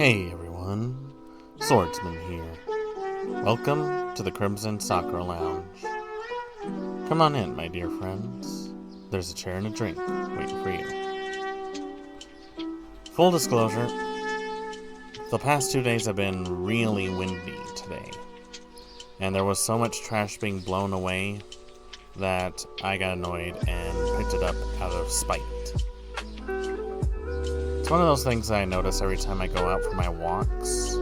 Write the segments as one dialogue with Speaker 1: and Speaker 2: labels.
Speaker 1: Hey everyone, Swordsman here. Welcome to the Crimson Soccer Lounge. Come on in, my dear friends. There's a chair and a drink waiting for you. Full disclosure, the past 2 days have been really windy today. And there was so much trash being blown away that I got annoyed and picked it up out of spite. It's one of those things that I notice every time I go out for my walks.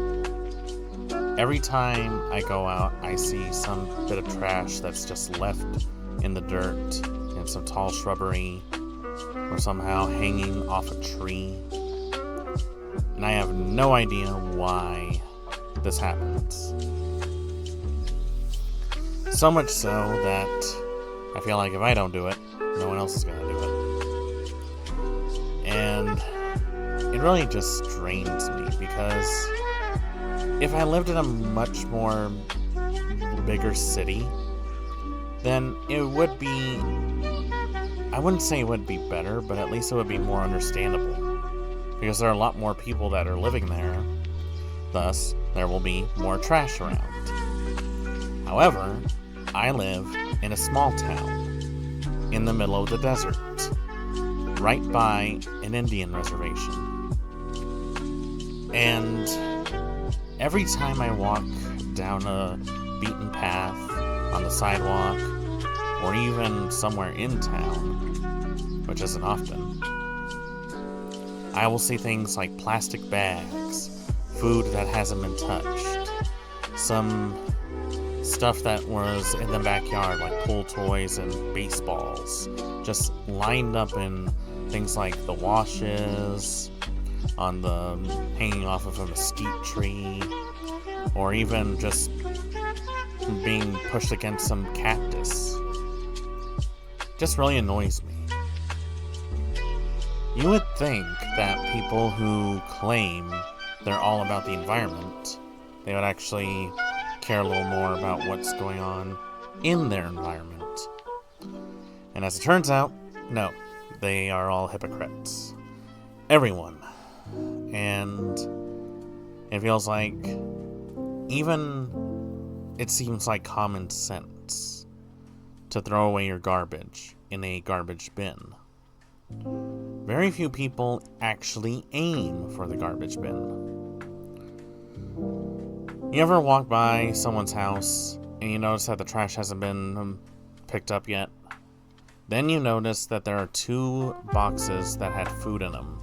Speaker 1: Every time I go out, I see some bit of trash that's just left in the dirt, in some tall shrubbery, or somehow hanging off a tree. And I have no idea why this happens. So much so that I feel like if I don't do it, no one else is going to do it. And it really just drains me because if I lived in a much more bigger city, then it would be, I wouldn't say it would be better, but at least it would be more understandable. Because there are a lot more people that are living there, thus there will be more trash around. However, I live in a small town in the middle of the desert, right by an Indian reservation. And every time I walk down a beaten path on the sidewalk, or even somewhere in town, which isn't often, I will see things like plastic bags, food that hasn't been touched, some stuff that was in the backyard like pool toys and baseballs, just lined up in things like the washes, on the hanging off of a mesquite tree, or even just being pushed against some cactus. Just really annoys me. You would think that people who claim they're all about the environment, they would actually care a little more about what's going on in their environment. And as it turns out, no, they are all hypocrites. Everyone. And it feels like even it seems like common sense to throw away your garbage in a garbage bin. Very few people actually aim for the garbage bin. You ever walk by someone's house and you notice that the trash hasn't been picked up yet? Then you notice that there are 2 boxes that had food in them,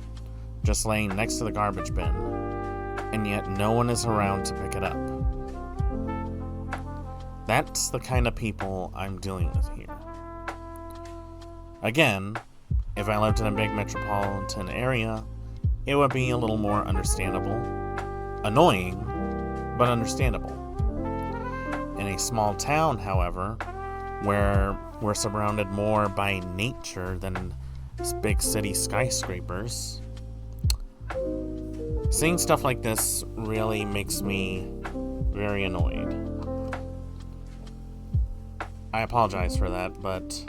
Speaker 1: just laying next to the garbage bin, and yet no one is around to pick it up. That's the kind of people I'm dealing with here. Again, if I lived in a big metropolitan area, it would be a little more understandable. Annoying, but understandable. In a small town, however, where we're surrounded more by nature than big city skyscrapers, seeing stuff like this really makes me very annoyed. I apologize for that, but,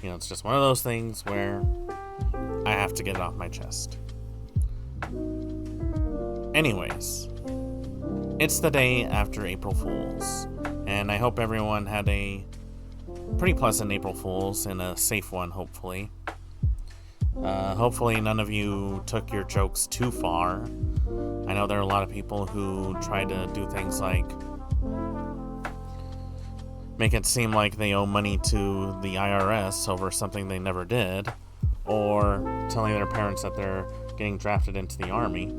Speaker 1: it's just one of those things where I have to get it off my chest. Anyways, it's the day after April Fool's, and I hope everyone had a pretty pleasant April Fool's and a safe one, hopefully. Hopefully none of you took your jokes too far. I know there are a lot of people who try to do things like make it seem like they owe money to the IRS over something they never did, or telling their parents that they're getting drafted into the army.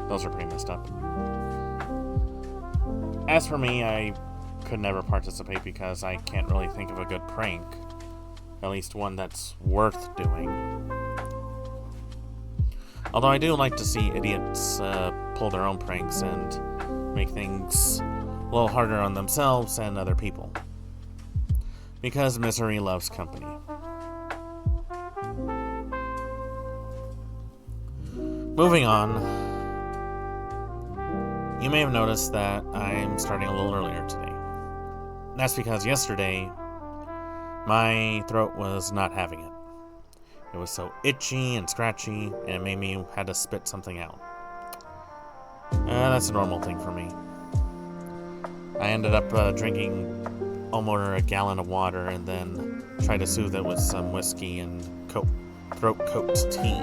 Speaker 1: Those are pretty messed up. As for me, I could never participate because I can't really think of a good prank. At least one that's worth doing. Although I do like to see idiots pull their own pranks and make things a little harder on themselves and other people. Because misery loves company. Moving on, you may have noticed that I'm starting a little earlier today. That's because yesterday, my throat was not having it. It was so itchy and scratchy, and it made me had to spit something out. That's a normal thing for me. I ended up drinking almost a gallon of water and then tried to soothe it with some whiskey and throat-coat tea.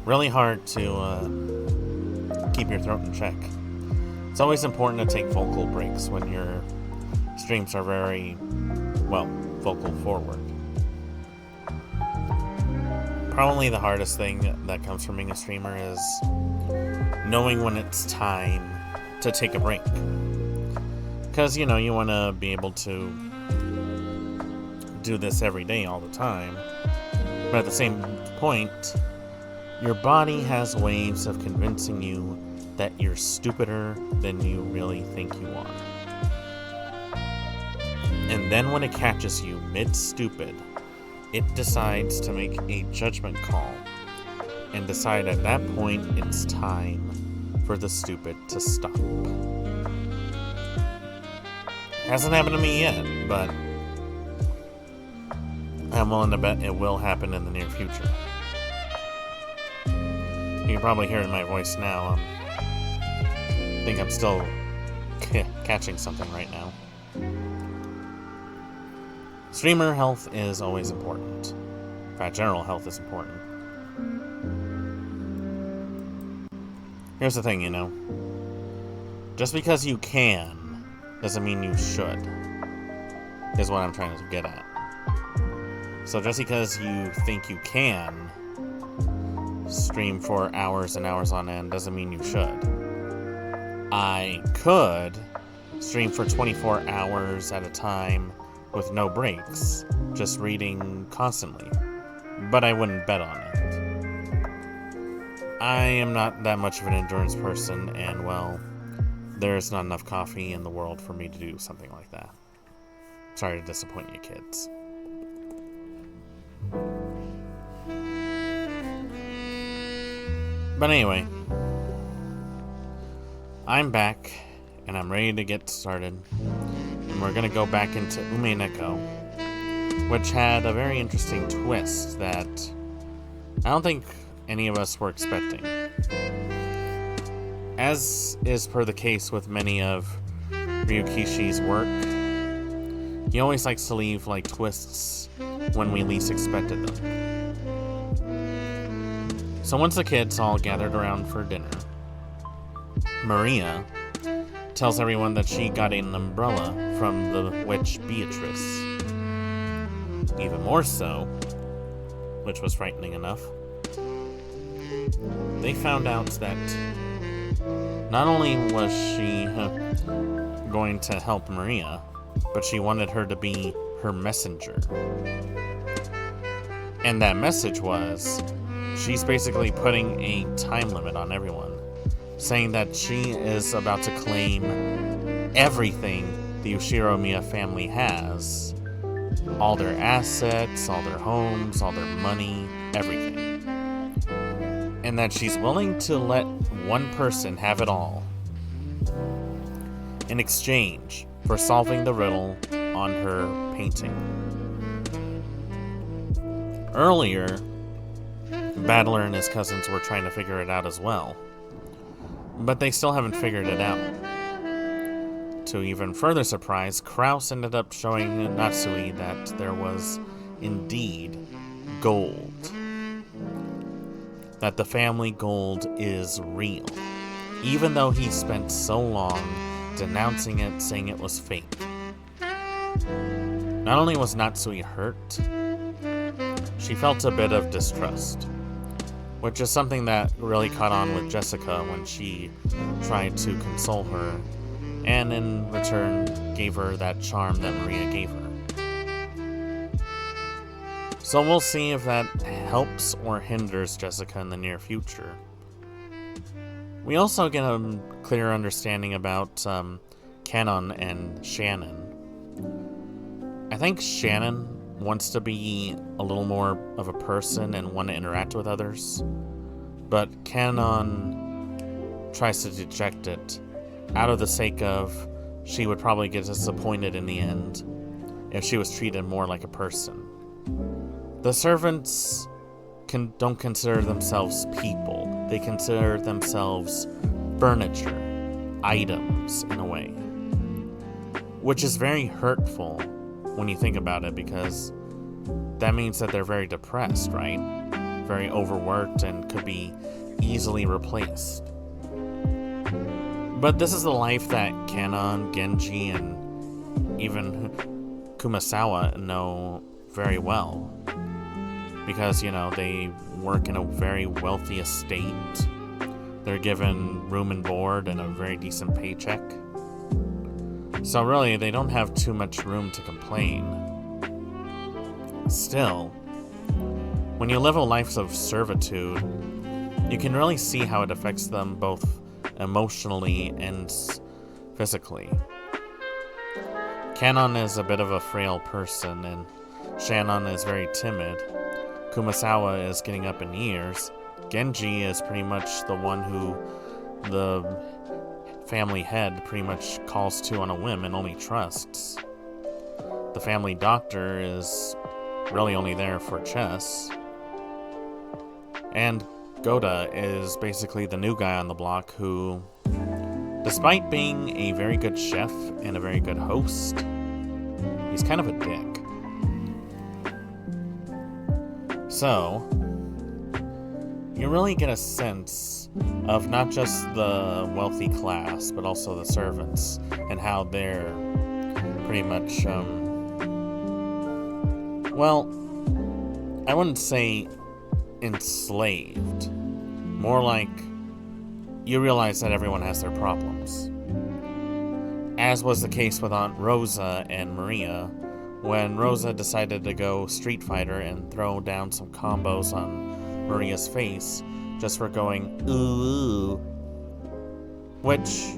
Speaker 1: Really hard to keep your throat in check. It's always important to take vocal breaks when your streams are very, well, vocal forward. Probably the hardest thing that comes from being a streamer is knowing when it's time to take a break. Because, you want to be able to do this every day all the time. But at the same point, your body has ways of convincing you that you're stupider than you really think you are. And then when it catches you mid-stupid, it decides to make a judgment call and decide at that point it's time for the stupid to stop. Hasn't happened to me yet, but I'm willing to bet it will happen in the near future. You can probably hear it in my voice now. I think I'm still catching something right now. Streamer health is always important. In fact, general health is important. Here's the thing, just because you can doesn't mean you should, is what I'm trying to get at. So just because you think you can stream for hours and hours on end doesn't mean you should. I could stream for 24 hours at a time with no breaks, just reading constantly, but I wouldn't bet on it. I am not that much of an endurance person, and well, there's not enough coffee in the world for me to do something like that. Sorry to disappoint you kids. But anyway, I'm back, and I'm ready to get started. And we're going to go back into VODUmineko, which had a very interesting twist that I don't think any of us were expecting. As is per the case with many of Ryukishi's work, he always likes to leave twists when we least expected them. So once the kids all gathered around for dinner, Maria tells everyone that she got an umbrella from the witch Beatrice. Even more so, which was frightening enough, they found out that not only was she going to help Maria, but she wanted her to be her messenger. And that message was, she's basically putting a time limit on everyone, saying that she is about to claim everything the Ushiromiya family has. All their assets, all their homes, all their money, everything. And that she's willing to let one person have it all in exchange for solving the riddle on her painting. Earlier, Battler and his cousins were trying to figure it out as well, but they still haven't figured it out. To even further surprise, Kraus ended up showing Natsui that there was indeed gold. That the family gold is real, even though he spent so long denouncing it, saying it was fake. Not only was Natsui hurt, she felt a bit of distrust, which is something that really caught on with Jessica when she tried to console her, and in return gave her that charm that Maria gave her. So we'll see if that helps or hinders Jessica in the near future. We also get a clear understanding about Canon and Shannon. I think Shannon wants to be a little more of a person and want to interact with others, but Canon tries to deject it out of the sake of she would probably get disappointed in the end if she was treated more like a person. The servants don't consider themselves people. They consider themselves furniture, items, in a way. Which is very hurtful when you think about it, because that means that they're very depressed, right? Very overworked and could be easily replaced. But this is the life that Kanon, Genji, and even Kumasawa know very well. Because, they work in a very wealthy estate. They're given room and board and a very decent paycheck. So really, they don't have too much room to complain. Still, when you live a life of servitude, you can really see how it affects them both emotionally and physically. Kanon is a bit of a frail person, and Shannon is very timid. Kumasawa is getting up in years. Genji is pretty much the one who the family head pretty much calls to on a whim and only trusts. The family doctor is really only there for chess. And Goda is basically the new guy on the block who, despite being a very good chef and a very good host, he's kind of a dick. So, you really get a sense of not just the wealthy class, but also the servants, and how they're pretty much, I wouldn't say enslaved. More like, you realize that everyone has their problems. As was the case with Aunt Rosa and Maria, when Rosa decided to go Street Fighter and throw down some combos on Maria's face just for going, ooh, which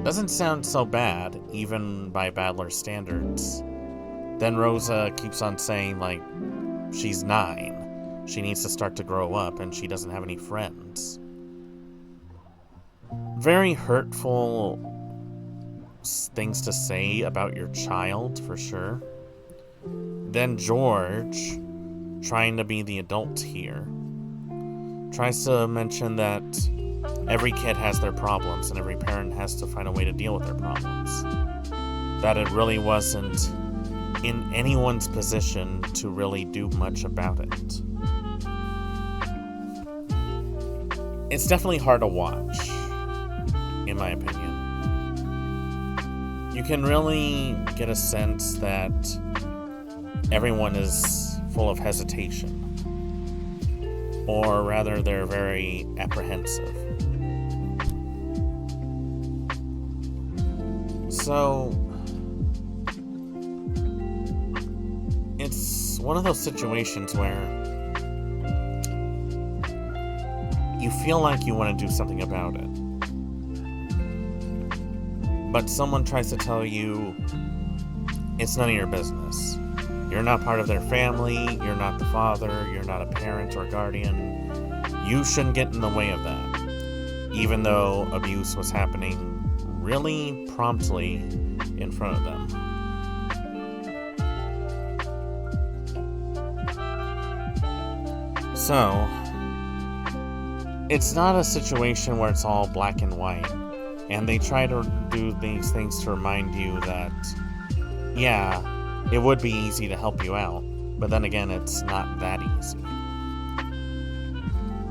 Speaker 1: doesn't sound so bad, even by Battler standards. Then Rosa keeps on saying, like, she's 9. She needs to start to grow up, and she doesn't have any friends. Very hurtful things to say about your child, for sure. Then George, trying to be the adult here, tries to mention that every kid has their problems and every parent has to find a way to deal with their problems. That it really wasn't in anyone's position to really do much about it. It's definitely hard to watch, in my opinion. You can really get a sense that everyone is full of hesitation. Or rather, they're very apprehensive. So, it's one of those situations where you feel like you want to do something about it. But someone tries to tell you it's none of your business. You're not part of their family, you're not the father, you're not a parent or guardian. You shouldn't get in the way of that, even though abuse was happening really promptly in front of them. So, it's not a situation where it's all black and white, and they try to do these things to remind you that, yeah, it would be easy to help you out, but then again, it's not that easy.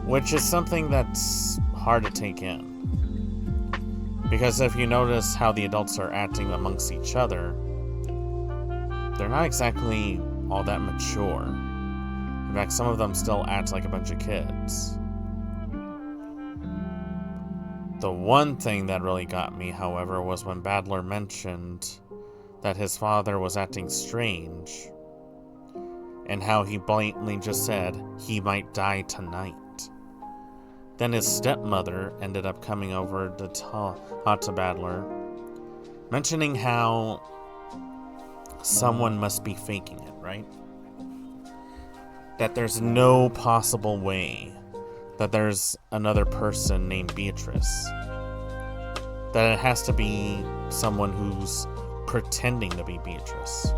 Speaker 1: Which is something that's hard to take in. Because if you notice how the adults are acting amongst each other, they're not exactly all that mature. In fact, some of them still act like a bunch of kids. The one thing that really got me, however, was when Badler mentioned that his father was acting strange, and how he blatantly just said he might die tonight. Then his stepmother ended up coming over to talk to Badler, mentioning how someone must be faking it, right? That there's no possible way that there's another person named Beatrice. That it has to be someone who's pretending to be Beatrice.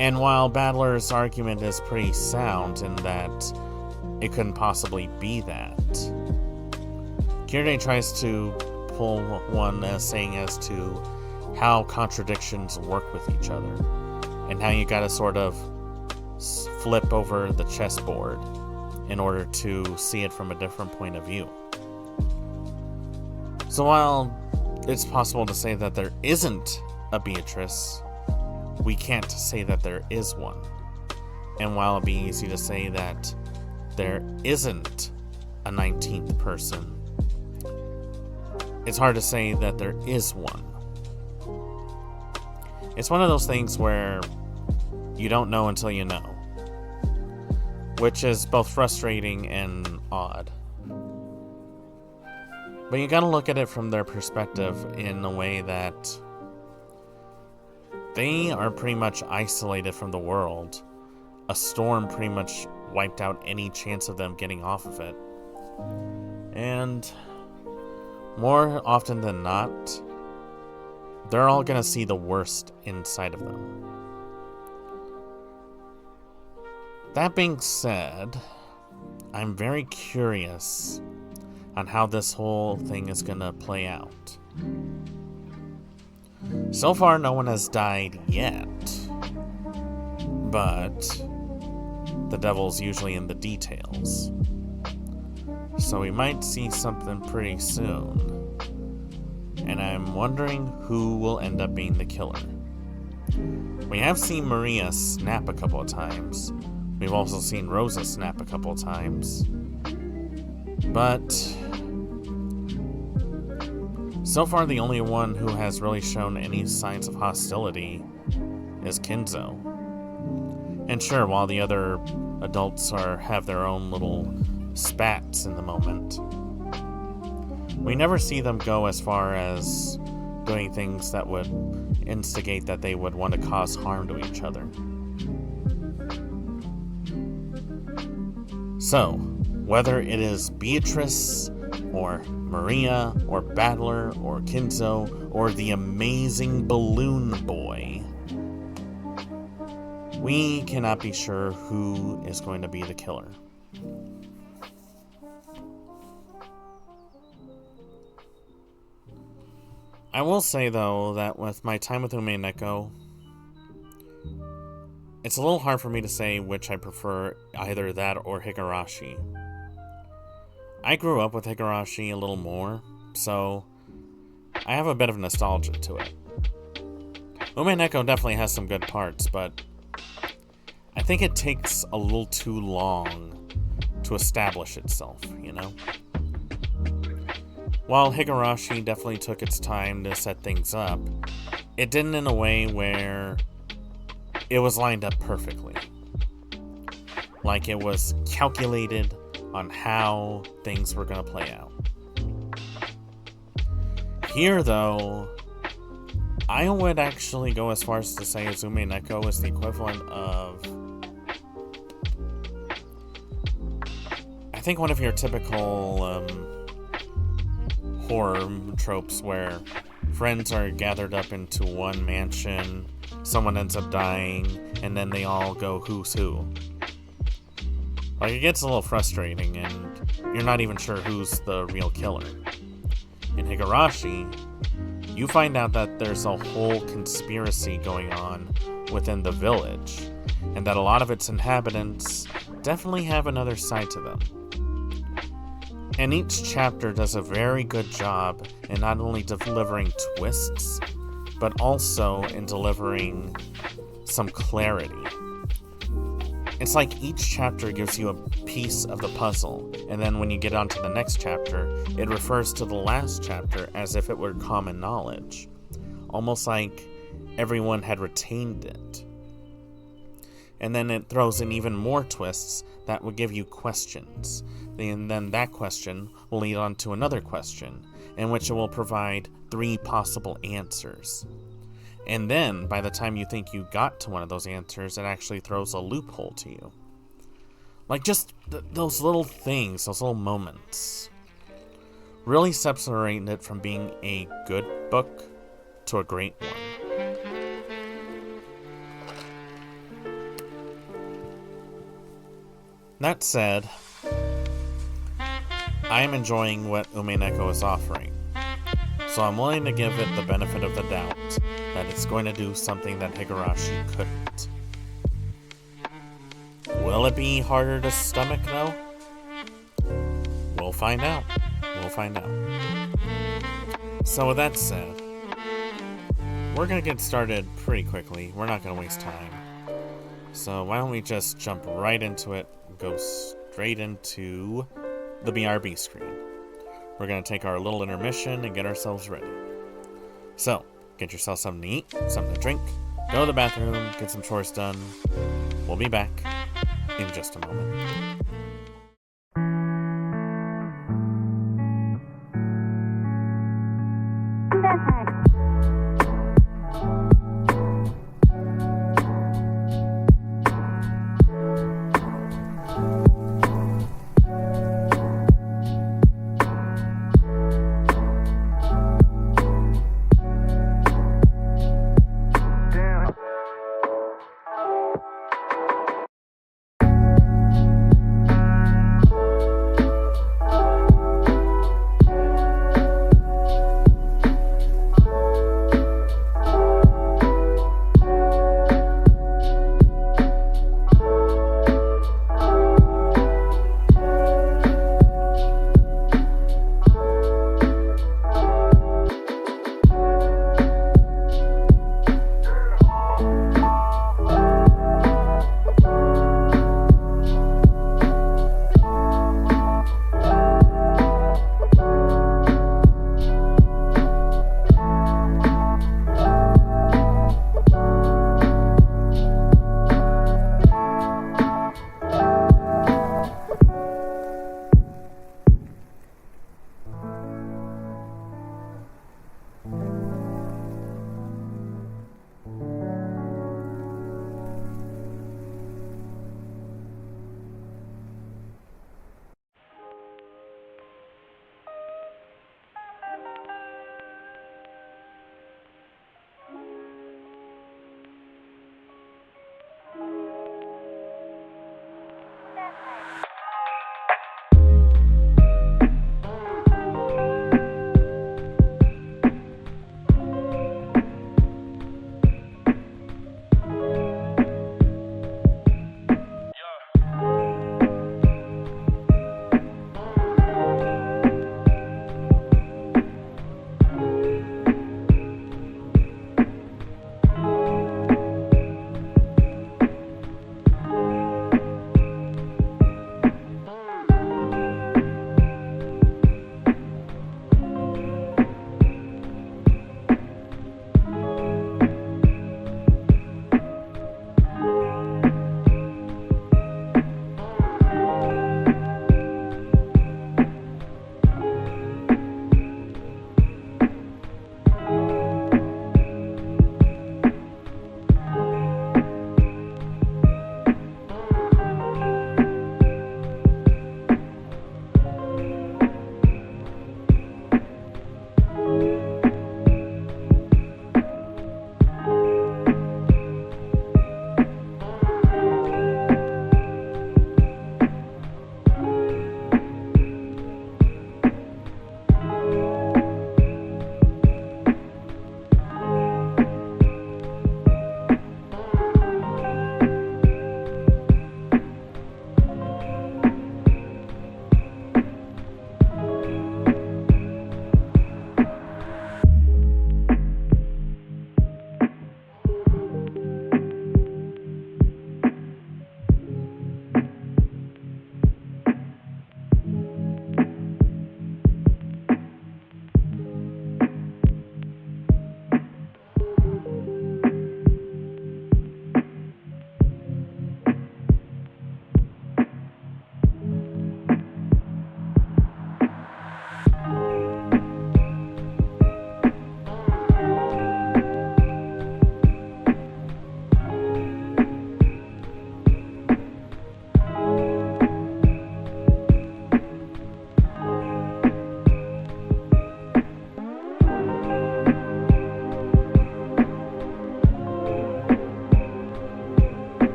Speaker 1: And while Battler's argument is pretty sound in that it couldn't possibly be that, Kirei tries to pull one saying as to how contradictions work with each other, and how you gotta sort of flip over the chessboard in order to see it from a different point of view. So while it's possible to say that there isn't a Beatrice, we can't say that there is one. And while it'd be easy to say that there isn't a 19th person, it's hard to say that there is one. It's one of those things where you don't know until you know, which is both frustrating and odd. But you gotta look at it from their perspective in a way that they are pretty much isolated from the world. A storm pretty much wiped out any chance of them getting off of it. And more often than not, they're all gonna see the worst inside of them. That being said, I'm very curious on how this whole thing is gonna play out. So far, no one has died yet, but the devil's usually in the details. So we might see something pretty soon, and I'm wondering who will end up being the killer. We have seen Maria snap a couple of times. We've also seen Rosa snap a couple of times. But so far, the only one who has really shown any signs of hostility is Kinzo. And sure, while the other adults have their own little spats in the moment, we never see them go as far as doing things that would instigate that they would want to cause harm to each other. So, whether it is Beatrice, or Maria, or Battler, or Kinzo, or the amazing Balloon Boy, we cannot be sure who is going to be the killer. I will say, though, that with my time with Umineko, it's a little hard for me to say which I prefer, either that or Higurashi. I grew up with Higurashi a little more, so I have a bit of nostalgia to it. Umineko definitely has some good parts, but I think it takes a little too long to establish itself, you know? While Higurashi definitely took its time to set things up, it didn't in a way where it was lined up perfectly. Like it was calculated on how things were going to play out. Here, though, I would actually go as far as to say Umineko is the equivalent of, I think, one of your typical horror tropes where friends are gathered up into one mansion, someone ends up dying, and then they all go who's who. Like, it gets a little frustrating, and you're not even sure who's the real killer. In Higurashi, you find out that there's a whole conspiracy going on within the village, and that a lot of its inhabitants definitely have another side to them. And each chapter does a very good job in not only delivering twists, but also in delivering some clarity. It's like each chapter gives you a piece of the puzzle, and then when you get onto the next chapter, it refers to the last chapter as if it were common knowledge. Almost like everyone had retained it. And then it throws in even more twists that will give you questions. And then that question will lead on to another question, in which it will provide 3 possible answers. And then, by the time you think you got to one of those answers, it actually throws a loophole to you. Like, just those little things, those little moments, really separate it from being a good book to a great one. That said, I am enjoying what Umineko is offering, so I'm willing to give it the benefit of the doubt that it's going to do something that Higurashi couldn't. Will it be harder to stomach, though? We'll find out. So with that said, we're going to get started pretty quickly. We're not going to waste time. So why don't we just jump right into it and go straight into the BRB screen. We're going to take our little intermission and get ourselves ready. So, get yourself something to eat, something to drink, go to the bathroom, get some chores done. We'll be back in just a moment.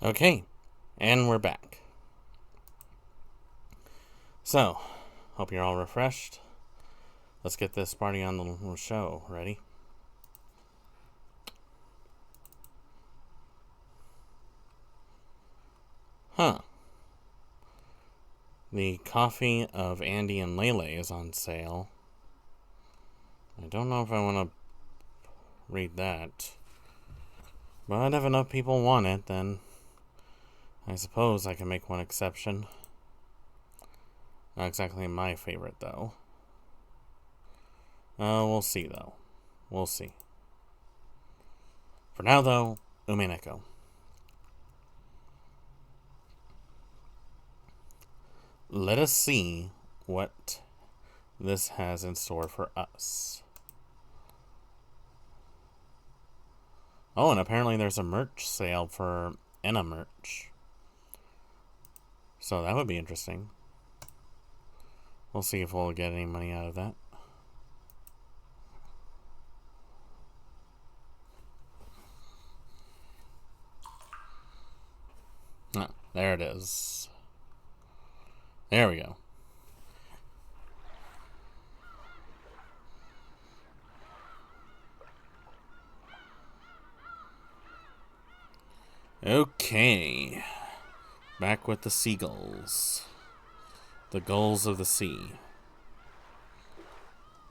Speaker 1: Okay, and we're back. So, hope you're all refreshed. Let's get this party on the show. Ready? Huh. The Coffee of Andy and Lele is on sale. I don't know if I want to read that. But if enough people want it, then I suppose I can make one exception. Not exactly my favorite, though. We'll see, though. We'll see. For now, though, Umineko. Let us see what this has in store for us. Oh, and apparently there's a merch sale for Enna merch. So that would be interesting. We'll see if we'll get any money out of that. Ah, there it is. There we go. Okay. Back with the seagulls. The gulls of the sea.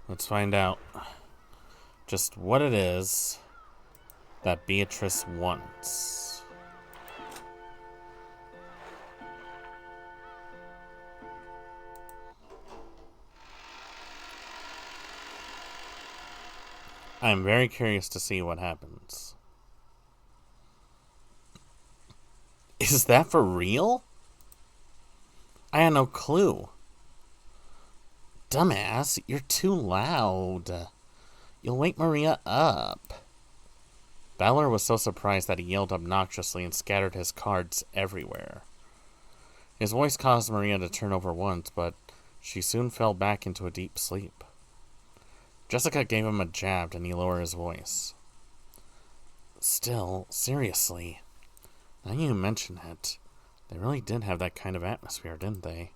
Speaker 1: Let's find out just what it is that Beatrice wants. I'm very curious to see what happens. Is that for real? I had no clue. Dumbass, you're too loud. You'll wake Maria up. Balor was so surprised that he yelled obnoxiously and scattered his cards everywhere. His voice caused Maria to turn over once, but she soon fell back into a deep sleep. Jessica gave him a jab and he lowered his voice. Still, seriously, now you mention it, they really did have that kind of atmosphere, didn't they?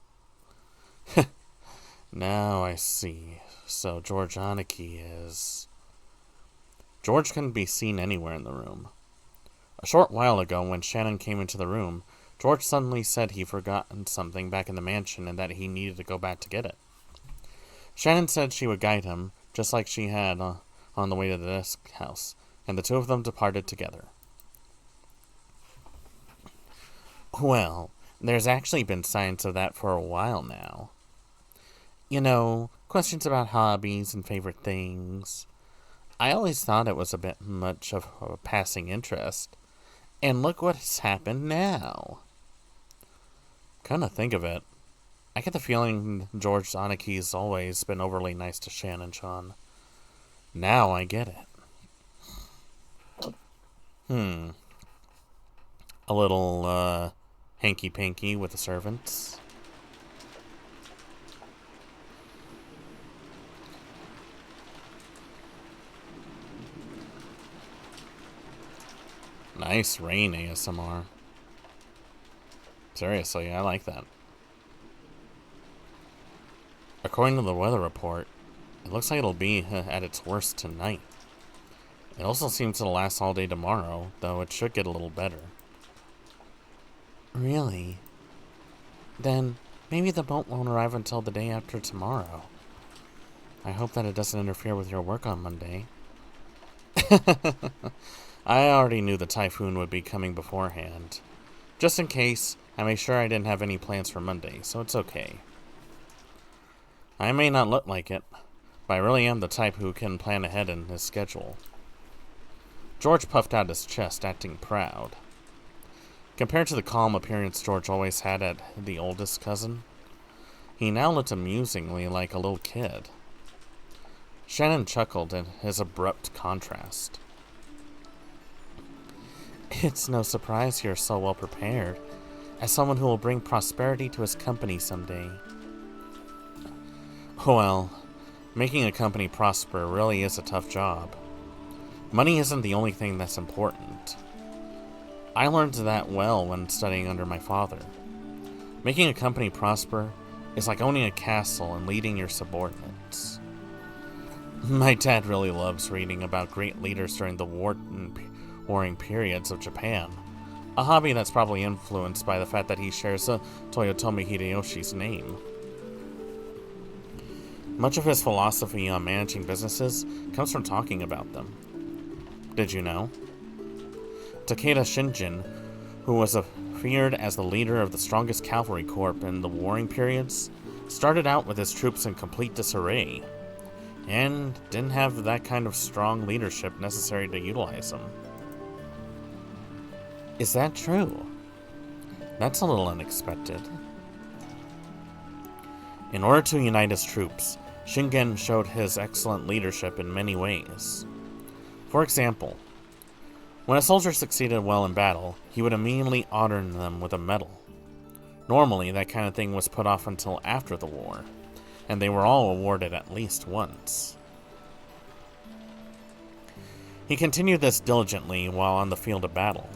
Speaker 1: Now I see. So George Aniki is... George couldn't be seen anywhere in the room. A short while ago, when Shannon came into the room, George suddenly said he'd forgotten something back in the mansion and that he needed to go back to get it. Shannon said she would guide him, just like she had on the way to the desk house, and the two of them departed together. Well, there's actually been signs of that for a while now. You know, questions about hobbies and favorite things. I always thought it was a bit much of a passing interest. And look what's happened now. Come to think of it, I get the feeling George Zanicki's always been overly nice to Shannon-chan. Now I get it. A little, hanky-panky with the servants. Nice rain ASMR. Seriously, I like that. According to the weather report, it looks like it'll be at its worst tonight. It also seems to last all day tomorrow, though it should get a little better. Really? Then maybe the boat won't arrive until the day after tomorrow. I hope that it doesn't interfere with your work on Monday. I already knew the typhoon would be coming beforehand. Just in case, I made sure I didn't have any plans for Monday, so it's okay. I may not look like it, but I really am the type who can plan ahead in his schedule. George puffed out his chest, acting proud. Compared to the calm appearance George always had at the oldest cousin, he now looked amusingly like a little kid. Shannon chuckled at his abrupt contrast. It's no surprise you're so well prepared, as someone who will bring prosperity to his company someday. Well, making a company prosper really is a tough job. Money isn't the only thing that's important. I learned that well when studying under my father. Making a company prosper is like owning a castle and leading your subordinates. My dad really loves reading about great leaders during the warring periods of Japan, a hobby that's probably influenced by the fact that he shares Toyotomi Hideyoshi's name. Much of his philosophy on managing businesses comes from talking about them. Did you know? Takeda Shinjin, who was feared as the leader of the strongest cavalry corps in the warring periods, started out with his troops in complete disarray, and didn't have that kind of strong leadership necessary to utilize them. Is that true? That's a little unexpected. In order to unite his troops, Shingen showed his excellent leadership in many ways. For example, when a soldier succeeded well in battle, he would immediately honor them with a medal. Normally, that kind of thing was put off until after the war, and they were all awarded at least once. He continued this diligently while on the field of battle,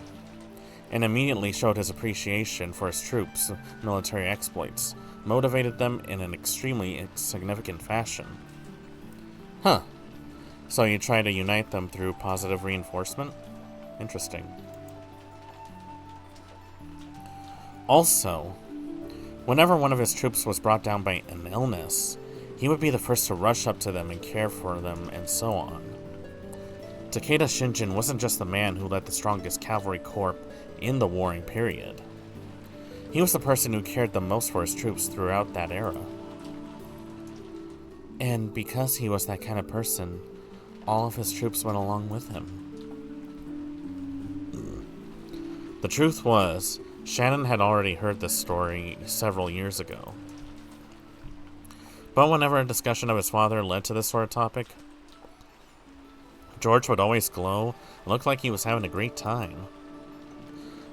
Speaker 1: and immediately showed his appreciation for his troops' military exploits, motivated them in an extremely significant fashion. Huh. So you try to unite them through positive reinforcement? Interesting. Also, whenever one of his troops was brought down by an illness, he would be the first to rush up to them and care for them, and so on. Takeda Shinjin wasn't just the man who led the strongest cavalry corps in the warring period. He was the person who cared the most for his troops throughout that era. And because he was that kind of person, all of his troops went along with him. The truth was, Shannon had already heard this story several years ago. But whenever a discussion of his father led to this sort of topic, George would always glow and look like he was having a great time.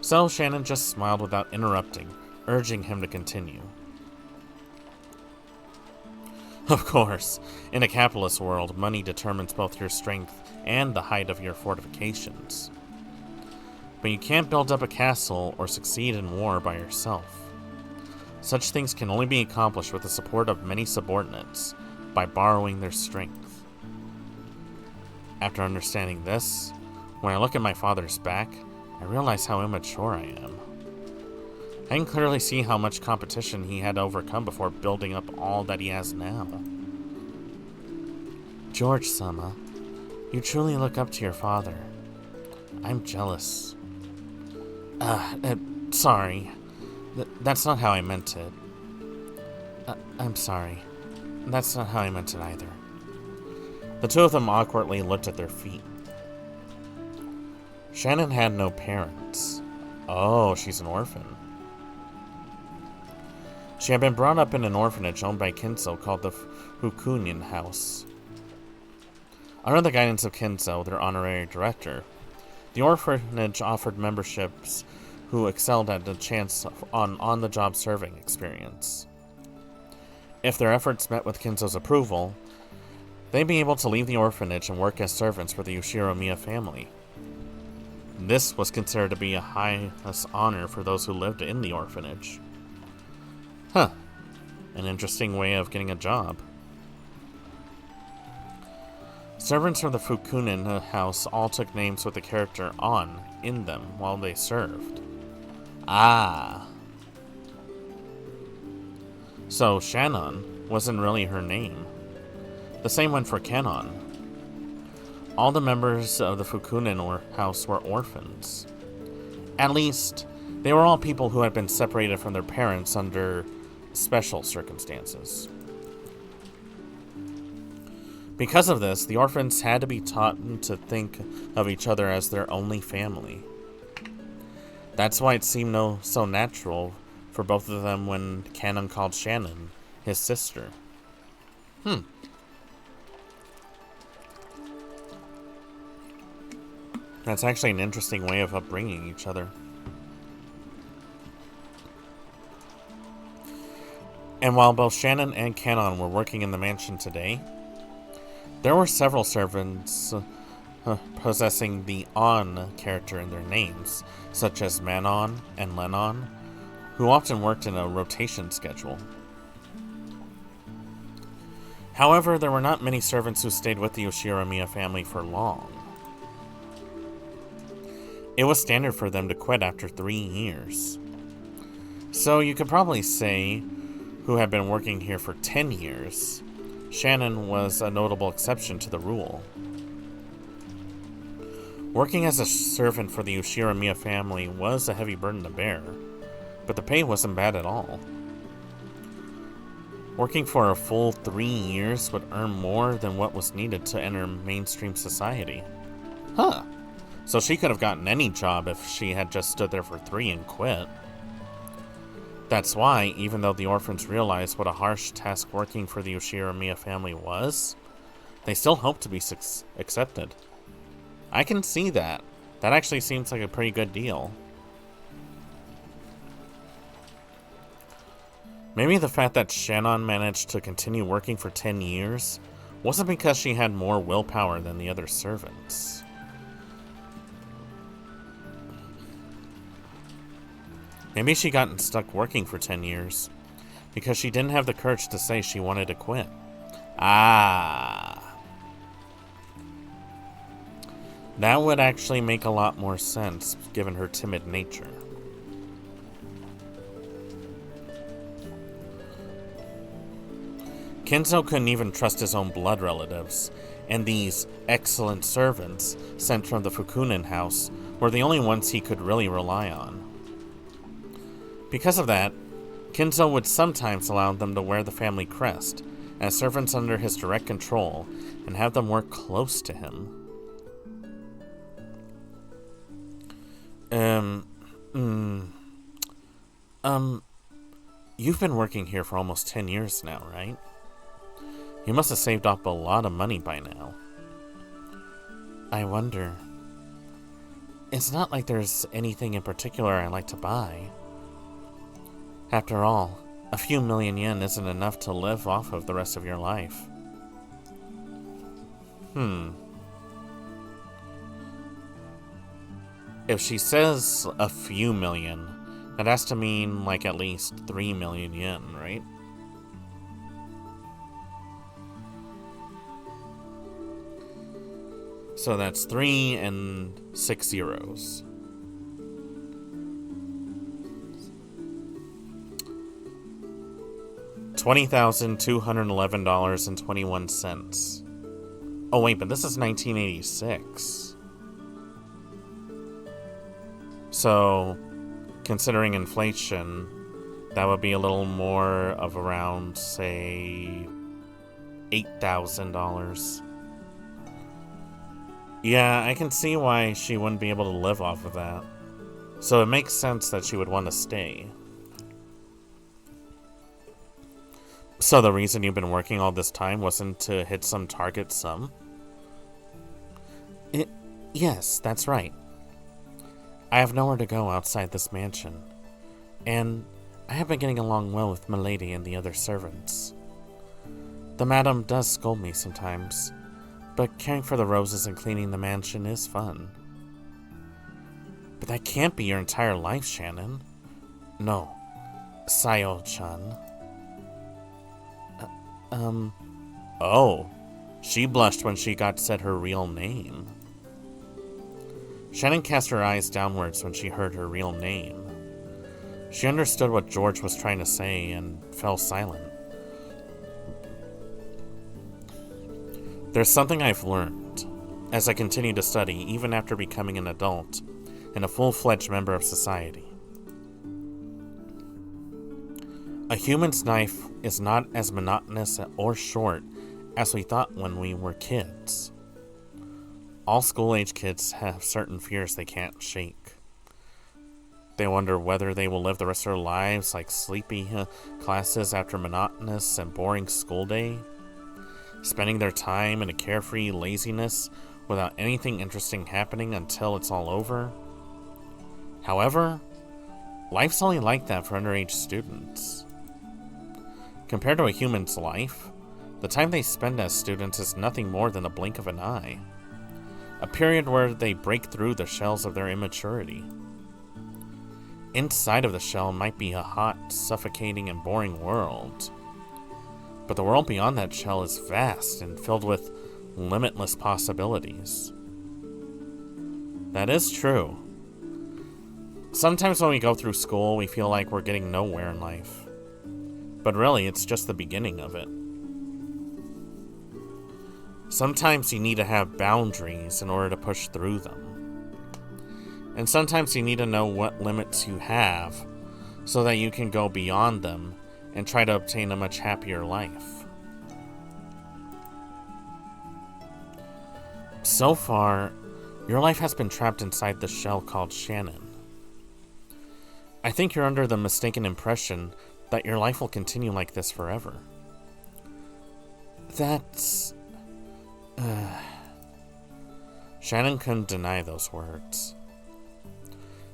Speaker 1: So Shannon just smiled without interrupting, urging him to continue. Of course, in a capitalist world, money determines both your strength and the height of your fortifications. But you can't build up a castle or succeed in war by yourself. Such things can only be accomplished with the support of many subordinates, by borrowing their strength. After understanding this, when I look at my father's back, I realize how immature I am. I can clearly see how much competition he had to overcome before building up all that he has now. George-sama, you truly look up to your father. I'm jealous. Sorry. That's not how I meant it. I'm sorry. That's not how I meant it either. The two of them awkwardly looked at their feet. Shannon had no parents. Oh, she's an orphan. She had been brought up in an orphanage owned by Kinzo called the Fukunin House. Under the guidance of Kinzo, their honorary director, the orphanage offered memberships who excelled at the chance on-the-job serving experience. If their efforts met with Kinzo's approval, they'd be able to leave the orphanage and work as servants for the Ushiromiya family. This was considered to be a highest honor for those who lived in the orphanage. Huh. An interesting way of getting a job. Servants from the Fukunin house all took names with the character "on" in them while they served. Ah. So Shannon wasn't really her name. The same went for Kenon. All the members of the Fukunin house were orphans. At least, they were all people who had been separated from their parents under special circumstances. Because of this, the orphans had to be taught to think of each other as their only family. That's why it seemed so natural for both of them when Kenon called Shannon his sister. That's actually an interesting way of upbringing each other. And while both Shannon and Kenon were working in the mansion today, there were several servants possessing the "on" character in their names, such as Manon and Lennon, who often worked in a rotation schedule. However, there were not many servants who stayed with the Ushiromiya family for long. It was standard for them to quit after 3 years. So you could probably say, who had been working here for 10 years, Shannon was a notable exception to the rule. Working as a servant for the Ushiromiya family was a heavy burden to bear, but the pay wasn't bad at all. Working for a full 3 years would earn more than what was needed to enter mainstream society. Huh. So she could have gotten any job if she had just stood there for 3 and quit. That's why, even though the orphans realized what a harsh task working for the Ushiromiya family was, they still hoped to be accepted. I can see that. That actually seems like a pretty good deal. Maybe the fact that Shannon managed to continue working for 10 years wasn't because she had more willpower than the other servants. Maybe she got stuck working for 10 years because she didn't have the courage to say she wanted to quit. Ah. That would actually make a lot more sense given her timid nature. Kinzo couldn't even trust his own blood relatives, and these excellent servants sent from the Fukunin house were the only ones he could really rely on. Because of that, Kinzo would sometimes allow them to wear the family crest as servants under his direct control and have them work close to him. You've been working here for almost 10 years now, right? You must have saved up a lot of money by now. I wonder. It's not like there's anything in particular I like to buy. After all, a few million yen isn't enough to live off of the rest of your life. If she says a few million, that has to mean like at least 3 million yen, right? So that's 3 and 6 zeros. $20,211.21. Oh wait, but this is 1986. So, considering inflation, that would be a little more of around, say, $8,000. Yeah, I can see why she wouldn't be able to live off of that. So it makes sense that she would want to stay. So the reason you've been working all this time wasn't to hit some target sum? Yes, that's right. I have nowhere to go outside this mansion. And I have been getting along well with Milady and the other servants. The madam does scold me sometimes, but caring for the roses and cleaning the mansion is fun. But that can't be your entire life, Shannon. No, Sayo-chan. Oh, she blushed when she got said her real name. Shannon cast her eyes downwards when she heard her real name. She understood what George was trying to say and fell silent. There's something I've learned as I continue to study, even after becoming an adult and a full-fledged member of society. A human's life is not as monotonous or short as we thought when we were kids. All school-age kids have certain fears they can't shake. They wonder whether they will live the rest of their lives like sleepy classes after a monotonous and boring school day, spending their time in a carefree laziness without anything interesting happening until it's all over. However, life's only like that for underage students. Compared to a human's life, the time they spend as students is nothing more than a blink of an eye. A period where they break through the shells of their immaturity. Inside of the shell might be a hot, suffocating, and boring world. But the world beyond that shell is vast and filled with limitless possibilities. That is true. Sometimes when we go through school, we feel like we're getting nowhere in life. But really, it's just the beginning of it. Sometimes you need to have boundaries in order to push through them. And sometimes you need to know what limits you have so that you can go beyond them and try to obtain a much happier life. So far, your life has been trapped inside the shell called Shannon. I think you're under the mistaken impression that your life will continue like this forever. That's... Shannon couldn't deny those words.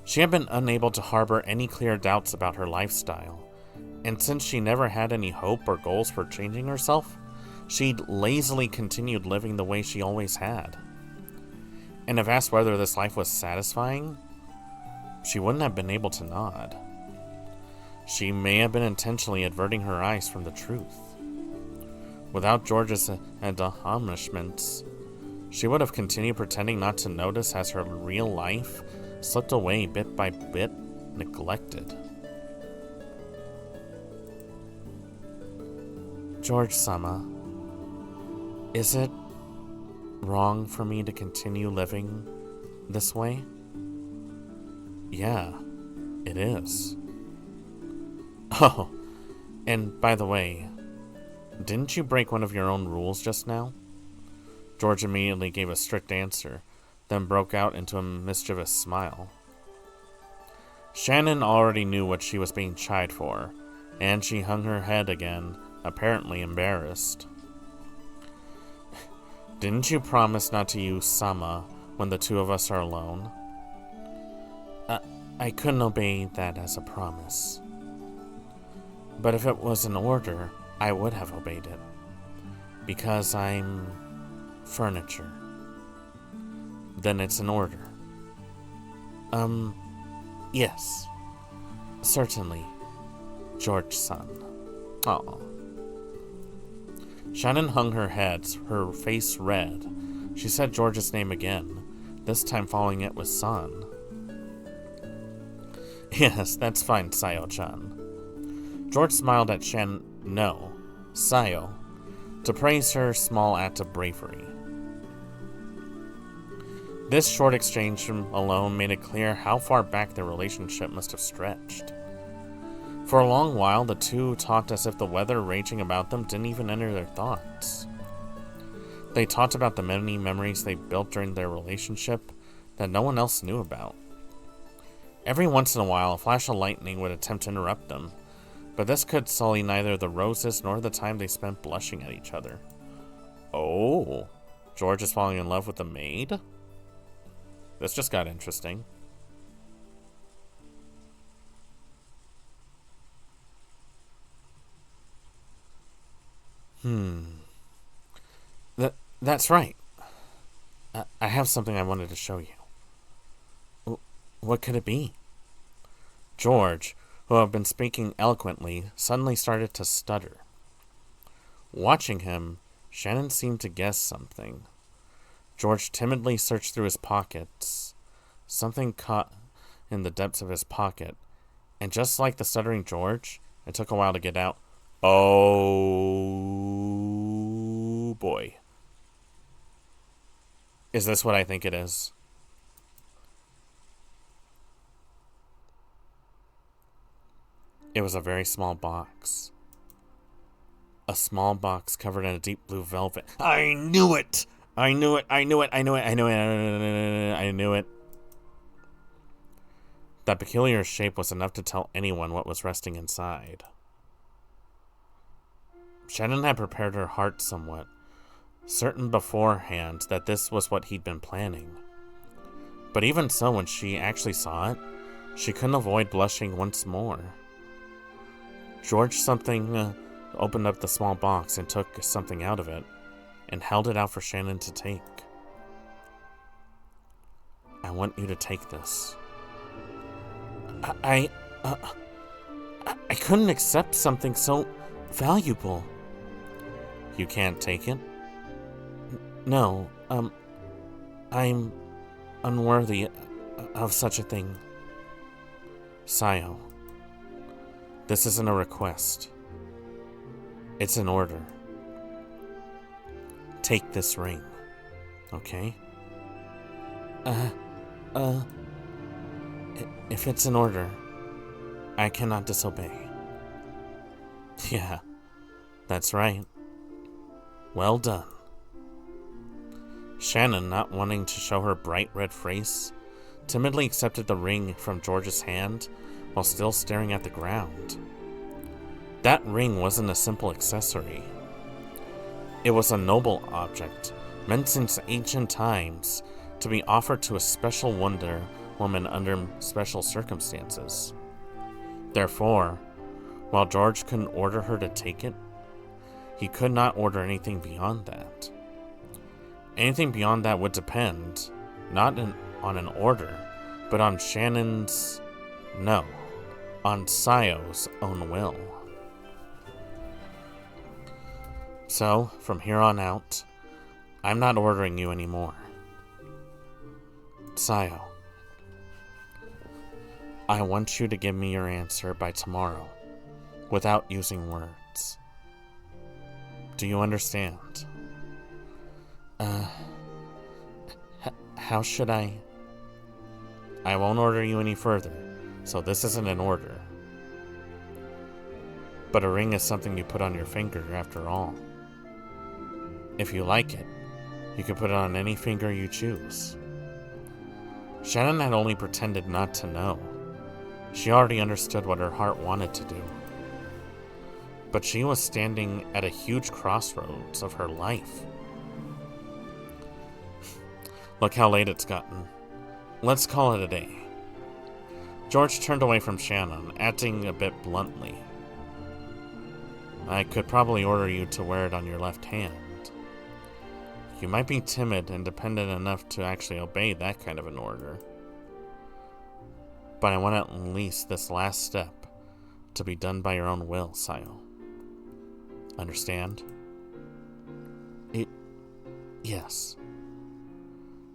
Speaker 1: She had been unable to harbor any clear doubts about her lifestyle, and since she never had any hope or goals for changing herself, she'd lazily continued living the way she always had. And if asked whether this life was satisfying, she wouldn't have been able to nod. She may have been intentionally averting her eyes from the truth. Without George's admonishments, she would have continued pretending not to notice as her real life slipped away bit by bit, neglected. George-sama, is it wrong for me to continue living this way? Yeah, it is. Oh, and by the way, didn't you break one of your own rules just now? George immediately gave a strict answer, then broke out into a mischievous smile. Shannon already knew what she was being chid for, and she hung her head again, apparently embarrassed. Didn't you promise not to use Sama when the two of us are alone? I couldn't obey that as a promise. But if it was an order, I would have obeyed it. Because I'm furniture. Then it's an order. Yes. Certainly, George-san. Oh. Shannon hung her head, her face red. She said George's name again, this time following it with san. Yes, that's fine, Sayo-chan. George smiled at Shannon, no, Sayo, to praise her small act of bravery. This short exchange alone made it clear how far back their relationship must have stretched. For a long while, the two talked as if the weather raging about them didn't even enter their thoughts. They talked about the many memories they built during their relationship that no one else knew about. Every once in a while, a flash of lightning would attempt to interrupt them, but this could sully neither the roses nor the time they spent blushing at each other. Oh, George is falling in love with the maid? This just got interesting. That's right. I have something I wanted to show you. What could it be? George, who had been speaking eloquently, suddenly started to stutter. Watching him, Shannon seemed to guess something. George timidly searched through his pockets. Something caught in the depths of his pocket, and just like the stuttering George, it took a while to get out. Oh boy. Is this what I think it is? It was a very small box. A small box covered in a deep blue velvet. I knew it! I knew it! I knew it! I knew it! I knew it! I knew it! That peculiar shape was enough to tell anyone what was resting inside. Shannon had prepared her heart somewhat, certain beforehand that this was what he'd been planning. But even so, when she actually saw it, she couldn't avoid blushing once more. George opened up the small box and took something out of it, and held it out for Shannon to take. I want you to take this. I couldn't accept something so valuable. You can't take it? No, I'm unworthy of such a thing. Sayo, this isn't a request. It's an order. Take this ring, okay? If it's an order, I cannot disobey. Yeah, that's right. Well done. Shannon, not wanting to show her bright red face, timidly accepted the ring from George's hand while still staring at the ground. That ring wasn't a simple accessory. It was a noble object, meant since ancient times to be offered to a special wonder woman under special circumstances. Therefore, while George couldn't order her to take it, he could not order anything beyond that. Anything beyond that would depend, not on an order, but on on Sayo's own will. So, from here on out, I'm not ordering you anymore. Sayo, I want you to give me your answer by tomorrow, without using words. Do you understand? How should I? I won't order you any further, so this isn't an order. But a ring is something you put on your finger, after all. If you like it, you can put it on any finger you choose. Shannon had only pretended not to know. She already understood what her heart wanted to do. But she was standing at a huge crossroads of her life. Look how late it's gotten. Let's call it a day. George turned away from Shannon, acting a bit bluntly. I could probably order you to wear it on your left hand. You might be timid and dependent enough to actually obey that kind of an order. But I want at least this last step to be done by your own will, Sayo. Understand? Yes.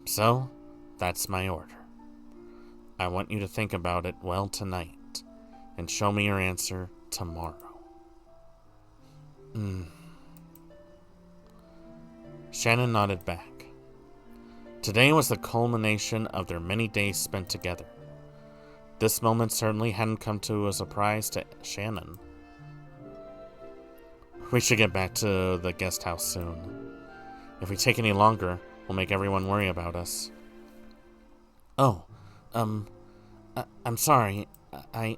Speaker 1: So, that's my order. I want you to think about it well tonight, and show me your answer tomorrow. Shannon nodded back. Today was the culmination of their many days spent together. This moment certainly hadn't come to a surprise to Shannon. We should get back to the guest house soon. If we take any longer, we'll make everyone worry about us. Oh, I'm sorry. I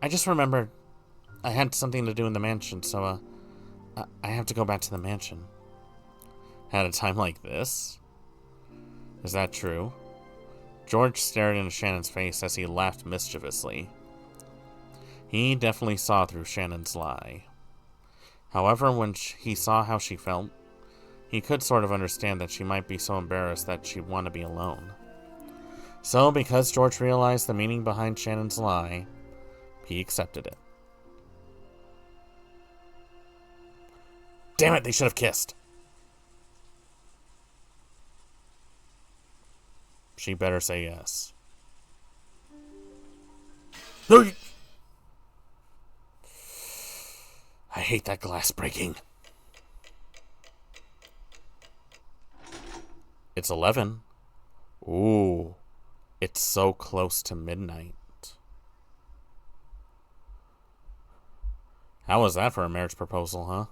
Speaker 1: just remembered I had something to do in the mansion, so, I have to go back to the mansion. At a time like this? Is that true? George stared into Shannon's face as he laughed mischievously. He definitely saw through Shannon's lie. However, when he saw how she felt, he could sort of understand that she might be so embarrassed that she'd want to be alone. So, because George realized the meaning behind Shannon's lie, he accepted it. Damn it, they should have kissed. She better say yes. No! I hate that glass breaking. It's 11. Ooh. It's so close to midnight. How was that for a marriage proposal, huh?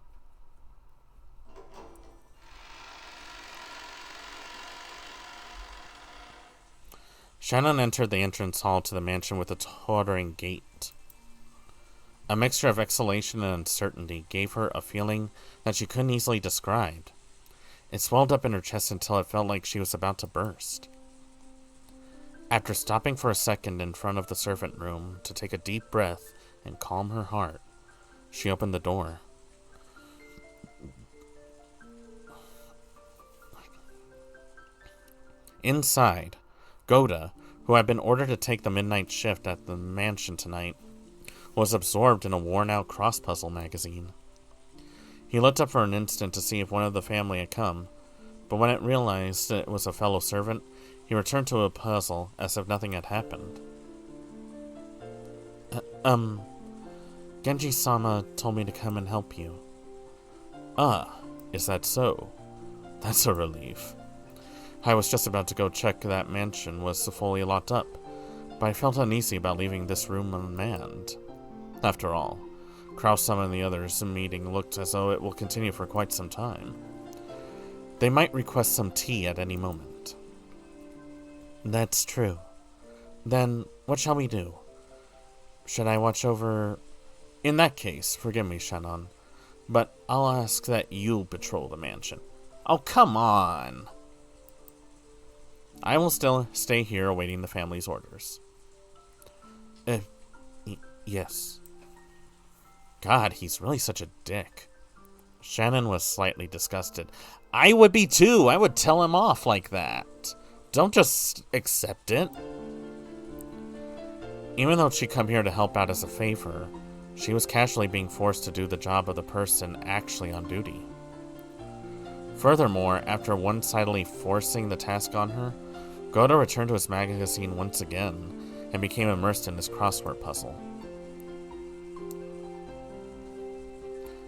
Speaker 1: Shannon entered the entrance hall to the mansion with a tottering gait. A mixture of exhalation and uncertainty gave her a feeling that she couldn't easily describe. It swelled up in her chest until it felt like she was about to burst. After stopping for a second in front of the servant room to take a deep breath and calm her heart, she opened the door. Inside, Goda, who had been ordered to take the midnight shift at the mansion tonight, was absorbed in a worn-out cross-puzzle magazine. He looked up for an instant to see if one of the family had come, but when it realized it was a fellow servant, he returned to a puzzle as if nothing had happened. Genji-sama told me to come and help you. Ah, is that so? That's a relief. I was just about to go check that mansion was fully locked up, but I felt uneasy about leaving this room unmanned. After all, Kraus-sama and the others meeting looked as though it will continue for quite some time. They might request some tea at any moment. That's true. Then, what shall we do? Should I watch over... In that case, forgive me, Shannon, but I'll ask that you patrol the mansion. Oh, come on! I will still stay here awaiting the family's orders. Yes. God, he's really such a dick. Shannon was slightly disgusted. I would be too. I would tell him off like that. Don't just accept it. Even though she'd come here to help out as a favor, she was casually being forced to do the job of the person actually on duty. Furthermore, after one-sidedly forcing the task on her, Goda returned to his magazine once again and became immersed in his crossword puzzle.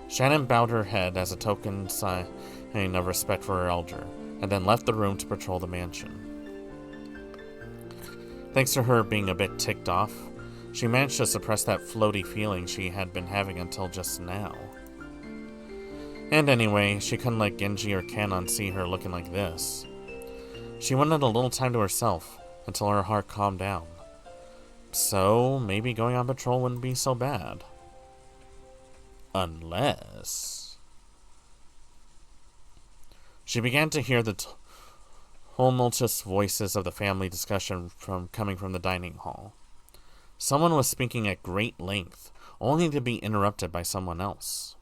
Speaker 1: Shannon bowed her head as a token sign of respect for her elder, and then left the room to patrol the mansion. Thanks to her being a bit ticked off, she managed to suppress that floaty feeling she had been having until just now. And anyway, she couldn't let Genji or Kanon see her looking like this. She wanted a little time to herself until her heart calmed down. So, maybe going on patrol wouldn't be so bad. Unless... She began to hear the tumultuous voices of the family discussion coming from the dining hall. Someone was speaking at great length, only to be interrupted by someone else.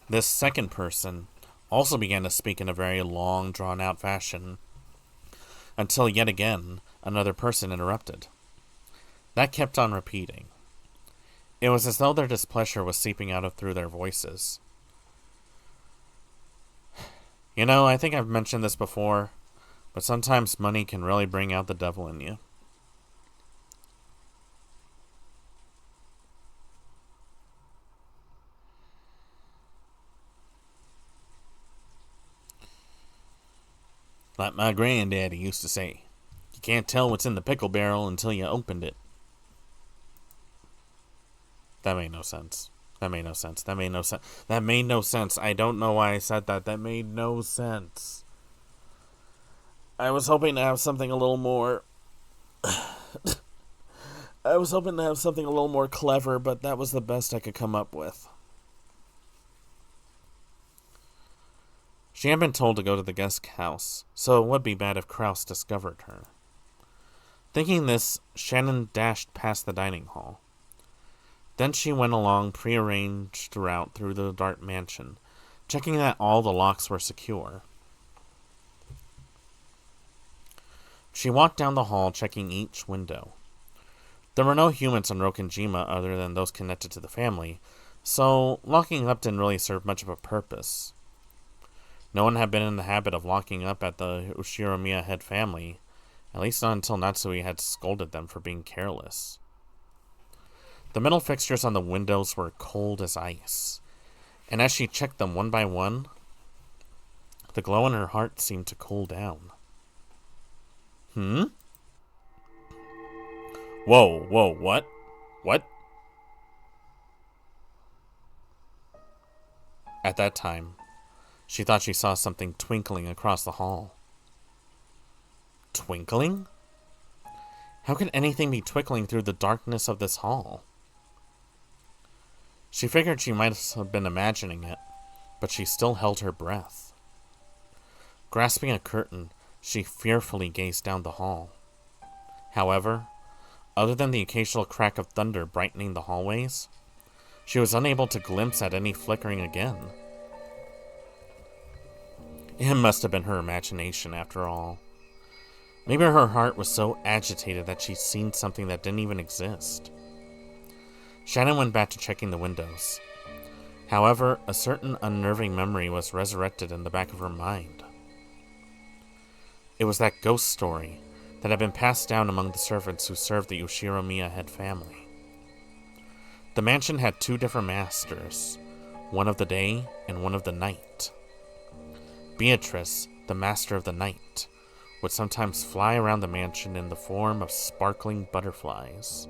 Speaker 1: This second person also began to speak in a very long, drawn-out fashion, until yet again another person interrupted. That kept on repeating. It was as though their displeasure was seeping out through their voices. You know, I think I've mentioned this before, but sometimes money can really bring out the devil in you. Like my granddaddy used to say, you can't tell what's in the pickle barrel until you opened it. That made no sense. That made no sense. That made no sense. That made no sense. I don't know why I said that. That made no sense. I was hoping to have something a little more... I was hoping to have something a little more clever, but that was the best I could come up with. She had been told to go to the guest house, so it would be bad if Kraus discovered her. Thinking this, Shannon dashed past the dining hall. Then she went along prearranged route through the dark mansion, checking that all the locks were secure. She walked down the hall, checking each window. There were no humans in Rokenjima other than those connected to the family, so locking up didn't really serve much of a purpose. No one had been in the habit of locking up at the Ushiromiya head family, at least not until Natsui had scolded them for being careless. The metal fixtures on the windows were cold as ice, and as she checked them one by one, the glow in her heart seemed to cool down. Whoa, what? What? At that time, she thought she saw something twinkling across the hall. Twinkling? How could anything be twinkling through the darkness of this hall? She figured she might have been imagining it, but she still held her breath. Grasping a curtain, she fearfully gazed down the hall. However, other than the occasional crack of thunder brightening the hallways, she was unable to glimpse at any flickering again. It must have been her imagination, after all. Maybe her heart was so agitated that she'd seen something that didn't even exist. Shannon went back to checking the windows. However, a certain unnerving memory was resurrected in the back of her mind. It was that ghost story that had been passed down among the servants who served the Ushiromiya head family. The mansion had two different masters, one of the day and one of the night. Beatrice, the master of the night, would sometimes fly around the mansion in the form of sparkling butterflies.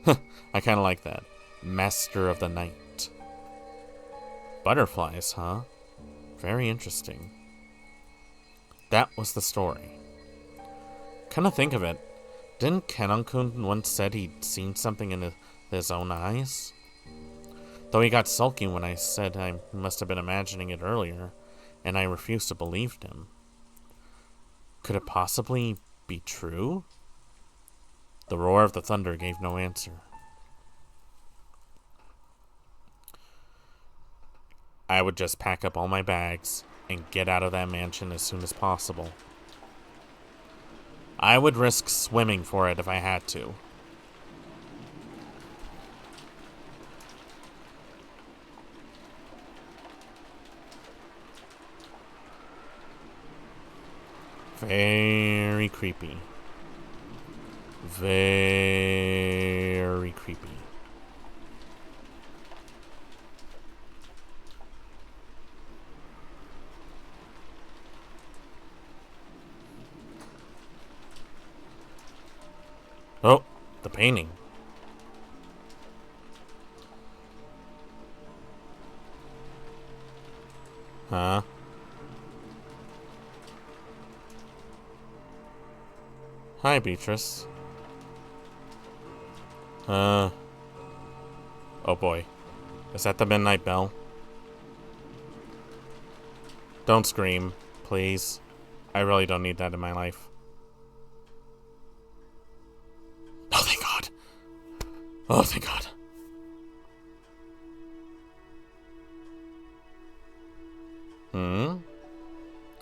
Speaker 1: I kind of like that. Master of the night. Butterflies, huh? Very interesting. That was the story. Come to think of it, didn't Kenon-kun once said he'd seen something in his own eyes? Though he got sulky when I said I must have been imagining it earlier, and I refused to believe him. Could it possibly be true? The roar of the thunder gave no answer. I would just pack up all my bags and get out of that mansion as soon as possible. I would risk swimming for it if I had to. Very creepy. Very creepy. Oh, the painting. Huh? Hi, Beatrice. Oh boy. Is that the midnight bell? Don't scream, please. I really don't need that in my life. Oh, thank God. Oh, thank God.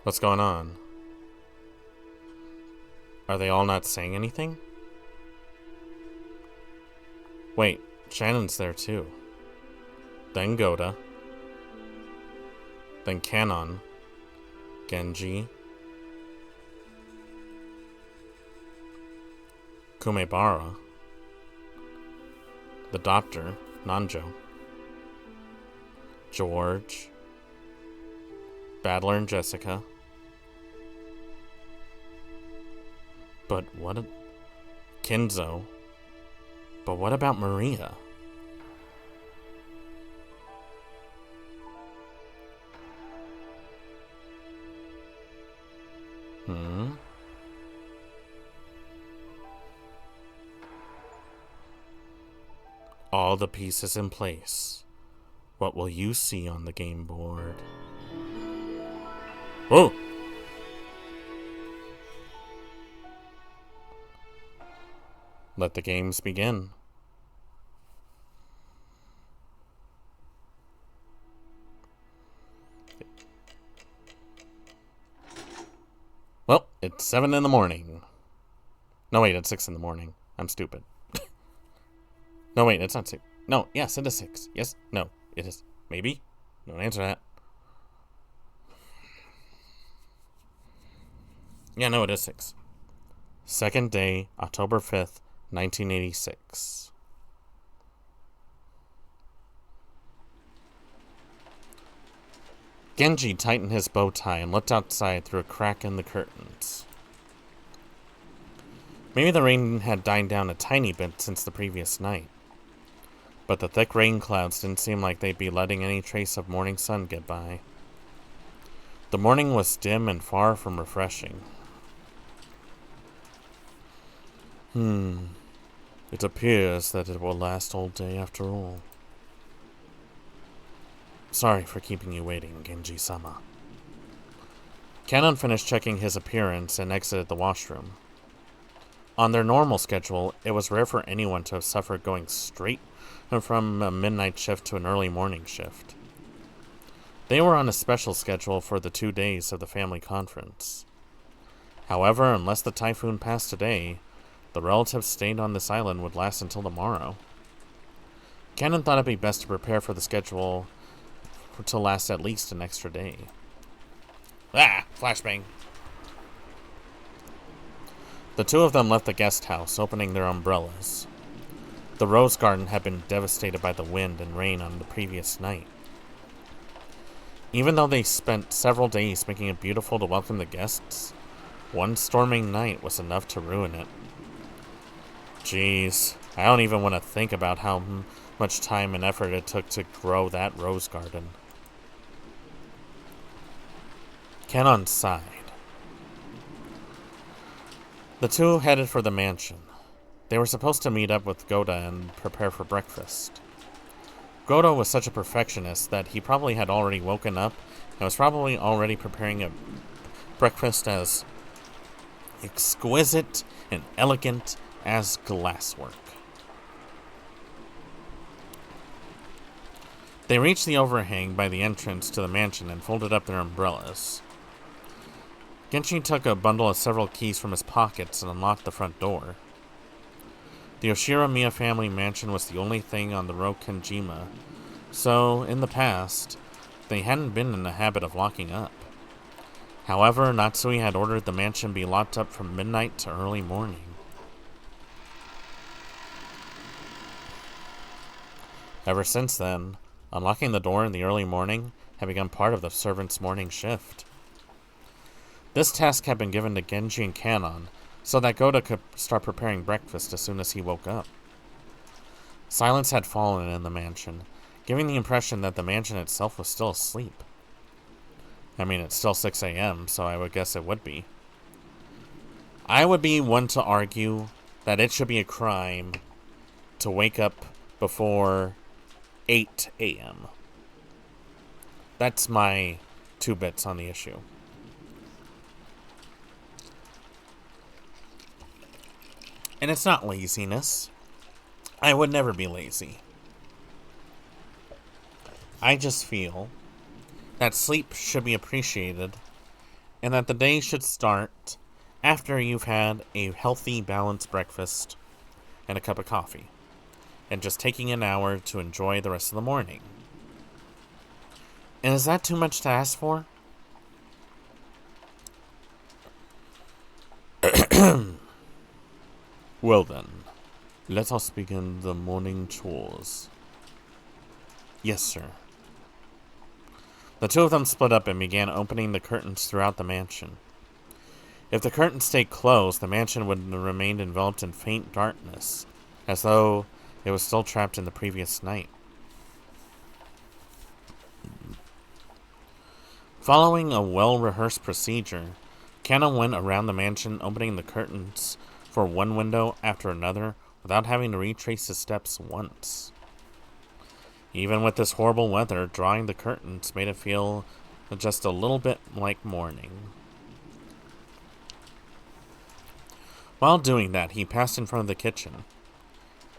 Speaker 1: What's going on? Are they all not saying anything? Wait, Shannon's there too. Then Goda. Then Kanon. Genji. Kumebara. The doctor, Nanjo. George. Battler and Jessica. But what... Kinzo. But what about Maria? Hmm? All the pieces in place. What will you see on the game board? Oh! Let the games begin. Well, it's 7 in the morning. No, wait, it's 6 in the morning. I'm stupid. No, wait, it's not 6. No, yes, it is 6. Yes, no, it is. Maybe? Don't answer that. Yeah, no, it is 6. Second day, October 5th, 1986. Genji tightened his bow tie and looked outside through a crack in the curtains. Maybe the rain had died down a tiny bit since the previous night. But the thick rain clouds didn't seem like they'd be letting any trace of morning sun get by. The morning was dim and far from refreshing. It appears that it will last all day after all. Sorry for keeping you waiting, Genji-sama. Kanon finished checking his appearance and exited the washroom. On their normal schedule, it was rare for anyone to have suffered going straight from a midnight shift to an early morning shift. They were on a special schedule for the 2 days of the family conference. However, unless the typhoon passed today, the relatives staying on this island would last until tomorrow. Kanon thought it'd be best to prepare for the schedule to last at least an extra day. Flashbang. The two of them left the guest house, opening their umbrellas. The rose garden had been devastated by the wind and rain on the previous night. Even though they spent several days making it beautiful to welcome the guests, one storming night was enough to ruin it. Jeez, I don't even want to think about how much time and effort it took to grow that rose garden. Kanon sighed. The two headed for the mansion. They were supposed to meet up with Goda and prepare for breakfast. Goda was such a perfectionist that he probably had already woken up and was probably already preparing a breakfast as exquisite and elegant as glasswork. They reached the overhang by the entrance to the mansion and folded up their umbrellas. Genji took a bundle of several keys from his pockets and unlocked the front door. The Oshiramiya family mansion was the only thing on the Rokenjima, so, in the past, they hadn't been in the habit of locking up. However, Natsui had ordered the mansion be locked up from midnight to early morning. Ever since then, unlocking the door in the early morning had become part of the servants' morning shift. This task had been given to Genji and Kanon, so that Goda could start preparing breakfast as soon as he woke up. Silence had fallen in the mansion, giving the impression that the mansion itself was still asleep. I mean, it's still 6 a.m., so I would guess it would be. I would be one to argue that it should be a crime to wake up before 8 a.m. That's my 2 bits on the issue. And it's not laziness. I would never be lazy. I just feel that sleep should be appreciated and that the day should start after you've had a healthy, balanced breakfast and a cup of coffee, and just taking an hour to enjoy the rest of the morning. And is that too much to ask for? Well then, let us begin the morning chores. Yes, sir. The two of them split up and began opening the curtains throughout the mansion. If the curtains stayed closed, the mansion would remain enveloped in faint darkness, as though it was still trapped in the previous night. Following a well-rehearsed procedure, Kanna went around the mansion, opening the curtains for one window after another without having to retrace his steps once. Even with this horrible weather, drawing the curtains made it feel just a little bit like morning. While doing that, he passed in front of the kitchen.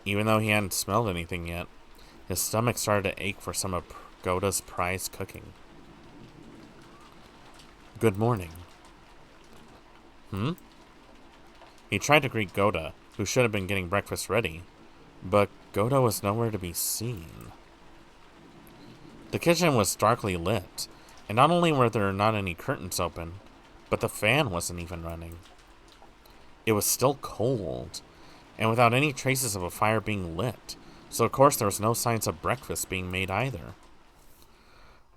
Speaker 1: Even though he hadn't smelled anything yet, his stomach started to ache for some of Goda's prized cooking. Good morning. He tried to greet Goda, who should have been getting breakfast ready, but Goda was nowhere to be seen. The kitchen was darkly lit, and not only were there not any curtains open, but the fan wasn't even running. It was still cold, and without any traces of a fire being lit, so of course there was no signs of breakfast being made either.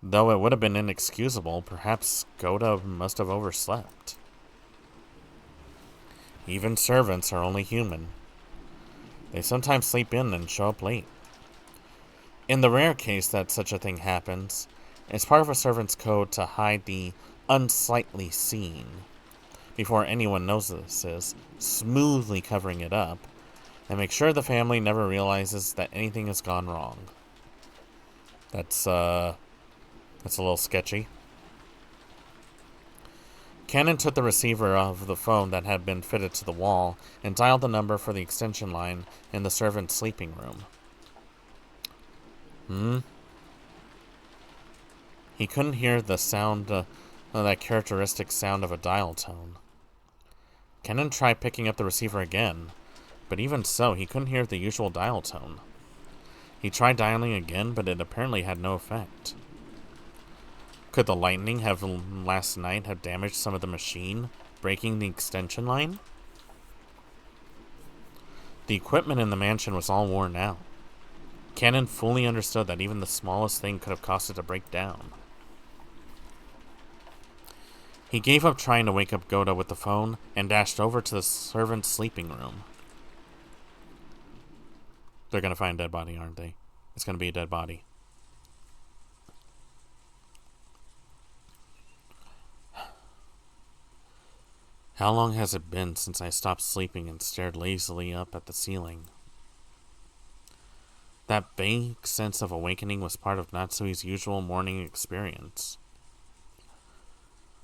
Speaker 1: Though it would have been inexcusable, perhaps Goda must have overslept. Even servants are only human. They sometimes sleep in and show up late. In the rare case that such a thing happens, it's part of a servant's code to hide the unsightly seen before anyone notices, smoothly covering it up, and make sure the family never realizes that anything has gone wrong. That's a little sketchy. Cannon took the receiver of the phone that had been fitted to the wall and dialed the number for the extension line in the servant's sleeping room. He couldn't hear the sound, that characteristic sound of a dial tone. Cannon tried picking up the receiver again, but even so, he couldn't hear the usual dial tone. He tried dialing again, but it apparently had no effect. Could the lightning last night have damaged some of the machine, breaking the extension line? The equipment in the mansion was all worn out. Cannon fully understood that even the smallest thing could have caused it to break down. He gave up trying to wake up Goda with the phone and dashed over to the servant's sleeping room. They're going to find a dead body, aren't they? It's going to be a dead body. How long has it been since I stopped sleeping and stared lazily up at the ceiling? That vague sense of awakening was part of Natsui's usual morning experience.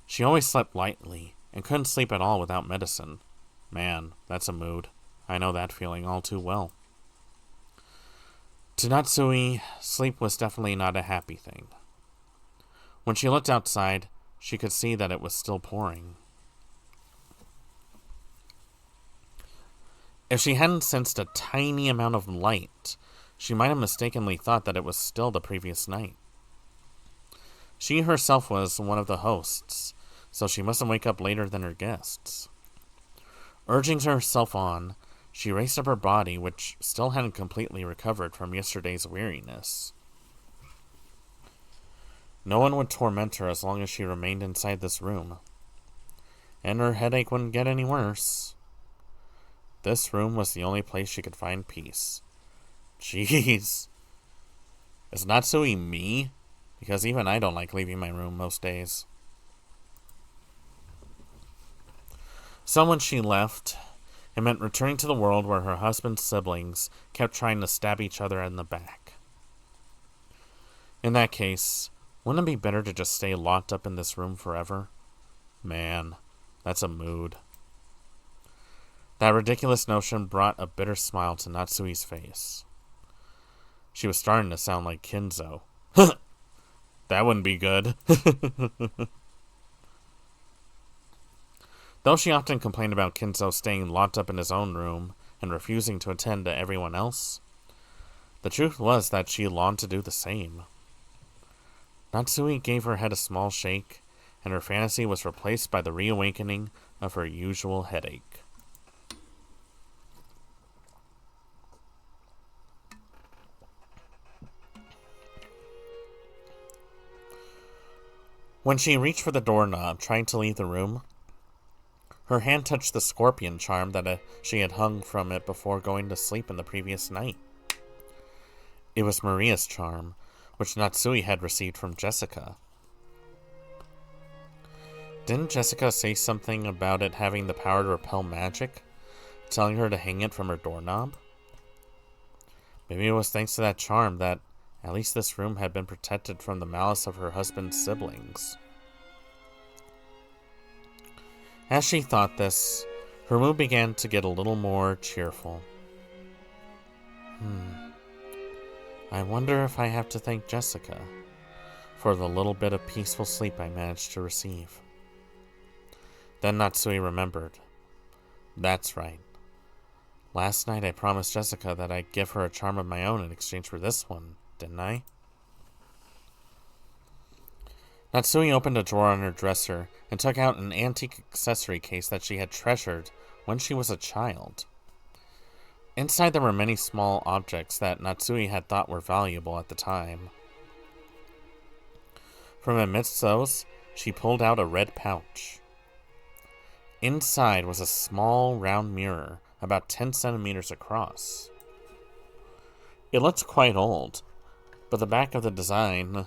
Speaker 1: She always slept lightly and couldn't sleep at all without medicine. Man, that's a mood. I know that feeling all too well. To Natsui, sleep was definitely not a happy thing. When she looked outside, she could see that it was still pouring. If she hadn't sensed a tiny amount of light, she might have mistakenly thought that it was still the previous night. She herself was one of the hosts, so she mustn't wake up later than her guests. Urging herself on, she raced up her body, which still hadn't completely recovered from yesterday's weariness. No one would torment her as long as she remained inside this room. And her headache wouldn't get any worse. This room was the only place she could find peace. Jeez. Is Natsui me? Because even I don't like leaving my room most days. So when she left, it meant returning to the world where her husband's siblings kept trying to stab each other in the back. In that case, wouldn't it be better to just stay locked up in this room forever? Man, that's a mood. That ridiculous notion brought a bitter smile to Natsui's face. She was starting to sound like Kinzo. That wouldn't be good. Though she often complained about Kinzo staying locked up in his own room and refusing to attend to everyone else, the truth was that she longed to do the same. Natsui gave her head a small shake, and her fantasy was replaced by the reawakening of her usual headache. When she reached for the doorknob, trying to leave the room, her hand touched the scorpion charm that she had hung from it before going to sleep in the previous night. It was Maria's charm, which Natsui had received from Jessica. Didn't Jessica say something about it having the power to repel magic, telling her to hang it from her doorknob? Maybe it was thanks to that charm that at least this room had been protected from the malice of her husband's siblings. As she thought this, her mood began to get a little more cheerful. I wonder if I have to thank Jessica for the little bit of peaceful sleep I managed to receive. Then Natsui remembered. That's right. Last night I promised Jessica that I'd give her a charm of my own in exchange for this one, didn't I? Natsui opened a drawer on her dresser and took out an antique accessory case that she had treasured when she was a child. Inside there were many small objects that Natsui had thought were valuable at the time. From amidst those, she pulled out a red pouch. Inside was a small round mirror, about 10 centimeters across. It looked quite old, but the back of the design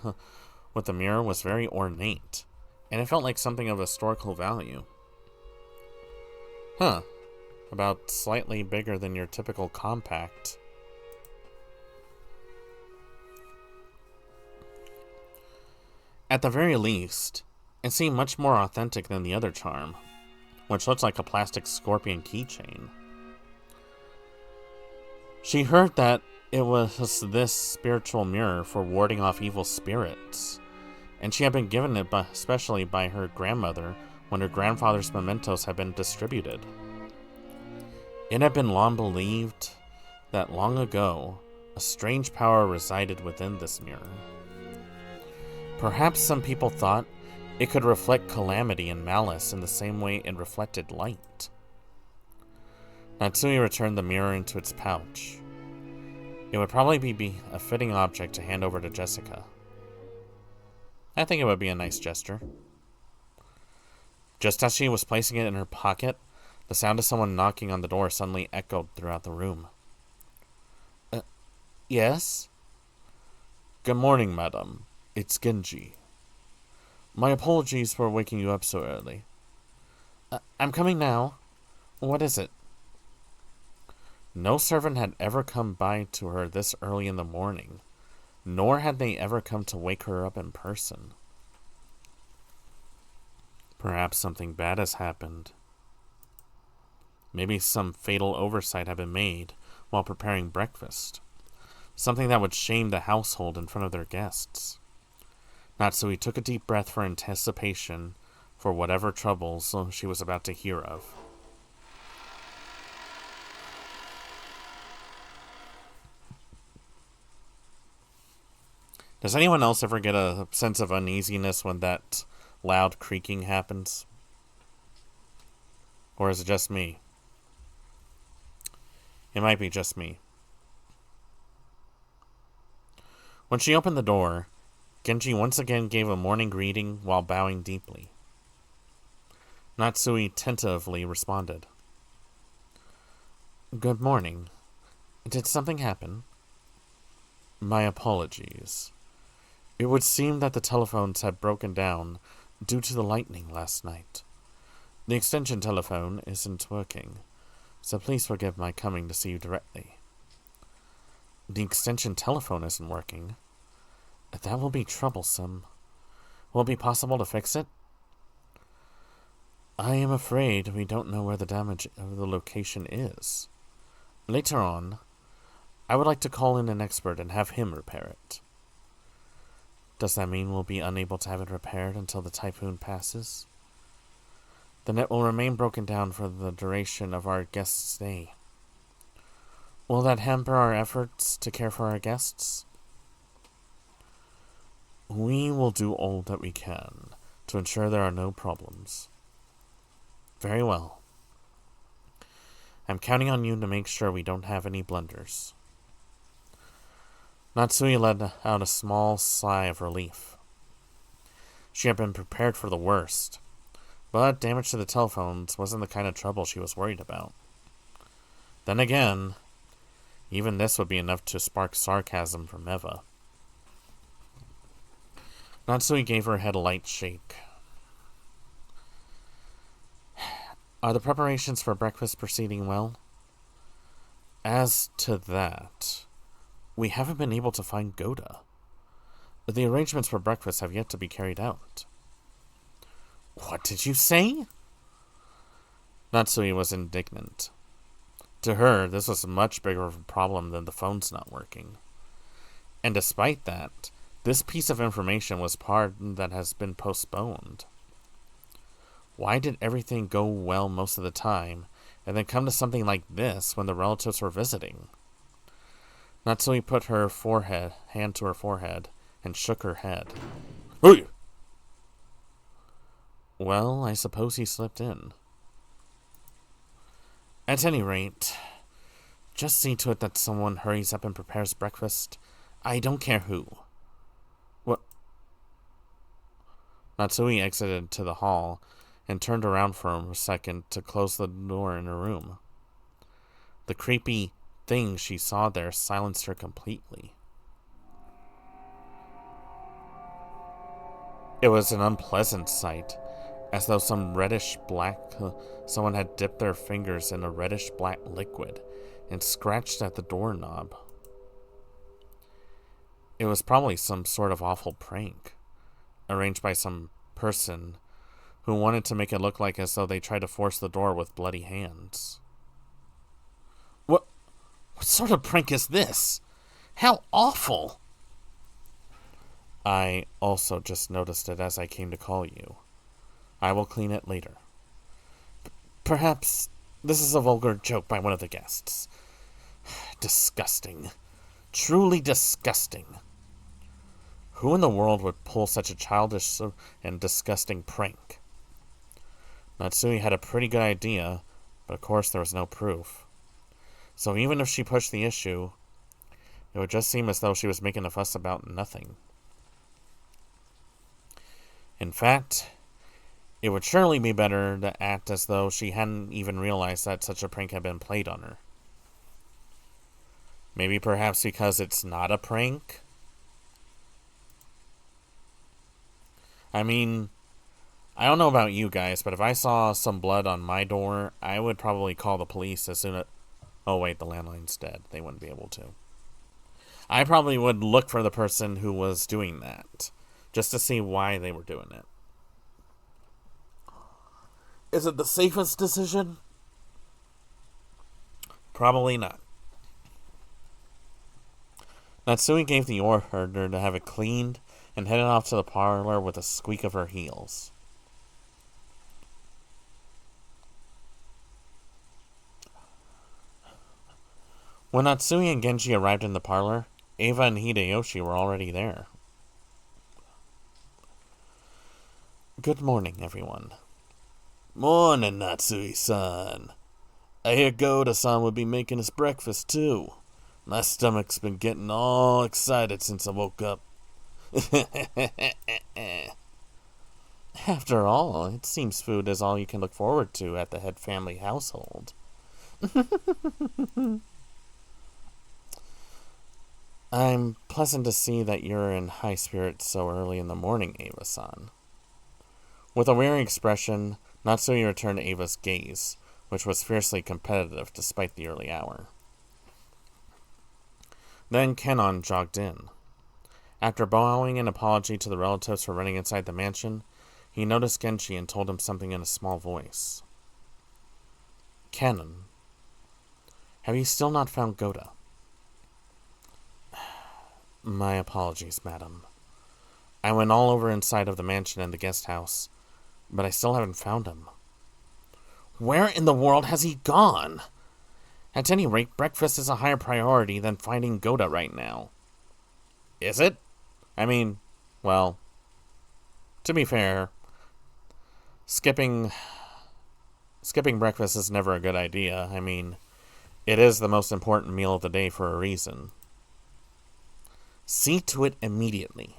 Speaker 1: with the mirror was very ornate, and it felt like something of historical value. About slightly bigger than your typical compact. At the very least, it seemed much more authentic than the other charm, which looked like a plastic scorpion keychain. She heard that it was this spiritual mirror for warding off evil spirits, and she had been given it especially by her grandmother when her grandfather's mementos had been distributed. It had been long believed that long ago, a strange power resided within this mirror. Perhaps some people thought it could reflect calamity and malice in the same way it reflected light. Natsui returned the mirror into its pouch. It would probably be a fitting object to hand over to Jessica. I think it would be a nice gesture. Just as she was placing it in her pocket, the sound of someone knocking on the door suddenly echoed throughout the room. Yes? Good morning, madam. It's Genji. My apologies for waking you up so early. I'm coming now. What is it? No servant had ever come by to her this early in the morning, nor had they ever come to wake her up in person. Perhaps something bad has happened. Maybe some fatal oversight had been made while preparing breakfast. Something that would shame the household in front of their guests. Natsui took a deep breath for anticipation for whatever troubles she was about to hear of. Does anyone else ever get a sense of uneasiness when that loud creaking happens? Or is it just me? It might be just me. When she opened the door, Genji once again gave a morning greeting while bowing deeply. Natsui tentatively responded. Good morning. Did something happen? My apologies. It would seem that the telephones had broken down due to the lightning last night. The extension telephone isn't working, so please forgive my coming to see you directly. The extension telephone isn't working? That will be troublesome. Will it be possible to fix it? I am afraid we don't know where the damage of the location is. Later on, I would like to call in an expert and have him repair it. Does that mean we'll be unable to have it repaired until the typhoon passes? The net will remain broken down for the duration of our guest's stay. Will that hamper our efforts to care for our guests? We will do all that we can to ensure there are no problems. Very well. I'm counting on you to make sure we don't have any blunders. Natsui let out a small sigh of relief. She had been prepared for the worst, but damage to the telephones wasn't the kind of trouble she was worried about. Then again, even this would be enough to spark sarcasm from Eva. Natsui gave her head a light shake. Are the preparations for breakfast proceeding well? As to that, we haven't been able to find Goda. The arrangements for breakfast have yet to be carried out. What did you say? Natsui was indignant. To her, this was a much bigger of a problem than the phones not working. And despite that, this piece of information was part that has been postponed. Why did everything go well most of the time, and then come to something like this when the relatives were visiting? Natsui put her hand to her forehead, and shook her head. Hey! Well, I suppose he slipped in. At any rate, just see to it that someone hurries up and prepares breakfast. I don't care who. What? Natsui exited to the hall and turned around for a second to close the door in her room. The creepy thing she saw there silenced her completely. It was an unpleasant sight, as though someone had dipped their fingers in a reddish-black liquid and scratched at the doorknob. It was probably some sort of awful prank, arranged by some person who wanted to make it look like as though they tried to force the door with bloody hands. What sort of prank is this? How awful! I also just noticed it as I came to call you. I will clean it later. Perhaps this is a vulgar joke by one of the guests. Disgusting. Truly disgusting. Who in the world would pull such a childish and disgusting prank? Natsui had a pretty good idea, but of course there was no proof. So even if she pushed the issue, it would just seem as though she was making a fuss about nothing. In fact, it would surely be better to act as though she hadn't even realized that such a prank had been played on her. Maybe perhaps because it's not a prank? I mean, I don't know about you guys, but if I saw some blood on my door, I would probably call the police as soon as... Oh wait, the landline's dead. They wouldn't be able to. I probably would look for the person who was doing that, just to see why they were doing it. Is it the safest decision? Probably not. Natsui gave the order to have it cleaned and headed off to the parlor with a squeak of her heels. When Natsui and Genji arrived in the parlor, Eva and Hideyoshi were already there. Good morning, everyone. Morning, Natsui-san. I hear Goda-san would be making us breakfast, too. My stomach's been getting all excited since I woke up. After all, it seems food is all you can look forward to at the head family household. I'm pleasant to see that you're in high spirits so early in the morning, Eva-san. With a weary expression, Natsui returned Ava's gaze, which was fiercely competitive despite the early hour. Then Kenon jogged in. After bowing an apology to the relatives for running inside the mansion, he noticed Genji and told him something in a small voice. Kenon, have you still not found Goda? My apologies, madam. I went all over inside of the mansion and the guest house, but I still haven't found him. Where in the world has he gone? At any rate, breakfast is a higher priority than finding Goda right now. Is it? I mean, well, to be fair, skipping breakfast is never a good idea. I mean, it is the most important meal of the day for a reason. See to it immediately.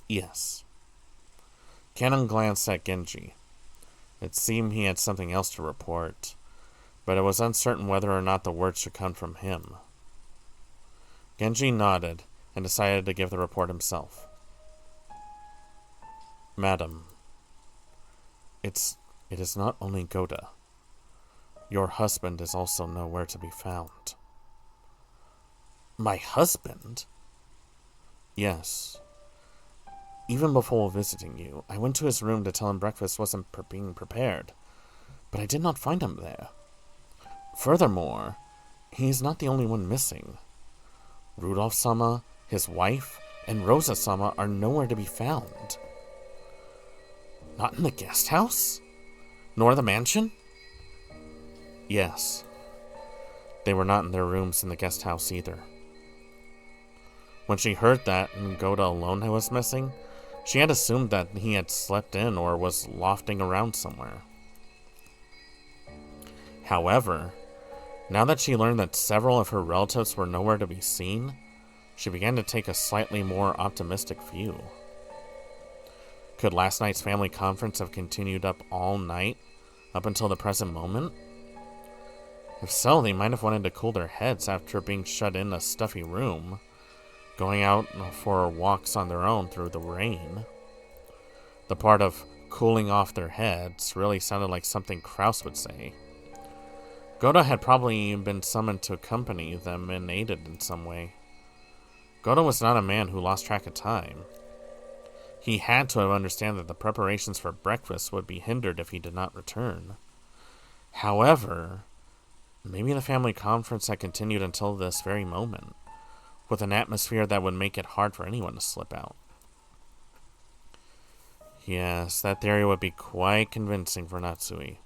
Speaker 1: Yes. Kenon glanced at Genji. It seemed he had something else to report, but it was uncertain whether or not the words should come from him. Genji nodded and decided to give the report himself. Madam, it's It is not only Goda. Your husband is also nowhere to be found. My husband? Yes. Even before visiting you, I went to his room to tell him breakfast wasn't being prepared, but I did not find him there. Furthermore, he is not the only one missing. Rudolph-sama, his wife, and Rosa-sama are nowhere to be found. Not in the guest house? Nor the mansion? Yes. They were not in their rooms in the guest house either. When she heard that and Goda alone was missing, she had assumed that he had slept in or was lofting around somewhere. However, now that she learned that several of her relatives were nowhere to be seen, she began to take a slightly more optimistic view. Could last night's family conference have continued up all night, up until the present moment? If so, they might have wanted to cool their heads after being shut in a stuffy room, going out for walks on their own through the rain. The part of cooling off their heads really sounded like something Kraus would say. Goda had probably been summoned to accompany them and aided in some way. Goda was not a man who lost track of time. He had to understand that the preparations for breakfast would be hindered if he did not return. However, maybe the family conference had continued until this very moment, with an atmosphere that would make it hard for anyone to slip out. Yes, that theory would be quite convincing for Natsui.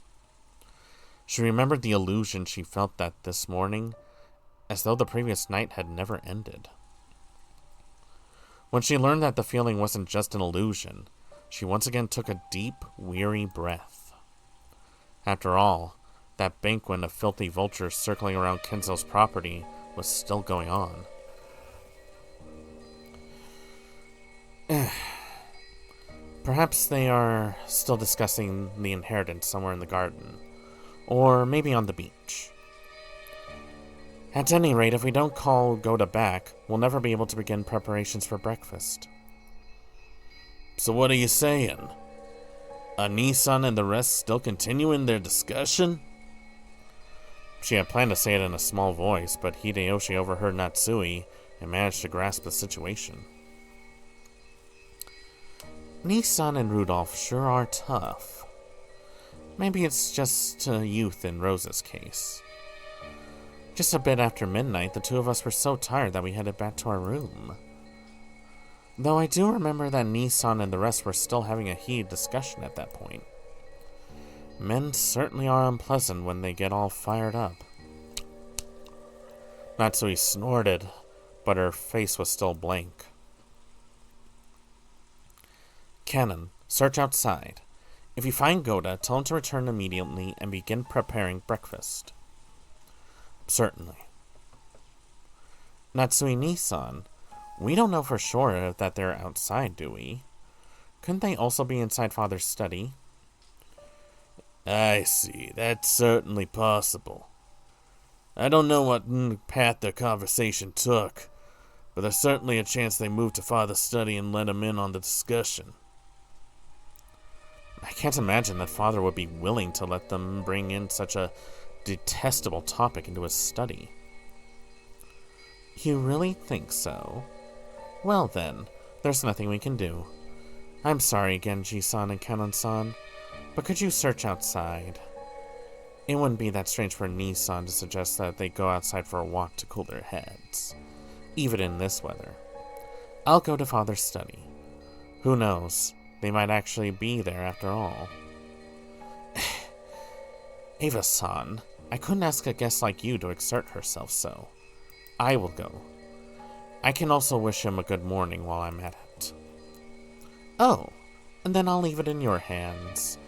Speaker 1: She remembered the illusion she felt that this morning, as though the previous night had never ended. When she learned that the feeling wasn't just an illusion, she once again took a deep, weary breath. After all, that banquet of filthy vultures circling around Kenzo's property was still going on. Perhaps they are still discussing the inheritance somewhere in the garden, or maybe on the beach. At any rate, if we don't call Goda back, we'll never be able to begin preparations for breakfast. So what are you saying? Ani-san and the rest still continuing their discussion? She had planned to say it in a small voice, but Hideyoshi overheard Natsui and managed to grasp the situation. Ni-san and Rudolph sure are tough. Maybe it's just youth in Rosa's case. Just a bit after midnight, the two of us were so tired that we headed back to our room. Though I do remember that Ni-san and the rest were still having a heated discussion at that point. Men certainly are unpleasant when they get all fired up. Natsui snorted, but her face was still blank. Cannon, search outside. If you find Goda, tell him to return immediately and begin preparing breakfast. Certainly. Natsui Ni-san, we don't know for sure that they're outside, do we? Couldn't they also be inside Father's study? I see. That's certainly possible. I don't know what path their conversation took, but there's certainly a chance they moved to Father's study and let him in on the discussion. I can't imagine that Father would be willing to let them bring in such a detestable topic into his study. You really think so? Well then, there's nothing we can do. I'm sorry, Genji-san and Cannon-san, but could you search outside? It wouldn't be that strange for Ni-san to suggest that they go outside for a walk to cool their heads, even in this weather. I'll go to Father's study. Who knows? They might actually be there after all. Ava-san, I couldn't ask a guest like you to exert herself so. I will go. I can also wish him a good morning while I'm at it. Oh, and then I'll leave it in your hands.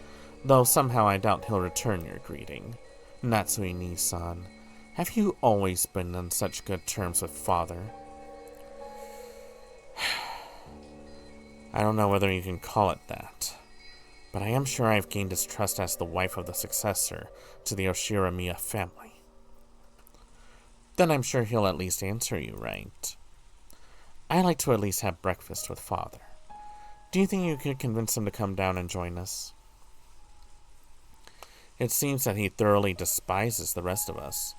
Speaker 1: Though somehow I doubt he'll return your greeting. Natsui Ni-san, have you always been on such good terms with Father? I don't know whether you can call it that, but I am sure I've gained his trust as the wife of the successor to the Oshiramiya family. Then I'm sure he'll at least answer you, right? I like to at least have breakfast with Father. Do you think you could convince him to come down and join us? It seems that he thoroughly despises the rest of us,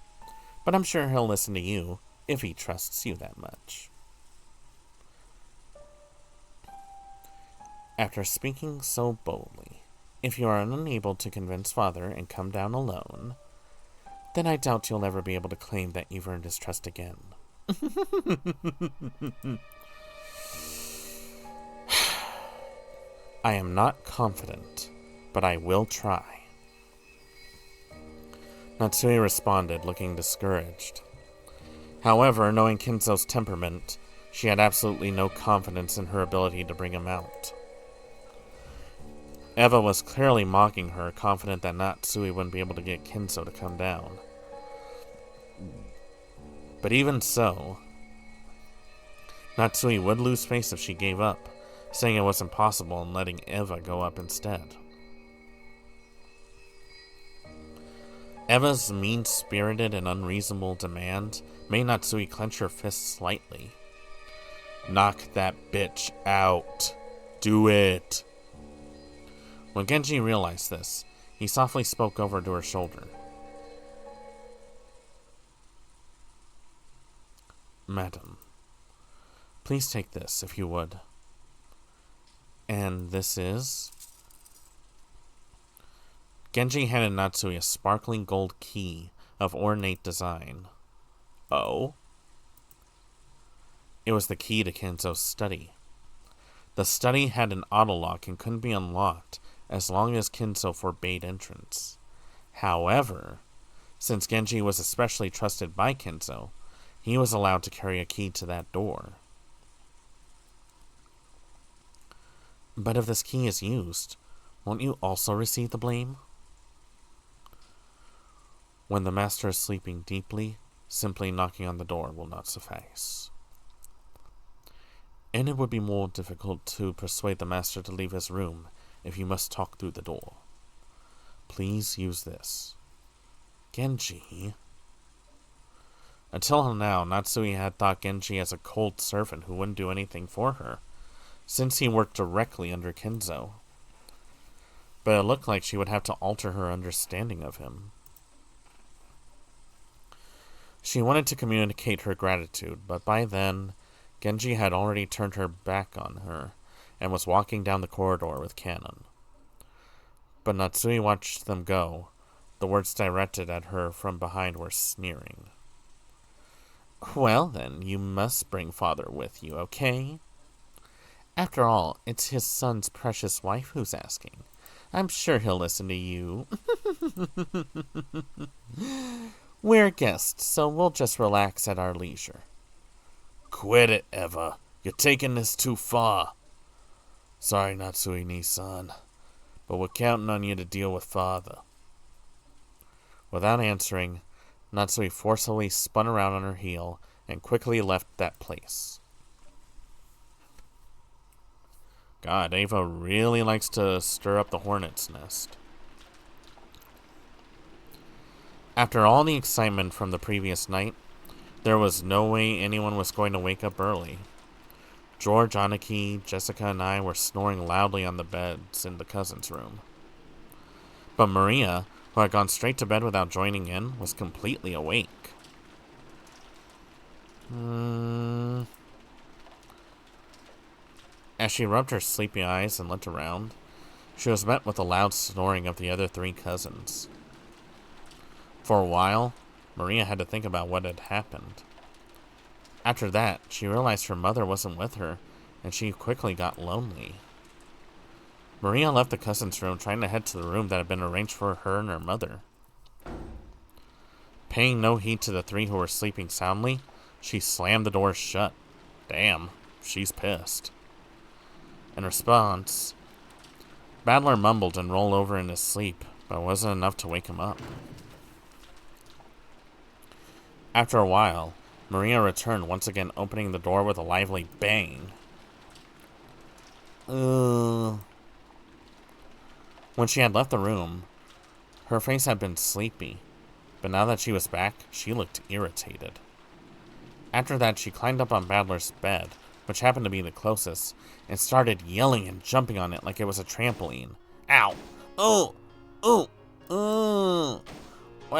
Speaker 1: but I'm sure he'll listen to you if he trusts you that much. After speaking so boldly, if you are unable to convince Father and come down alone, then I doubt you'll ever be able to claim that you've earned his trust again. I am not confident, but I will try. Natsui responded, looking discouraged. However, knowing Kinzo's temperament, she had absolutely no confidence in her ability to bring him out. Eva was clearly mocking her, confident that Natsui wouldn't be able to get Kinzo to come down. But even so, Natsui would lose face if she gave up, saying it was impossible and letting Eva go up instead. Eva's mean-spirited and unreasonable demand made Natsui clench her fists slightly. Knock that bitch out. Do it. When Genji realized this, he softly spoke over to her shoulder. Madam, please take this, if you would. And this is... Genji handed Natsui a sparkling gold key of ornate design. Oh? It was the key to Kinzo's study. The study had an autolock and couldn't be unlocked as long as Kinzo forbade entrance. However, since Genji was especially trusted by Kinzo, he was allowed to carry a key to that door. But if this key is used, won't you also receive the blame? When the master is sleeping deeply, simply knocking on the door will not suffice. And it would be more difficult to persuade the master to leave his room if you must talk through the door. Please use this. Genji. Until now, Natsui had thought Genji as a cold servant who wouldn't do anything for her, since he worked directly under Kinzo. But it looked like she would have to alter her understanding of him. She wanted to communicate her gratitude, but by then, Genji had already turned her back on her and was walking down the corridor with Cannon. But Natsui watched them go. The words directed at her from behind were sneering. Well then, you must bring Father with you, okay? After all, it's his son's precious wife who's asking. I'm sure he'll listen to you. We're guests, so we'll just relax at our leisure. Quit it, Eva. You're taking this too far. Sorry, Natsui-ni-san, but we're counting on you to deal with Father. Without answering, Natsui forcefully spun around on her heel and quickly left that place. God, Eva really likes to stir up the hornet's nest. After all the excitement from the previous night, there was no way anyone was going to wake up early. George, Aniki, Jessica, and I were snoring loudly on the beds in the cousins' room. But Maria, who had gone straight to bed without joining in, was completely awake. As she rubbed her sleepy eyes and looked around, she was met with the loud snoring of the other three cousins. For a while, Maria had to think about what had happened. After that, she realized her mother wasn't with her, and she quickly got lonely. Maria left the cousins' room, trying to head to the room that had been arranged for her and her mother. Paying no heed to the three who were sleeping soundly, she slammed the door shut. Damn, she's pissed. In response, Battler mumbled and rolled over in his sleep, but it wasn't enough to wake him up. After a while, Maria returned, once again opening the door with a lively bang. When she had left the room, her face had been sleepy, but now that she was back, she looked irritated. After that, she climbed up on Battler's bed, which happened to be the closest, and started yelling and jumping on it like it was a trampoline. Ow! Oh! Oh!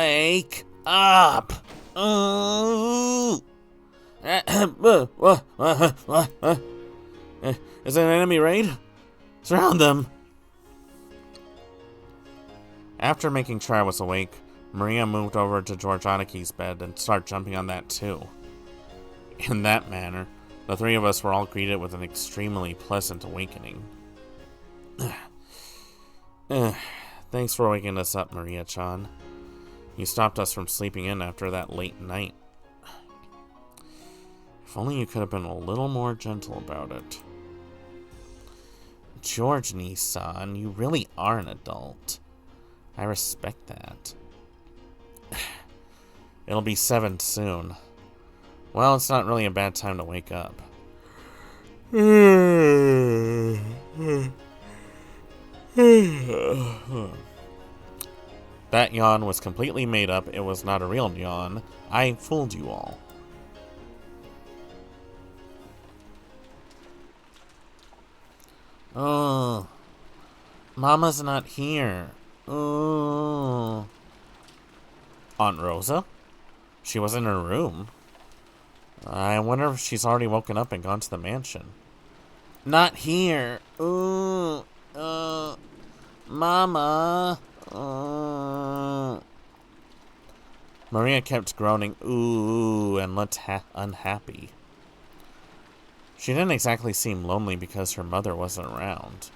Speaker 1: Wake up! Ooh. Is it an enemy raid? Surround them! After making sure I was awake, Maria moved over to Georgianiki's bed and started jumping on that too. In that manner, the three of us were all greeted with an extremely pleasant awakening. Thanks for waking us up, Maria-chan. You stopped us from sleeping in after that late night. If only you could have been a little more gentle about it. Georgie-san, you really are an adult. I respect that. It'll be 7 soon. Well, it's not really a bad time to wake up. That yawn was completely made up. It was not a real yawn. I fooled you all. Oh, Mama's not here. Oh. Aunt Rosa? She was in her room. I wonder if she's already woken up and gone to the mansion. Not here. Ooh. Mama. Maria kept groaning, ooh, and looked unhappy. She didn't exactly seem lonely because her mother wasn't around.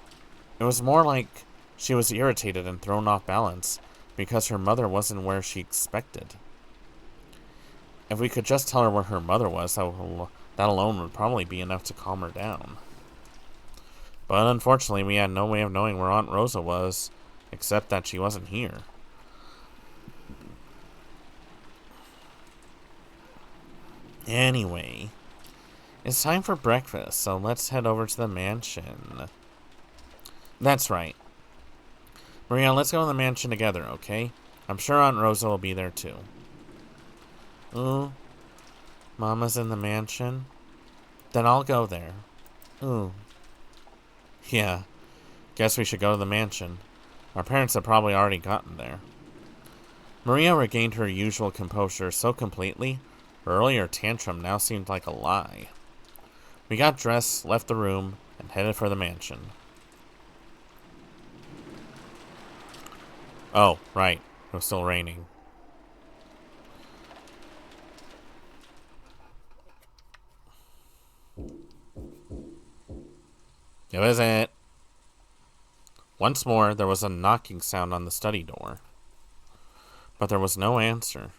Speaker 1: It was more like she was irritated and thrown off balance because her mother wasn't where she expected. If we could just tell her where her mother was, that alone would probably be enough to calm her down. But unfortunately, we had no way of knowing where Aunt Rosa was, except that she wasn't here. Anyway, it's time for breakfast, so let's head over to the mansion. That's right. Maria, let's go to the mansion together, okay? I'm sure Aunt Rosa will be there too. Ooh, Mama's in the mansion? Then I'll go there. Ooh. Yeah, guess we should go to the mansion. Our parents have probably already gotten there. Maria regained her usual composure so completely, her earlier tantrum now seemed like a lie. We got dressed, left the room, and headed for the mansion. Oh, right. It was still raining. Who is it? Once more, there was a knocking sound on the study door. But there was no answer.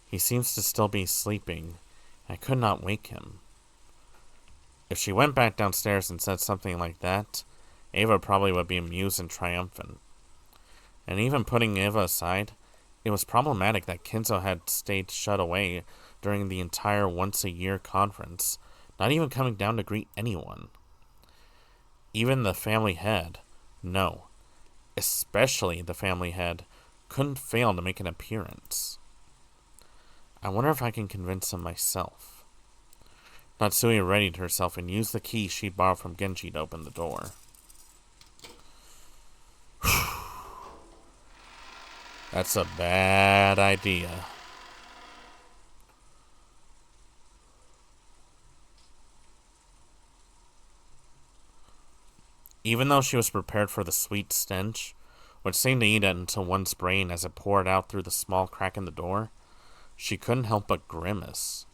Speaker 1: He seems to still be sleeping. I could not wake him. If she went back downstairs and said something like that, Ava probably would be amused and triumphant. And even putting Ava aside, it was problematic that Kinzo had stayed shut away during the entire once-a-year conference, not even coming down to greet anyone. Even the family head, no, especially the family head, couldn't fail to make an appearance. I wonder if I can convince him myself. Natsui readied herself and used the key she borrowed from Genji to open the door. That's a bad idea. Even though she was prepared for the sweet stench, which seemed to eat into one's brain as it poured out through the small crack in the door, she couldn't help but grimace.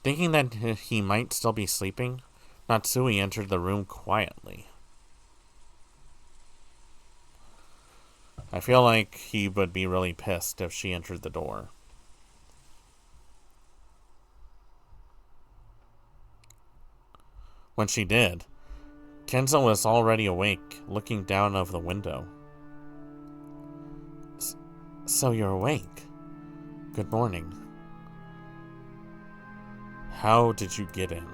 Speaker 1: Thinking that he might still be sleeping, Natsui entered the room quietly. I feel like he would be really pissed if she entered the door. When she did, Kenzo was already awake, looking down out of the window. So you're awake. Good morning. How did you get in?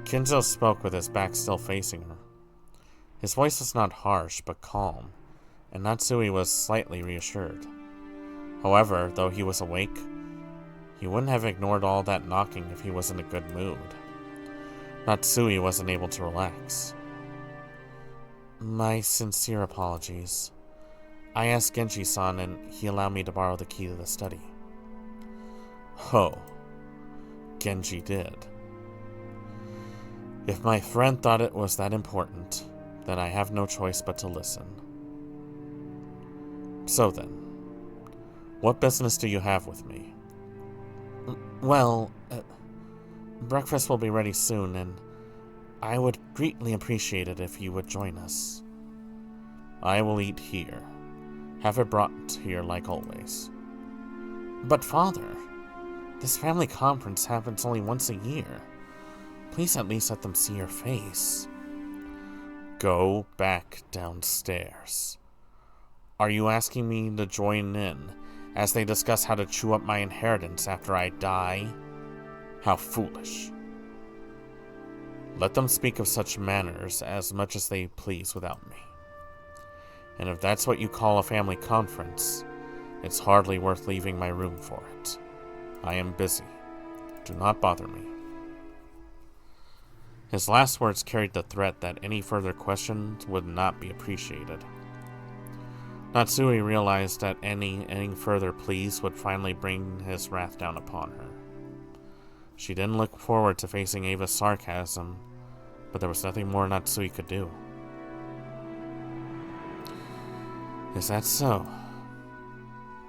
Speaker 1: Kenzo spoke with his back still facing her. His voice was not harsh, but calm, and Natsui was slightly reassured. However, though he was awake, he wouldn't have ignored all that knocking if he was in a good mood. Natsui wasn't able to relax. My sincere apologies. I asked Genji-san and he allowed me to borrow the key to the study. Oh, Genji did. If my friend thought it was that important, then I have no choice but to listen. So then, what business do you have with me? Well, breakfast will be ready soon, and I would greatly appreciate it if you would join us. I will eat here. Have it brought here like always. But Father, this family conference happens only once a year. Please at least let them see your face. Go back downstairs. Are you asking me to join in as they discuss how to chew up my inheritance after I die? How foolish. Let them speak of such matters as much as they please without me. And if that's what you call a family conference, it's hardly worth leaving my room for it. I am busy. Do not bother me. His last words carried the threat that any further questions would not be appreciated. Natsui realized that any further pleas would finally bring his wrath down upon her. She didn't look forward to facing Ava's sarcasm, but there was nothing more Natsui could do. Is that so?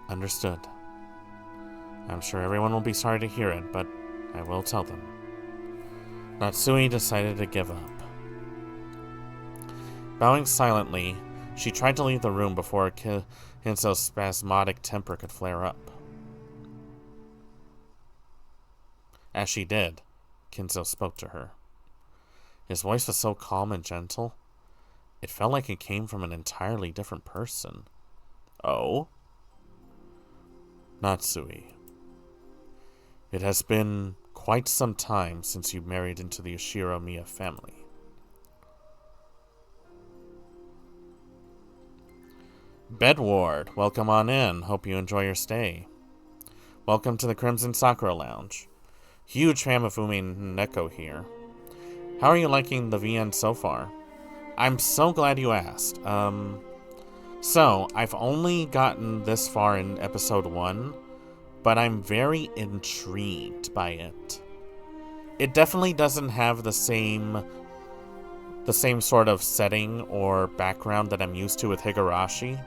Speaker 1: Understood. I'm sure everyone will be sorry to hear it, but I will tell them. Natsui decided to give up. Bowing silently, she tried to leave the room before Kinzo's spasmodic temper could flare up. As she did, Kinzo spoke to her. His voice was so calm and gentle, it felt like it came from an entirely different person. Oh? Natsui. It has been quite some time since you married into the Ushiromiya family. Bedward, welcome on in. Hope you enjoy your stay. Welcome to the Crimson Sakura Lounge. Huge fan of VODUmineko here. How are you liking the VN so far? I'm so glad you asked. So, I've only gotten this far in episode 1, but I'm very intrigued by it. It definitely doesn't have the same sort of setting or background that I'm used to with Higurashi,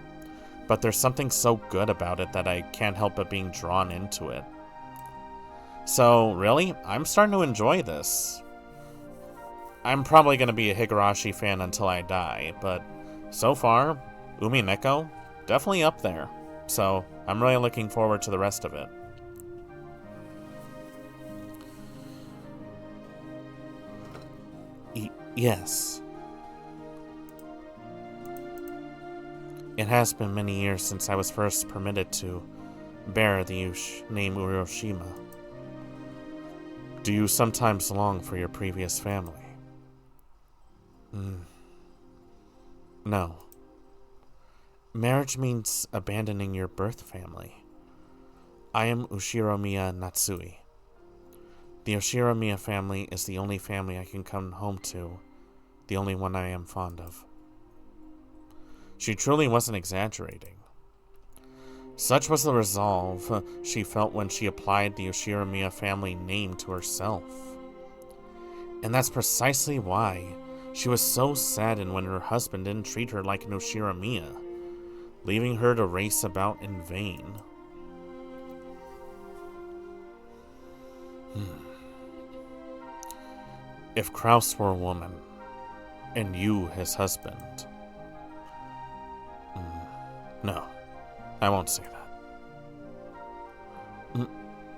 Speaker 1: but there's something so good about it that I can't help but being drawn into it. So, really, I'm starting to enjoy this. I'm probably going to be a Higurashi fan until I die, but so far, Umineko, definitely up there. So, I'm really looking forward to the rest of it. Yes. It has been many years since I was first permitted to bear the name Uroshima. Do you sometimes long for your previous family? No. Marriage means abandoning your birth family. I am Ushiromiya Natsui. The Ushiromiya family is the only family I can come home to, the only one I am fond of. She truly wasn't exaggerating. Such was the resolve she felt when she applied the Ushiromiya family name to herself. And that's precisely why she was so saddened when her husband didn't treat her like an Ushiromiya, leaving her to race about in vain. If Kraus were a woman, and you his husband... No, I won't say that.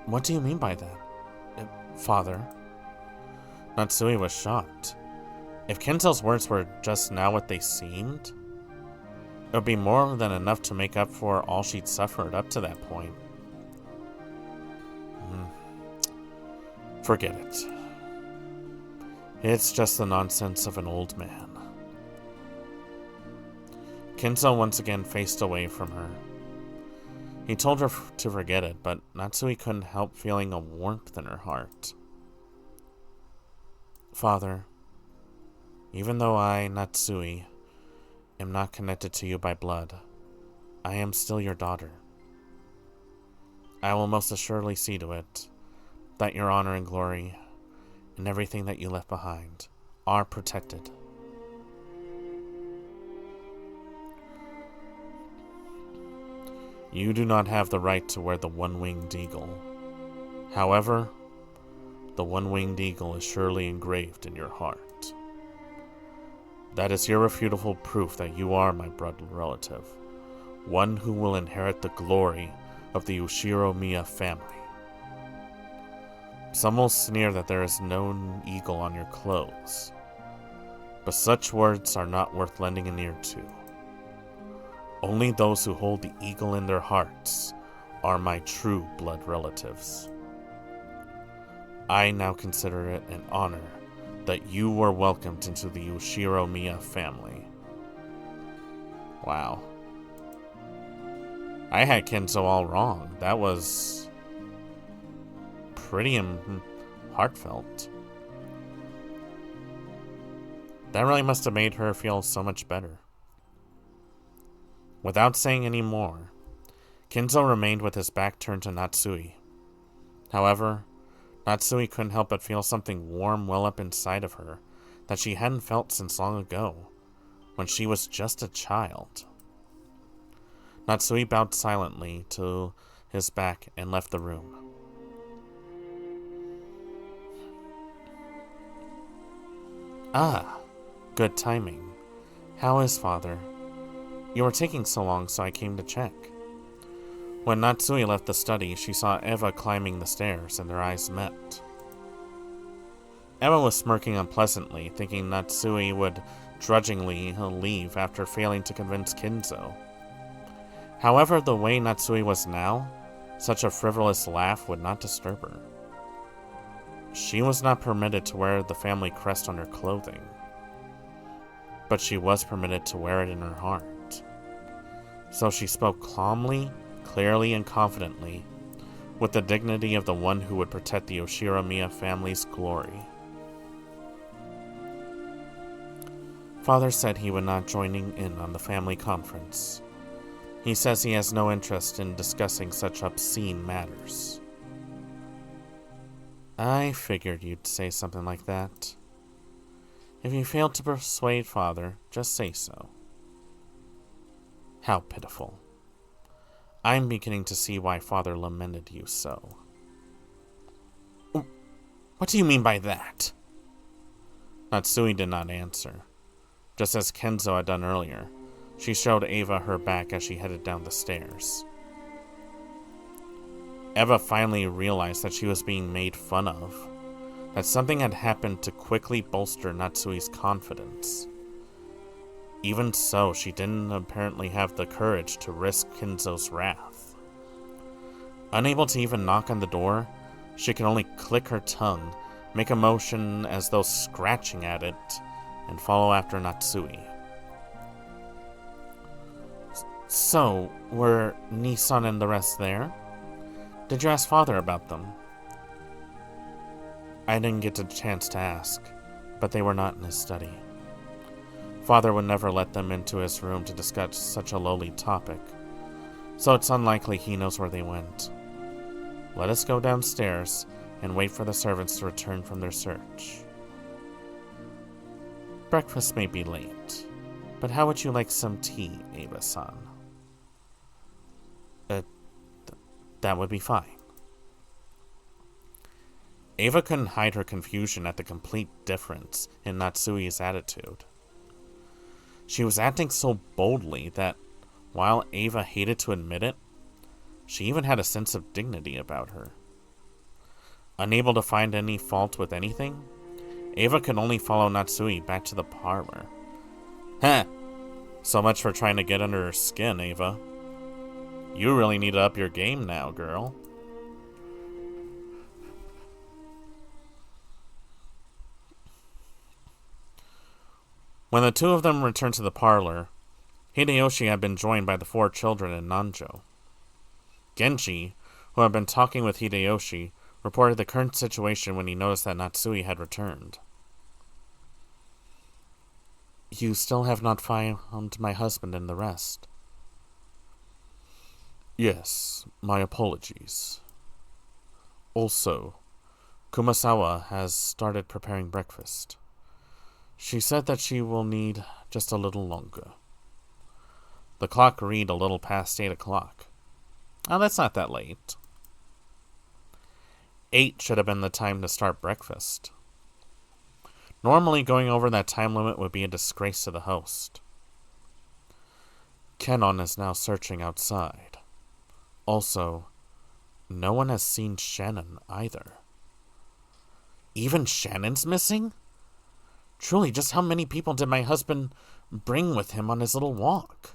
Speaker 1: What do you mean by that, Father? Natsui was shocked. If Kinzo's words were just now what they seemed, it would be more than enough to make up for all she'd suffered up to that point. Forget it. It's just the nonsense of an old man. Kinzo once again faced away from her. He told her to forget it, but Natsui couldn't help feeling a warmth in her heart. Father, even though I, Natsui, am not connected to you by blood, I am still your daughter. I will most assuredly see to it that your honor and glory and everything that you left behind are protected. You do not have the right to wear the one-winged eagle. However, the one-winged eagle is surely engraved in your heart. That is irrefutable proof that you are my blood relative, one who will inherit the glory of the Ushiro-miya family. Some will sneer that there is no eagle on your clothes, but such words are not worth lending an ear to. Only those who hold the eagle in their hearts are my true blood relatives. I now consider it an honor that you were welcomed into the Ushiro-miya family. Wow. I had Kenzo all wrong. That was pretty heartfelt. That really must have made her feel so much better. Without saying any more, Kenzo remained with his back turned to Natsui. However, Natsui couldn't help but feel something warm well up inside of her that she hadn't felt since long ago, when she was just a child. Natsui bowed silently to his back and left the room. Ah, good timing. How is father? You were taking so long, so I came to check. When Natsui left the study, she saw Eva climbing the stairs, and their eyes met. Eva was smirking unpleasantly, thinking Natsui would grudgingly leave after failing to convince Kenzo. However, the way Natsui was now, such a frivolous laugh would not disturb her. She was not permitted to wear the family crest on her clothing, but she was permitted to wear it in her heart. So she spoke calmly, clearly, and confidently, with the dignity of the one who would protect the Ushiro-miya family's glory. Father said he would not join in on the family conference. He says he has no interest in discussing such obscene matters. I figured you'd say something like that. If you failed to persuade Father, just say so. How pitiful. I'm beginning to see why Father lamented you so. What do you mean by that? Natsui did not answer. Just as Kenzo had done earlier, she showed Eva her back as she headed down the stairs. Eva finally realized that she was being made fun of, that something had happened to quickly bolster Natsui's confidence. Even so, she didn't apparently have the courage to risk Kenzo's wrath. Unable to even knock on the door, she could only click her tongue, make a motion as though scratching at it, and follow after Natsui. So, were Nissan and the rest there? Did you ask Father about them? I didn't get a chance to ask, but they were not in his study. Father would never let them into his room to discuss such a lowly topic, so it's unlikely he knows where they went. Let us go downstairs and wait for the servants to return from their search. Breakfast may be late, but how would you like some tea, Eva-san? That would be fine. Eva couldn't hide her confusion at the complete difference in Natsui's attitude. She was acting so boldly that, while Eva hated to admit it, she even had a sense of dignity about her. Unable to find any fault with anything, Eva could only follow Natsui back to the parlor. Heh! So much for trying to get under her skin, Eva. You really need to up your game now, girl. When the two of them returned to the parlor, Hideyoshi had been joined by the 4 children and Nanjo. Genji, who had been talking with Hideyoshi, reported the current situation when he noticed that Natsui had returned. You still have not found my husband and the rest. Yes, my apologies. Also, Kumasawa has started preparing breakfast. She said that she will need just a little longer. The clock read a little past 8 o'clock. Oh, that's not that late. 8 should have been the time to start breakfast. Normally, going over that time limit would be a disgrace to the host. Kenon is now searching outside. Also, no one has seen Shannon either. Even Shannon's missing? Truly, just how many people did my husband bring with him on his little walk?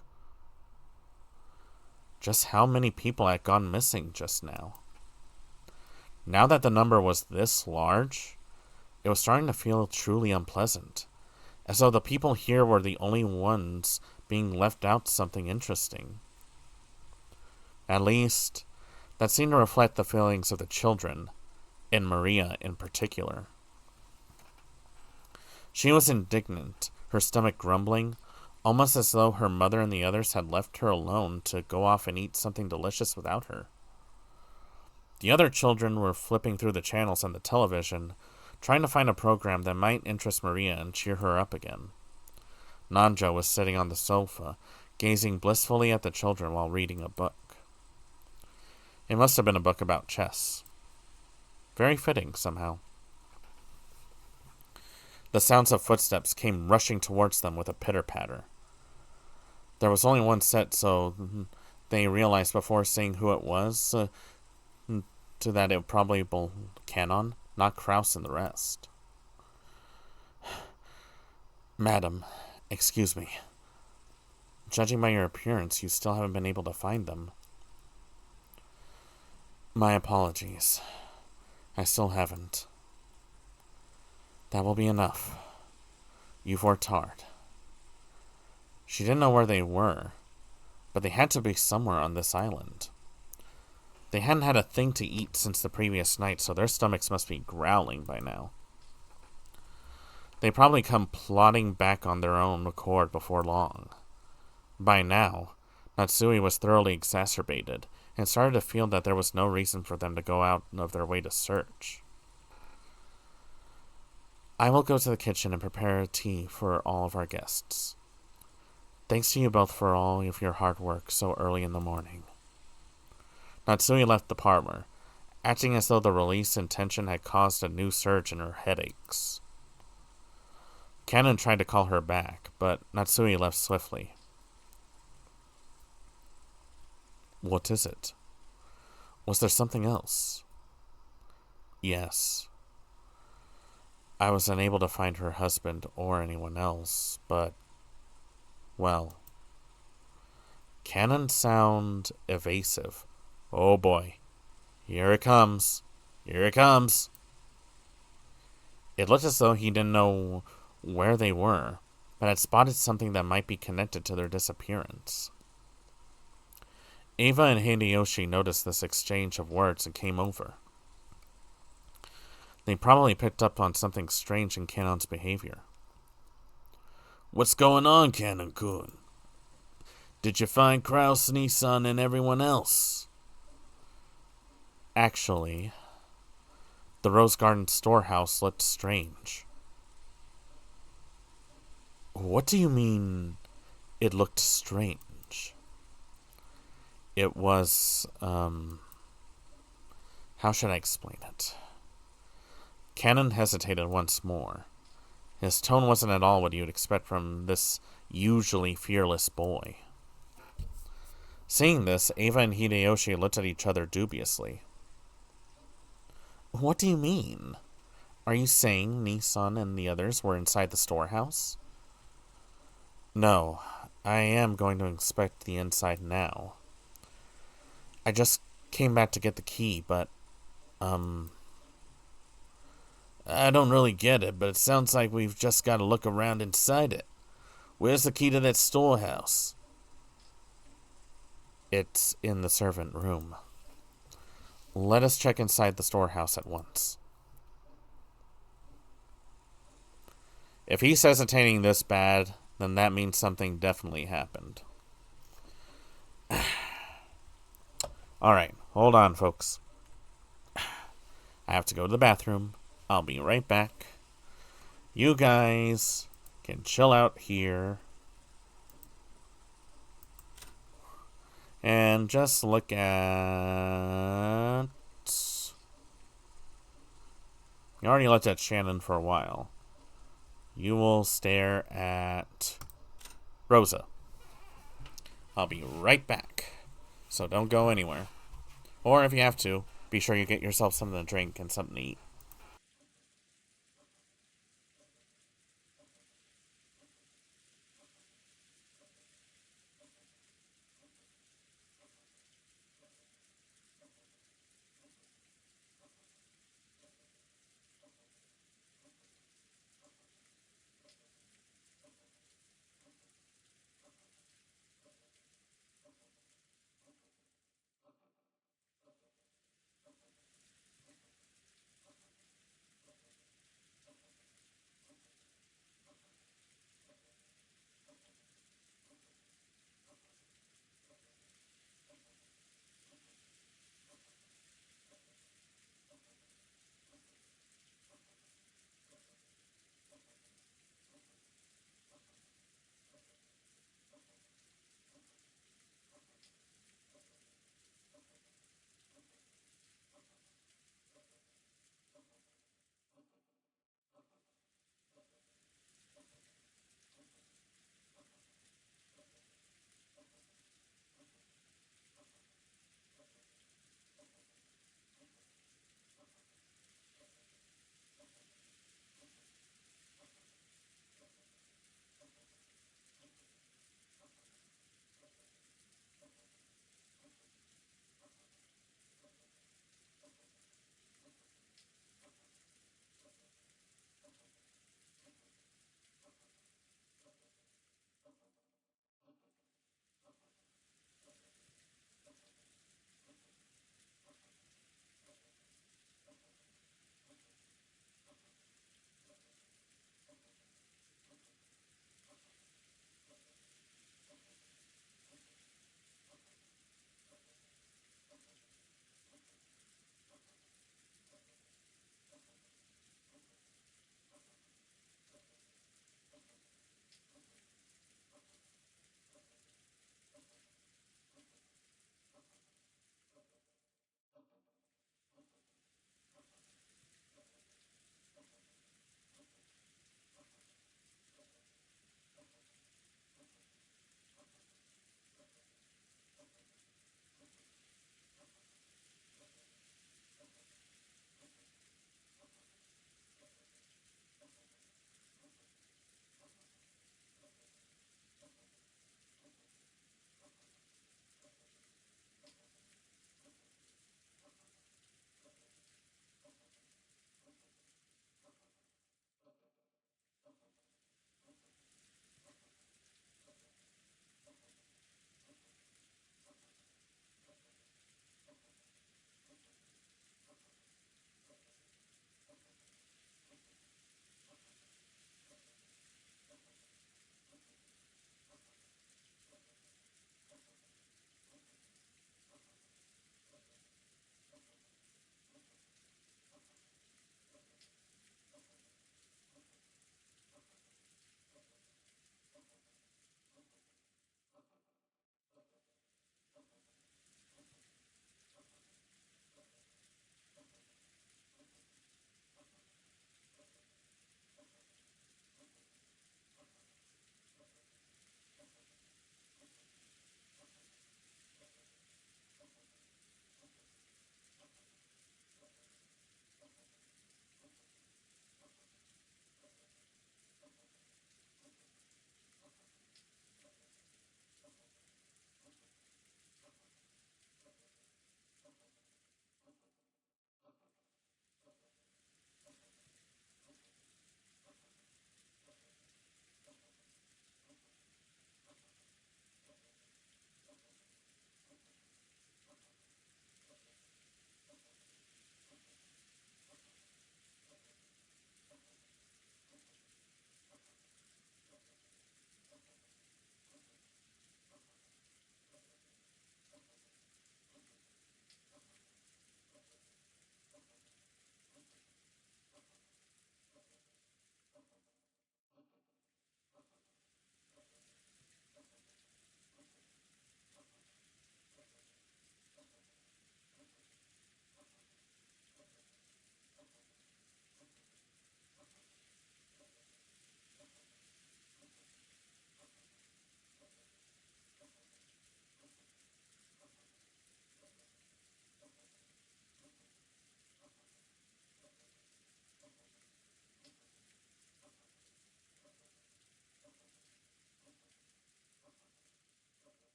Speaker 1: Just how many people had gone missing just now? Now that the number was this large, it was starting to feel truly unpleasant, as though the people here were the only ones being left out something interesting. At least, that seemed to reflect the feelings of the children, and Maria in particular. She was indignant, her stomach grumbling, almost as though her mother and the others had left her alone to go off and eat something delicious without her. The other children were flipping through the channels on the television, trying to find a program that might interest Maria and cheer her up again. Nanjo was sitting on the sofa, gazing blissfully at the children while reading a book. It must have been a book about chess. Very fitting, somehow. The sounds of footsteps came rushing towards them with a pitter-patter. There was only one set, so they realized before seeing who it was, to that it probably be Kenon, not Kraus and the rest. Madam, excuse me. Judging by your appearance, you still haven't been able to find them. My apologies. I still haven't. That will be enough. You've worked hard. She didn't know where they were, but they had to be somewhere on this island. They hadn't had a thing to eat since the previous night, so their stomachs must be growling by now. They probably come plodding back on their own accord before long. By now, Natsui was thoroughly exacerbated, and started to feel that there was no reason for them to go out of their way to search. I will go to the kitchen and prepare tea for all of our guests. Thanks to you both for all of your hard work so early in the morning. Natsui left the parlor, acting as though the release in tension had caused a new surge in her headaches. Kenon tried to call her back, but Natsui left swiftly. What is it? Was there something else? Yes. I was unable to find her husband or anyone else, but, well, Kenon sound evasive. Oh boy. Here it comes. Here it comes. It looked as though he didn't know where they were, but had spotted something that might be connected to their disappearance. Ava and Hideyoshi noticed this exchange of words and came over. They probably picked up on something strange in Kenon's behavior. What's going on, Kenon-kun? Did you find Kraus, Nissan, and everyone else? Actually, the Rose Garden storehouse looked strange. What do you mean, it looked strange? It was, how should I explain it? Kenon hesitated once more. His tone wasn't at all what you'd expect from this usually fearless boy. Seeing this, Ava and Hideyoshi looked at each other dubiously. What do you mean? Are you saying Nissan and the others were inside the storehouse? No, I am going to inspect the inside now. I just came back to get the key, but, I don't really get it, but it sounds like we've just got to look around inside it. Where's the key to that storehouse? It's in the servant room. Let us check inside the storehouse at once. If he's hesitating this bad, then that means something definitely happened. Alright, hold on, folks. I have to go to the bathroom. I'll be right back. You guys can chill out here and just look at... You already looked at Shannon for a while. You will stare at Rosa. I'll be right back. So don't go anywhere. Or if you have to, be sure you get yourself something to drink and something to eat.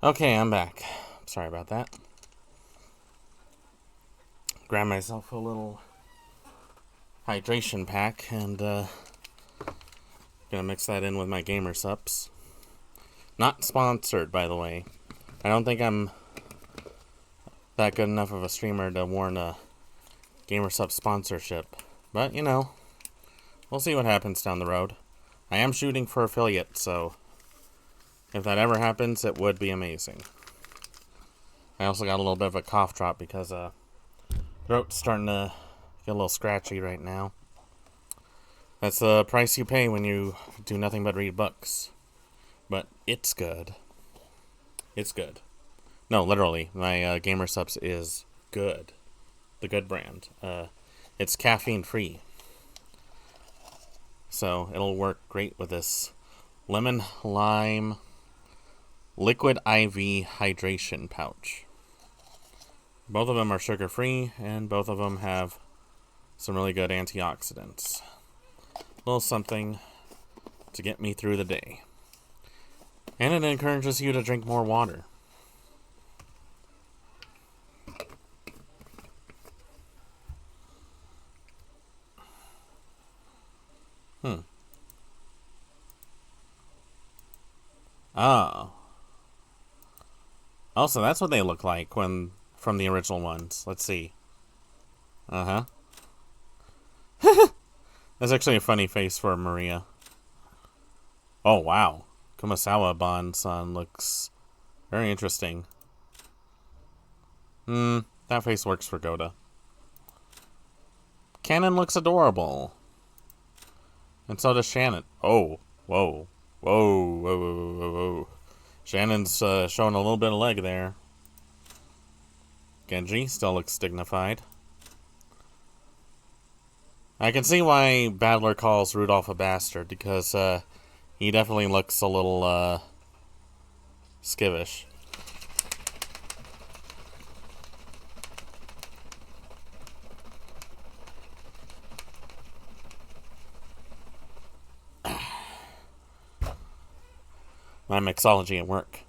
Speaker 1: Okay, I'm back. Sorry about that. Grab myself a little hydration pack and gonna mix that in with my gamer sups. Not sponsored, by the way. I don't think I'm that good enough of a streamer to warrant a gamer sup sponsorship. But, you know, we'll see what happens down the road. I am shooting for affiliate, so if that ever happens, it would be amazing. I also got a little bit of a cough drop because throat's starting to get a little scratchy right now. That's the price you pay when you do nothing but read books. But it's good. It's good. No, literally, my Gamer Subs is good. The good brand. It's caffeine free. So it'll work great with this lemon lime liquid IV hydration pouch. Both of them are sugar free and both of them have some really good antioxidants. A little something to get me through the day. And it encourages you to drink more water. Oh. Oh, so that's what they look like when from the original ones. Let's see. Uh-huh. That's actually a funny face for Maria. Oh, wow. Kumasawa Ban-san looks very interesting. That face works for Goda. Cannon looks adorable. And so does Shannon. Oh, whoa. Whoa, whoa, whoa, whoa, whoa. Shannon's showing a little bit of leg there. Genji still looks dignified. I can see why Battler calls Rudolph a bastard, because he definitely looks a little skittish. My mixology at work.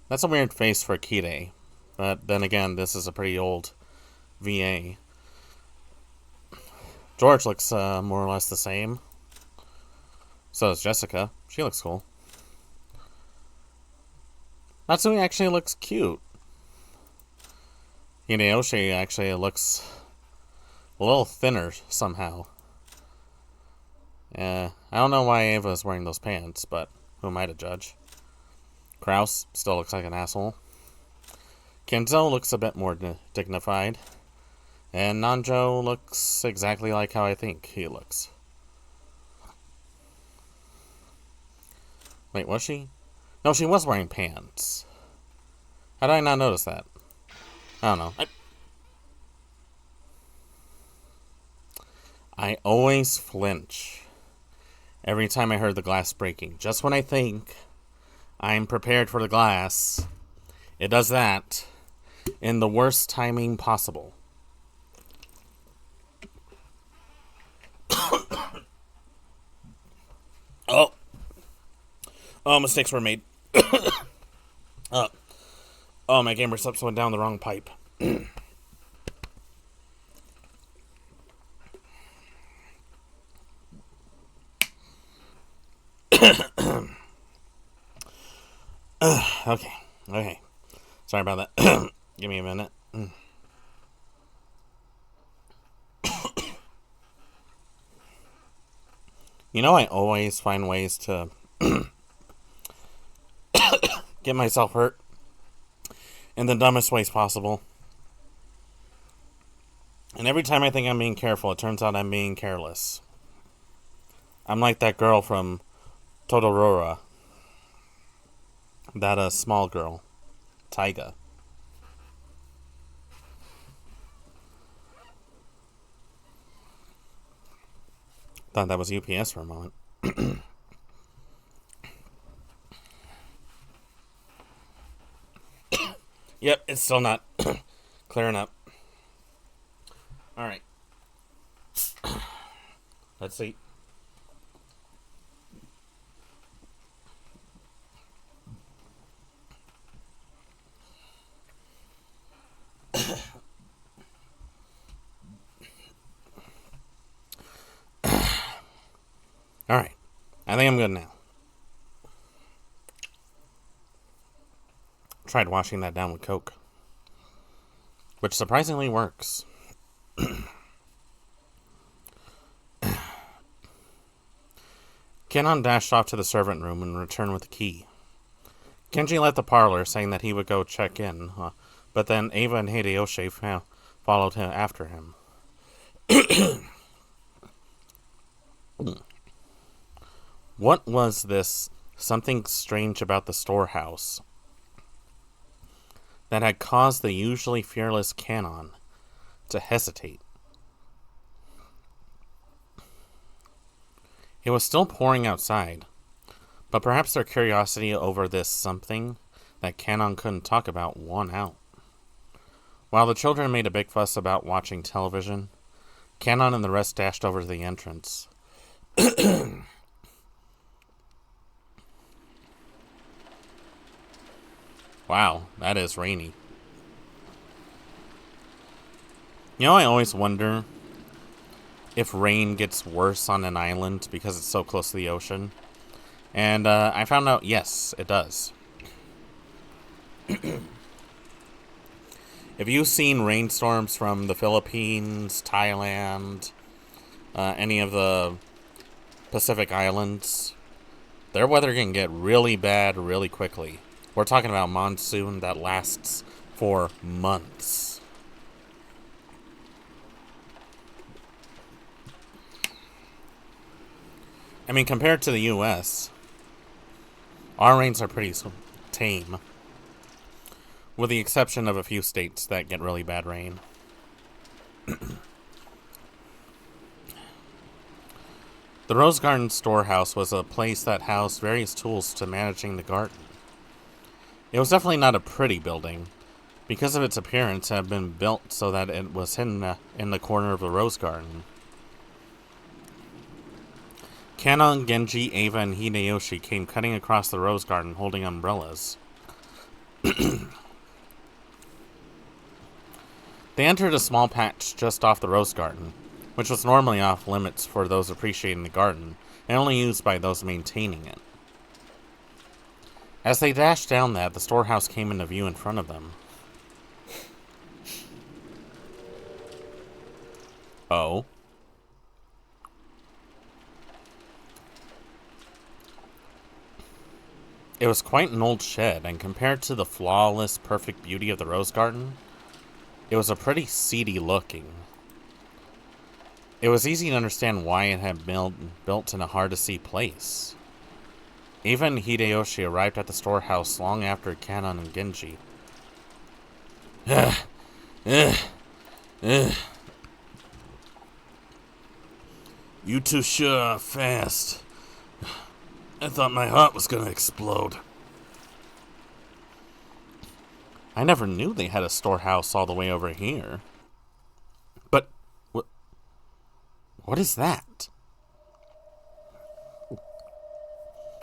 Speaker 1: That's a weird face for Kide. But then again, this is a pretty old VA. George looks more or less the same. So does Jessica. She looks cool. Natsumi actually looks cute. Hideyoshi actually looks a little thinner somehow. I don't know why Ava's wearing those pants, but who am I to judge? Kraus still looks like an asshole. Kenzo looks a bit more dignified. And Nanjo looks exactly like how I think he looks. Wait, was she? No, she was wearing pants. How did I not notice that? I don't know. I always flinch every time I heard the glass breaking. Just when I think I'm prepared for the glass, it does that in the worst timing possible. Oh, mistakes were made. Oh, my gamer subs went down the wrong pipe. Okay. Sorry about that. Give me a minute. You know, I always find ways to get myself hurt in the dumbest ways possible. And every time I think I'm being careful, it turns out I'm being careless. I'm like that girl from Todorora. That small girl. Taiga. Thought that was UPS for a moment. Yep, it's still not clearing up. Alright. Let's see. I think I'm good now. Tried washing that down with Coke, which surprisingly works. Kenon dashed off to the servant room and returned with the key. Genji left the parlor, saying that he would go check in, but then Ava and Hideyoshi followed him after him. What was this something strange about the storehouse that had caused the usually fearless Kenon to hesitate? It was still pouring outside, but perhaps their curiosity over this something that Kenon couldn't talk about won out. While the children made a big fuss about watching television, Kenon and the rest dashed over to the entrance. Wow, that is rainy. You know, I always wonder if rain gets worse on an island because it's so close to the ocean. And I found out, yes, it does. If you've seen rainstorms from the Philippines, Thailand, any of the Pacific Islands, their weather can get really bad really quickly. We're talking about monsoon that lasts for months. I mean, compared to the U.S., our rains are pretty tame, with the exception of a few states that get really bad rain. The Rose Garden storehouse was a place that housed various tools to managing the garden. It was definitely not a pretty building. Because of its appearance, it had been built so that it was hidden in the corner of the Rose Garden. Kenon, Genji, Ava, and Hideyoshi came cutting across the Rose Garden holding umbrellas. They entered a small patch just off the Rose Garden, which was normally off limits for those appreciating the garden, and only used by those maintaining it. As they dashed down that, the storehouse came into view in front of them. Oh. It was quite an old shed, and compared to the flawless, perfect beauty of the Rose Garden, it was a pretty seedy looking. It was easy to understand why it had been built in a hard-to-see place. Ava and Hideyoshi arrived at the storehouse long after Kenon and Genji. You two sure are fast. I thought my heart was gonna explode. I never knew they had a storehouse all the way over here. But, what is that?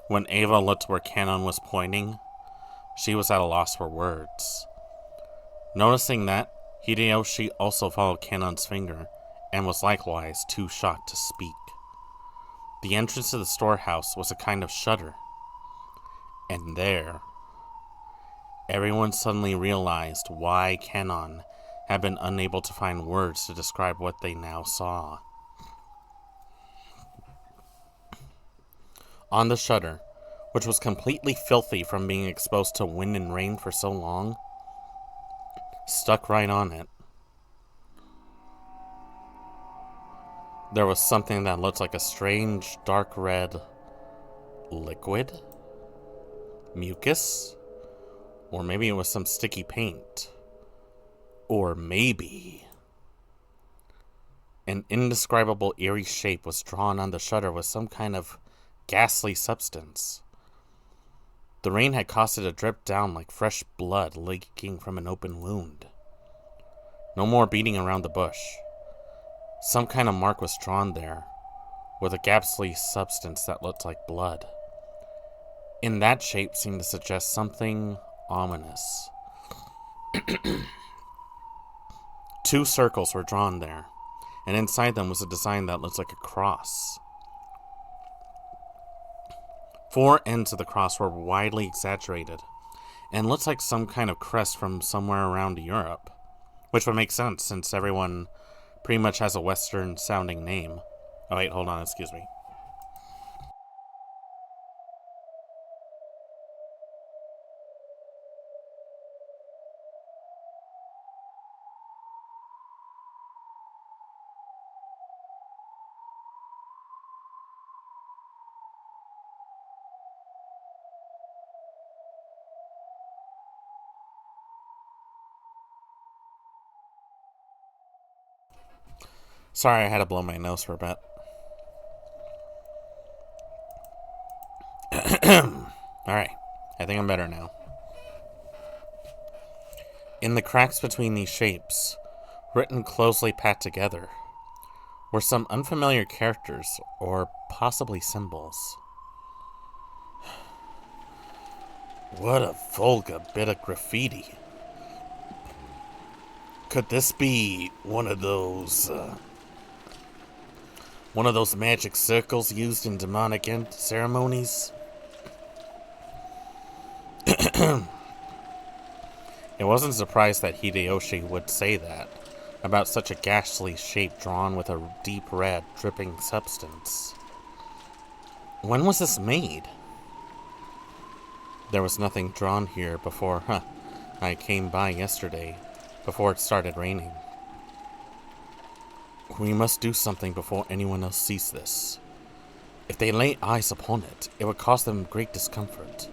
Speaker 1: When Ava looked where Kenon was pointing, she was at a loss for words. Noticing that, Hideyoshi also followed Kenon's finger, and was likewise too shocked to speak. The entrance to the storehouse was a kind of shutter. And there, everyone suddenly realized why Kenon had been unable to find words to describe what they now saw. On the shutter, which was completely filthy from being exposed to wind and rain for so long, stuck right on it, there was something that looked like a strange dark red liquid? Mucus? Or maybe it was some sticky paint. Or maybe an indescribable eerie shape was drawn on the shutter with some kind of ghastly substance. The rain had caused it to drip down like fresh blood leaking from an open wound. No more beating around the bush. Some kind of mark was drawn there, with a ghastly substance that looked like blood. In that shape seemed to suggest something ominous. 2 circles were drawn there, and inside them was a design that looked like a cross. 4 ends of the cross were widely exaggerated, and looked like some kind of crest from somewhere around Europe, which would make sense since everyone pretty much has a Western-sounding name. Oh wait, hold on, excuse me. Sorry, I had to blow my nose for a bit. Alright, I think I'm better now. In the cracks between these shapes, written closely packed together, were some unfamiliar characters, or possibly symbols. What a vulgar bit of graffiti. Could this be one of those magic circles used in demonic ceremonies? It wasn't surprised that Hideyoshi would say that about such a ghastly shape drawn with a deep red, dripping substance. When was this made? There was nothing drawn here before, I came by yesterday, before it started raining. We must do something before anyone else sees this. If they lay eyes upon it, it would cause them great discomfort.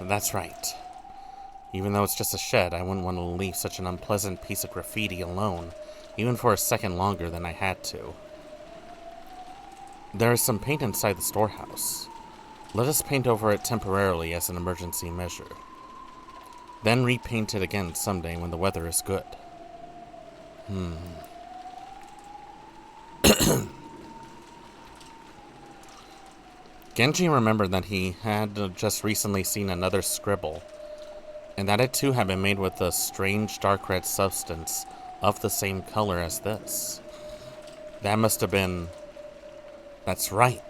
Speaker 1: That's right. Even though it's just a shed, I wouldn't want to leave such an unpleasant piece of graffiti alone, even for a second longer than I had to. There is some paint inside the storehouse. Let us paint over it temporarily as an emergency measure. Then repaint it again someday when the weather is good. Genji remembered that he had just recently seen another scribble, and that it too had been made with a strange dark red substance of the same color as this. That must have been... That's right.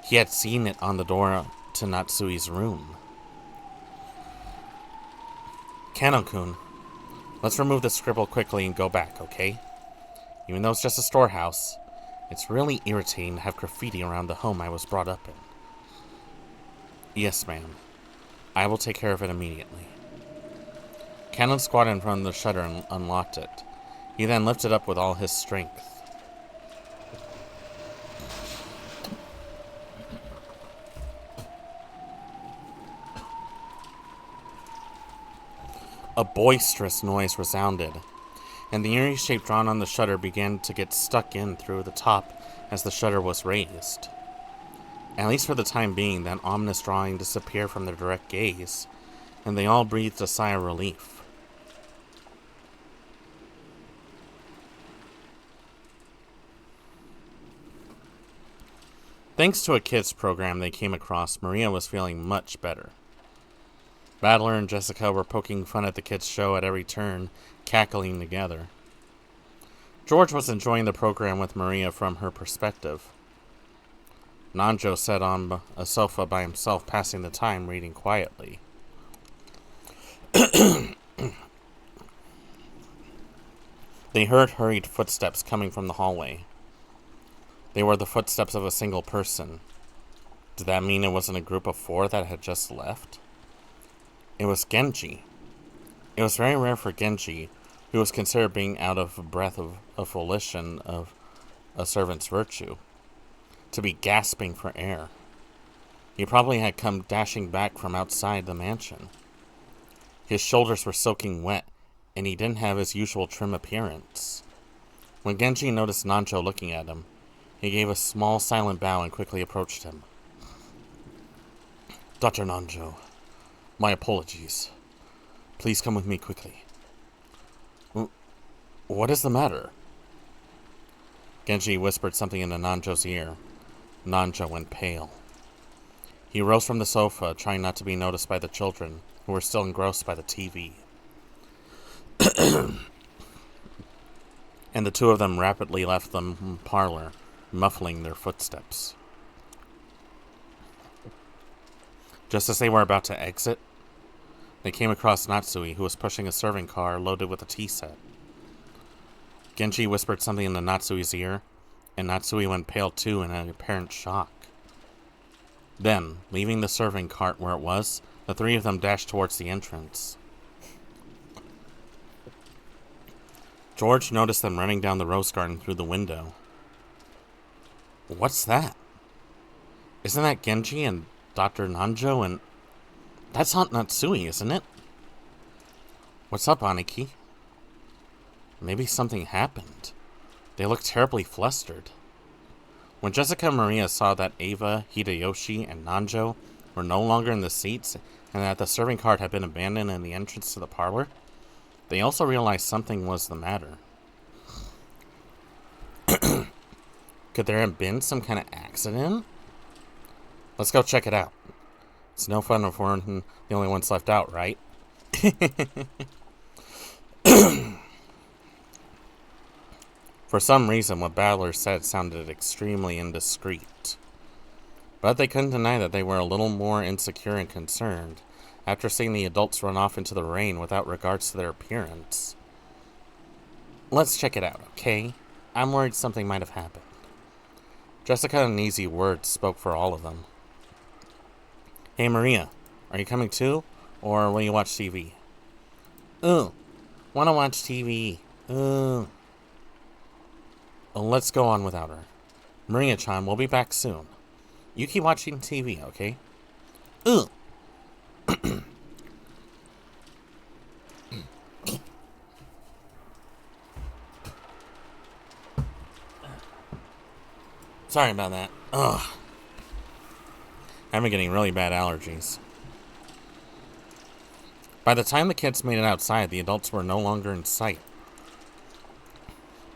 Speaker 1: He had seen it on the door to Natsui's room. Kano-kun, let's remove the scribble quickly and go back, okay? Even though it's just a storehouse, it's really irritating to have graffiti around the home I was brought up in. Yes, ma'am. I will take care of it immediately. Cannon squatted in front of the shutter and unlocked it. He then lifted it up with all his strength. A boisterous noise resounded, and the eerie shape drawn on the shutter began to get stuck in through the top as the shutter was raised. At least for the time being, that ominous drawing disappeared from their direct gaze, and they all breathed a sigh of relief. Thanks to a kids program they came across, Maria was feeling much better. Battler and Jessica were poking fun at the kids' show at every turn, cackling together. George was enjoying the program with Maria from her perspective. Nanjo sat on a sofa by himself, passing the time reading quietly. They heard hurried footsteps coming from the hallway. They were the footsteps of a single person. Did that mean it wasn't a group of 4 that had just left? It was Genji. It was very rare for Genji, who was considered being out of breath of volition of a servant's virtue, to be gasping for air. He probably had come dashing back from outside the mansion. His shoulders were soaking wet, and he didn't have his usual trim appearance. When Genji noticed Nanjo looking at him, he gave a small silent bow and quickly approached him. Dr. Nanjo, my apologies. Please come with me quickly. What is the matter? Genji whispered something into Nanjo's ear. Nanjo went pale. He rose from the sofa, trying not to be noticed by the children, who were still engrossed by the TV. And the two of them rapidly left the parlor, muffling their footsteps. Just as they were about to exit, they came across Natsui, who was pushing a serving car loaded with a tea set. Genji whispered something into Natsui's ear, and Natsui went pale too in an apparent shock. Then, leaving the serving cart where it was, the three of them dashed towards the entrance. George noticed them running down the rose garden through the window. What's that? Isn't that Genji and Dr. Nanjo and... That's Aunt Natsui, isn't it? What's up, Aniki? Maybe something happened. They look terribly flustered. When Jessica and Maria saw that Ava, Hideyoshi, and Nanjo were no longer in the seats and that the serving cart had been abandoned in the entrance to the parlor, they also realized something was the matter. Could there have been some kind of accident? Let's go check it out. It's no fun if we're the only ones left out, right? For some reason, what Battler said sounded extremely indiscreet. But they couldn't deny that they were a little more insecure and concerned after seeing the adults run off into the rain without regards to their appearance. Let's check it out, okay? I'm worried something might have happened. Jessica and Easy Words spoke for all of them. Hey Maria, are you coming too? Or will you watch TV? Ooh, wanna watch TV. Ooh. Well, let's go on without her. Maria-chan, we'll be back soon. You keep watching TV, okay? Ooh. Sorry about that. Ugh. I've been getting really bad allergies. By the time the kids made it outside, the adults were no longer in sight.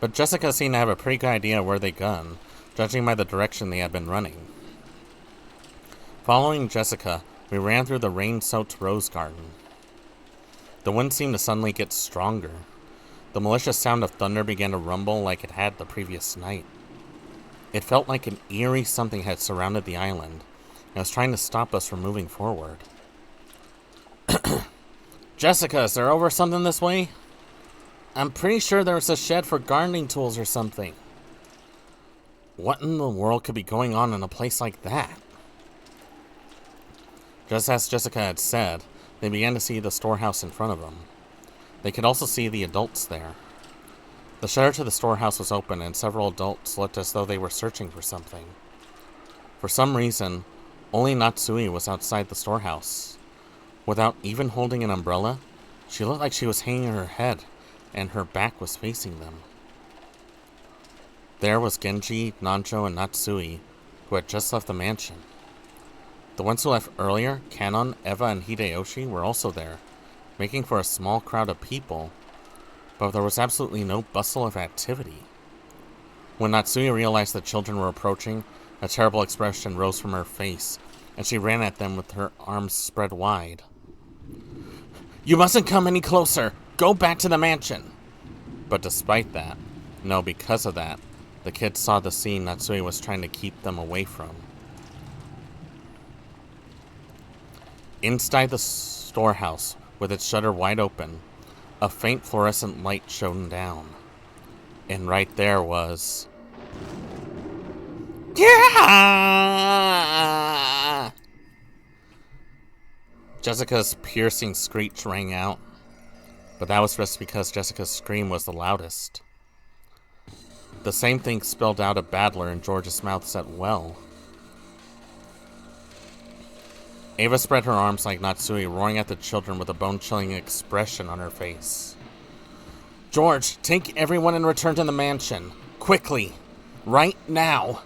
Speaker 1: But Jessica seemed to have a pretty good idea where they'd gone, judging by the direction they had been running. Following Jessica, we ran through the rain-soaked rose garden. The wind seemed to suddenly get stronger. The malicious sound of thunder began to rumble like it had the previous night. It felt like an eerie something had surrounded the island, and was trying to stop us from moving forward. Jessica, is there over something this way? I'm pretty sure there was a shed for gardening tools or something. What in the world could be going on in a place like that? Just as Jessica had said, they began to see the storehouse in front of them. They could also see the adults there. The shutter to the storehouse was open, and several adults looked as though they were searching for something. For some reason, only Natsui was outside the storehouse. Without even holding an umbrella, she looked like she was hanging her head, and her back was facing them. There was Genji, Nanjo, and Natsui, who had just left the mansion. The ones who left earlier, Kanon, Eva, and Hideyoshi, were also there, making for a small crowd of people, but there was absolutely no bustle of activity. When Natsui realized the children were approaching, a terrible expression rose from her face, and she ran at them with her arms spread wide. You mustn't come any closer! Go back to the mansion! But despite that, no, because of that, the kids saw the scene Natsui was trying to keep them away from. Inside the storehouse, with its shutter wide open, a faint fluorescent light shone down. And right there was... Yeah! Jessica's piercing screech rang out, but that was just because Jessica's scream was the loudest. The same thing spilled out of Battler and George's mouths as well. Ava spread her arms like Natsui, roaring at the children with a bone-chilling expression on her face. George, take everyone and return to the mansion. Quickly. Right now.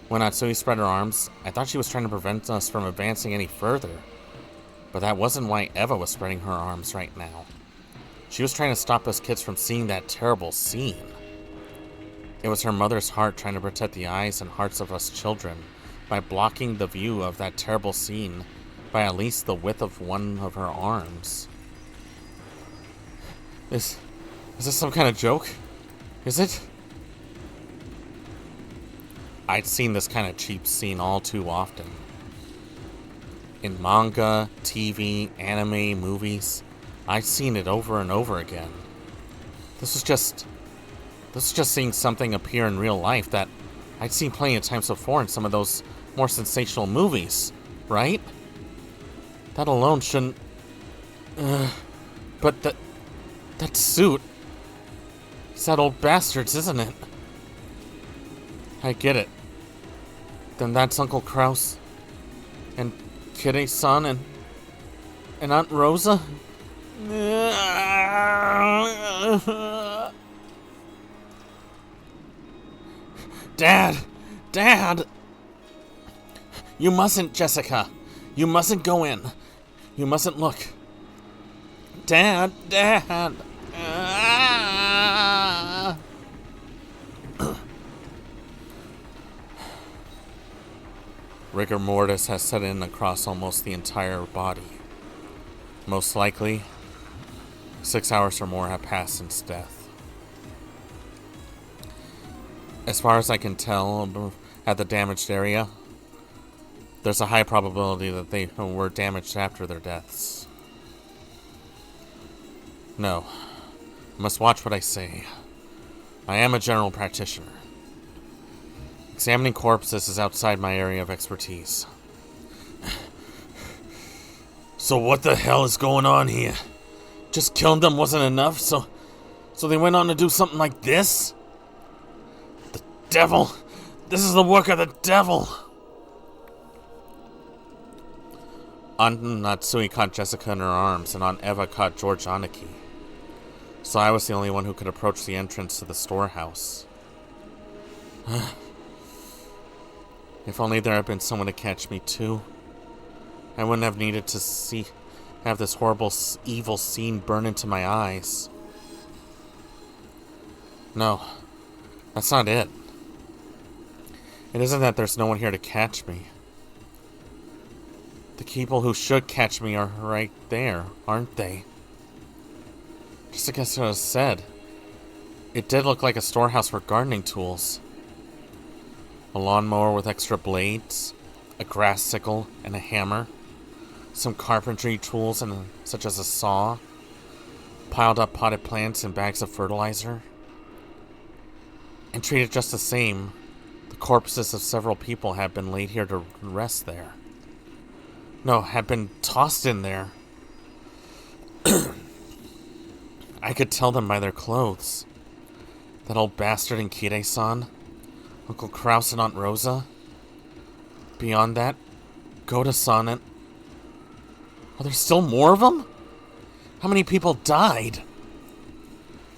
Speaker 1: When Natsui spread her arms, I thought she was trying to prevent us from advancing any further. But that wasn't why Eva was spreading her arms right now. She was trying to stop us kids from seeing that terrible scene. It was her mother's heart trying to protect the eyes and hearts of us children by blocking the view of that terrible scene by at least the width of one of her arms. Is this some kind of joke? Is it? I'd seen this kind of cheap scene all too often. In manga, TV, anime, movies, I've seen it over and over again. This is just seeing something appear in real life that I'd seen plenty of times before in some of those more sensational movies, right? That alone shouldn't... but that suit... It's that old bastard's, isn't it? I get it. Then that's Uncle Kraus, and Kide-san, and Aunt Rosa? Dad! You mustn't, Jessica. You mustn't go in. You mustn't look. Dad! Rigor mortis has set in across almost the entire body. Most likely, 6 hours or more have passed since death. As far as I can tell, at the damaged area, there's a high probability that they were damaged after their deaths. No, I must watch what I say. I am a general practitioner. Examining corpses is outside my area of expertise. So what the hell is going on here? Just killing them wasn't enough, so they went on to do something like this? The devil! This is the work of the devil! Aunt Natsui caught Jessica in her arms, and Aunt Eva caught George Aniki. So I was the only one who could approach the entrance to the storehouse. If only there had been someone to catch me too. I wouldn't have needed to have this horrible, evil scene burn into my eyes. No, that's not it. It isn't that there's no one here to catch me. The people who should catch me are right there, aren't they? Just against what I said, it did look like a storehouse for gardening tools. A lawnmower with extra blades, a grass sickle, and a hammer. Some carpentry tools such as a saw. Piled up potted plants and bags of fertilizer. And treated just the same, the corpses of several people had been laid here to rest there. No, had been tossed in there. I could tell them by their clothes. That old bastard and Kide-san, Uncle Kraus and Aunt Rosa. Beyond that, Goda-san and... Are there still more of them? How many people died?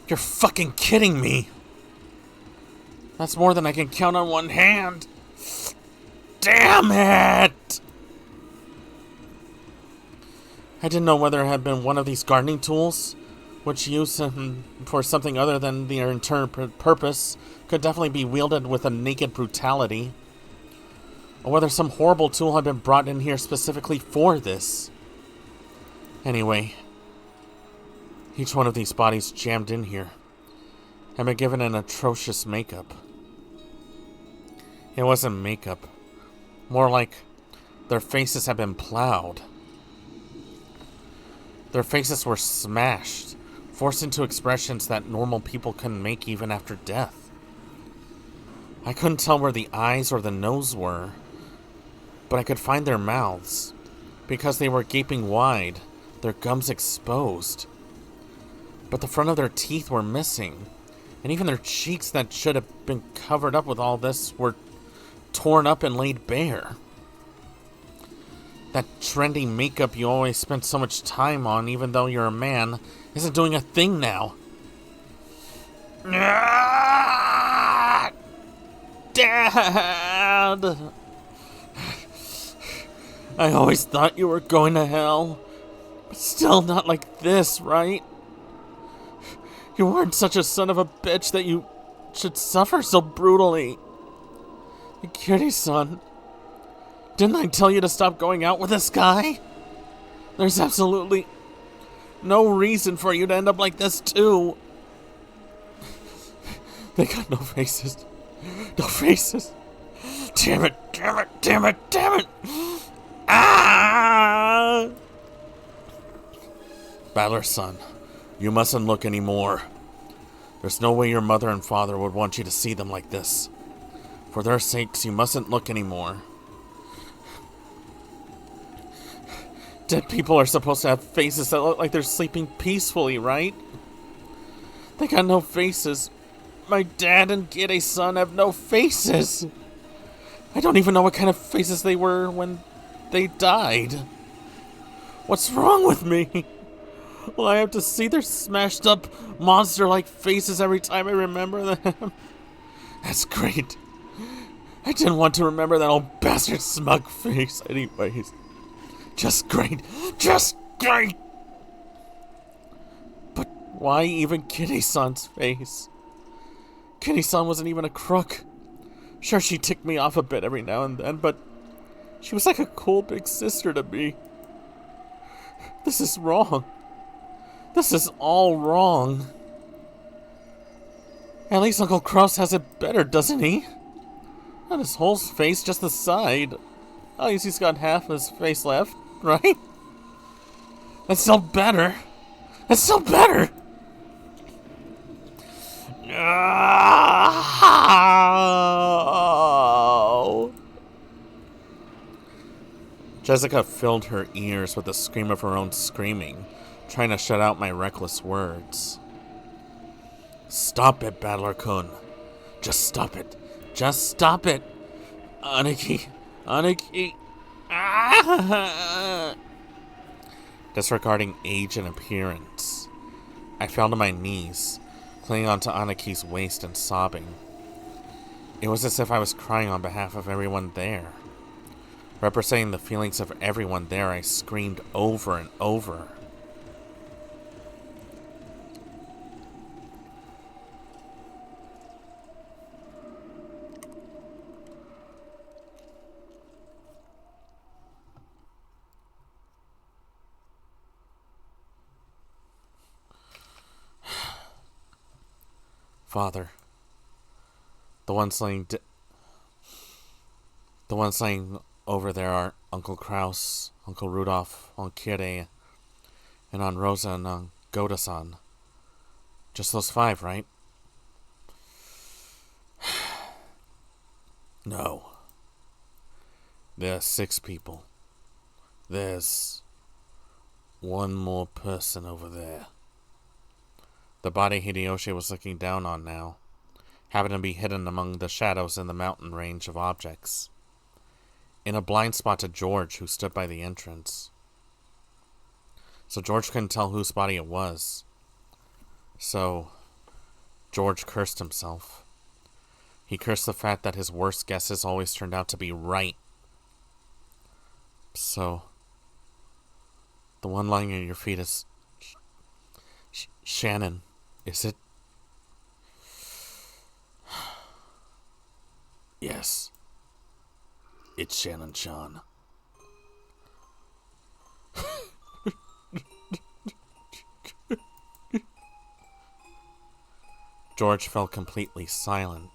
Speaker 1: You're fucking kidding me. That's more than I can count on one hand. Damn it! I didn't know whether it had been one of these gardening tools, which used for something other than their internal purpose could definitely be wielded with a naked brutality, or whether some horrible tool had been brought in here specifically for this. Anyway, each one of these bodies jammed in here had been given an atrocious makeup. It wasn't makeup, more like their faces had been plowed. Their faces were smashed, forced into expressions that normal people couldn't make even after death. I couldn't tell where the eyes or the nose were, but I could find their mouths, because they were gaping wide, their gums exposed. But the front of their teeth were missing, and even their cheeks that should have been covered up with all this were torn up and laid bare. That trendy makeup you always spent so much time on, even though you're a man, isn't doing a thing now. Dad! I always thought you were going to hell, but still not like this, right? You weren't such a son of a bitch that you should suffer so brutally. Kide-san, didn't I tell you to stop going out with this guy? There's absolutely no reason for you to end up like this, too. They got no faces. No faces. Damn it, damn it, damn it, damn it. Ah! Battler's son, you mustn't look anymore. There's no way your mother and father would want you to see them like this. For their sakes, you mustn't look anymore. Dead people are supposed to have faces that look like they're sleeping peacefully, right? They got no faces. My dad and Gide-san have no faces. I don't even know what kind of faces they were when they died. What's wrong with me? Will I have to see their smashed up monster-like faces every time I remember them? That's great. I didn't want to remember that old bastard smug face anyways. Just great. Just great! But why even Kitty-san's face? Kitty-san wasn't even a crook. Sure, she ticked me off a bit every now and then, but she was like a cool big sister to me. This is wrong. This is all wrong. At least Uncle Kraus has it better, doesn't he? Not his whole face, just the side. At least he's got half his face left, right? That's still better. That's still better! Oh. Jessica filled her ears with the scream of her own screaming, trying to shut out my reckless words. Stop it, Battler-kun. Just stop it. Just stop it. Aniki. Aniki. Ah! Disregarding age and appearance, I fell to my knees, clinging onto Anaki's waist and sobbing. It was as if I was crying on behalf of everyone there. Representing the feelings of everyone there, I screamed over and over. Father, the ones laying over there are Uncle Kraus, Uncle Rudolph, Aunt Kire, and Aunt Rosa and Aunt Goda-san. Just those 5, right? No. There's 6 people. There's one more person over there. The body Hideyoshi was looking down on now happened to be hidden among the shadows in the mountain range of objects, in a blind spot to George, who stood by the entrance. So George couldn't tell whose body it was. So George cursed himself. He cursed the fact that his worst guesses always turned out to be right. So the one lying at your feet is Shannon. Is it? Yes. It's Shannon-chan. George fell completely silent.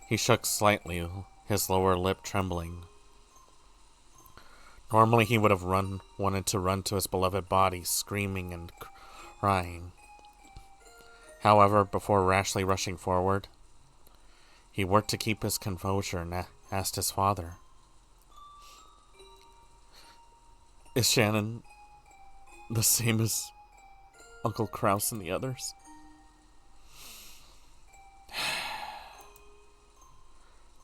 Speaker 1: He shook slightly, his lower lip trembling. Normally he would have wanted to run to his beloved body, screaming and crying. However, before rashly rushing forward, he worked to keep his composure and asked his father, Is Shannon the same as Uncle Kraus and the others?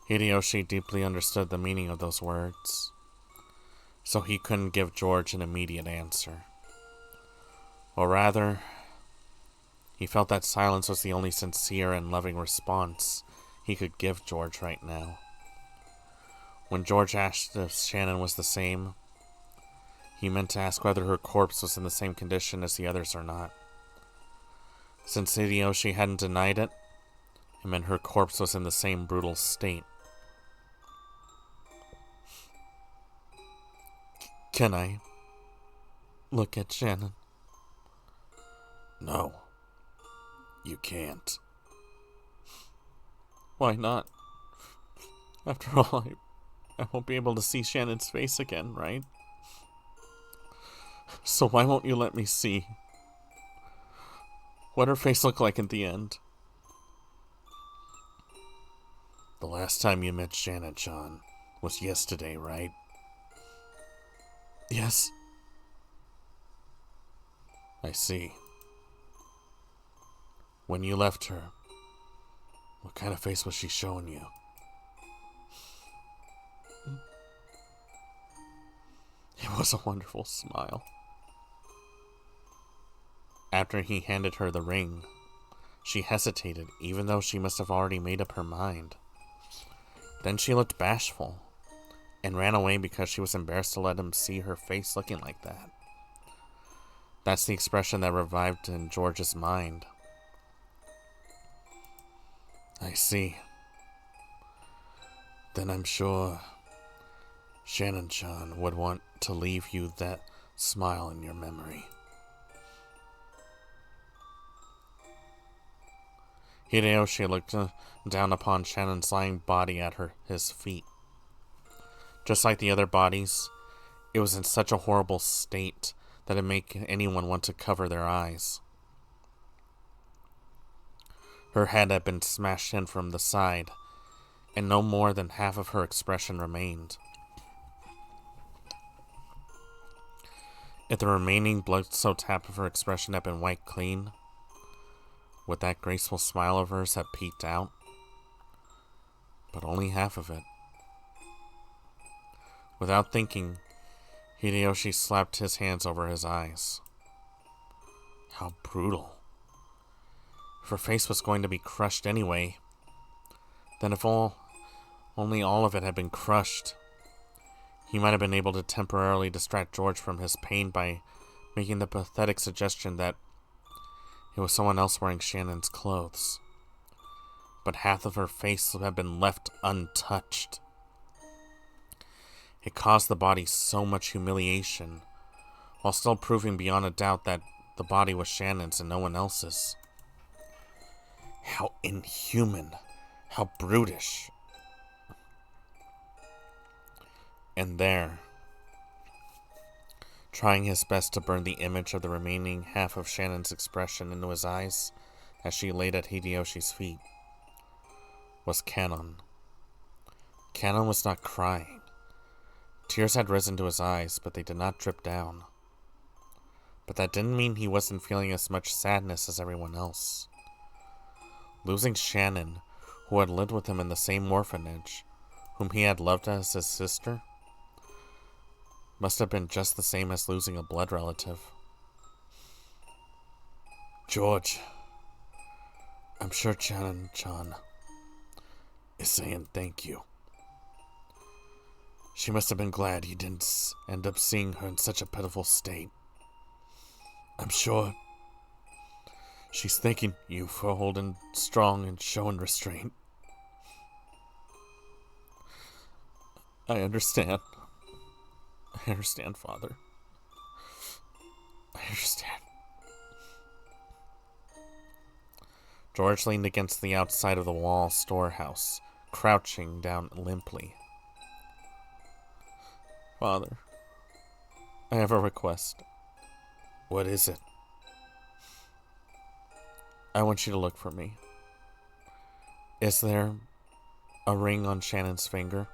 Speaker 1: Hideyoshi deeply understood the meaning of those words, so he couldn't give George an immediate answer. Or rather, he felt that silence was the only sincere and loving response he could give George right now. When George asked if Shannon was the same, he meant to ask whether her corpse was in the same condition as the others or not. Since Hideyoshi hadn't denied it, it meant her corpse was in the same brutal state. Can I look at Shannon? No. You can't. Why not? After all, I won't be able to see Shannon's face again, right? So why won't you let me see what her face looked like at the end? The last time you met Shannon-chan was yesterday, right? Yes. I see. When you left her, what kind of face was she showing you? It was a wonderful smile. After he handed her the ring, she hesitated, even though she must have already made up her mind. Then she looked bashful, and ran away because she was embarrassed to let him see her face looking like that. That's the expression that revived in George's mind. I see. Then I'm sure Shannon-chan would want to leave you that smile in your memory. Hideyoshi looked down upon Shannon's lying body at his feet. Just like the other bodies, it was in such a horrible state that it'd make anyone want to cover their eyes. Her head had been smashed in from the side, and no more than half of her expression remained. If the remaining blood-soaked half of her expression had been wiped clean, would that graceful smile of hers have peeked out? But only half of it. Without thinking, Hideyoshi slapped his hands over his eyes. How brutal. If her face was going to be crushed anyway, then if only all of it had been crushed, he might have been able to temporarily distract George from his pain by making the pathetic suggestion that it was someone else wearing Shannon's clothes. But half of her face had been left untouched. It caused the body so much humiliation, while still proving beyond a doubt that the body was Shannon's and no one else's. How inhuman. How brutish. And there, trying his best to burn the image of the remaining half of Shannon's expression into his eyes as she laid at Hideyoshi's feet, was Kanon. Kanon was not crying. Tears had risen to his eyes, but they did not drip down. But that didn't mean he wasn't feeling as much sadness as everyone else. Losing Shannon, who had lived with him in the same orphanage, whom he had loved as his sister, must have been just the same as losing a blood relative. George, I'm sure Shannon-chan is saying thank you. She must have been glad he didn't end up seeing her in such a pitiful state. I'm sure she's thanking you for holding strong and showing restraint. I understand. I understand, Father. I understand. George leaned against the outside of the wall storehouse, crouching down limply. Father, I have a request. What is it? I want you to look for me. Is there a ring on Shannon's finger?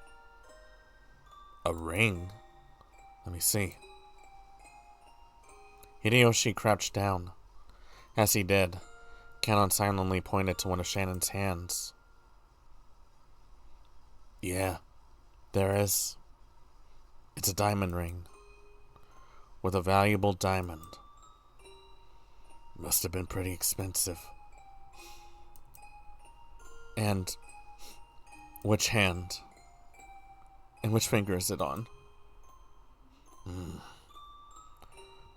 Speaker 1: A ring? Let me see. Hideyoshi crouched down. As he did, Kanon silently pointed to one of Shannon's hands. Yeah, there is. It's a diamond ring. With a valuable diamond. Must have been pretty expensive. And which hand? And which finger is it on?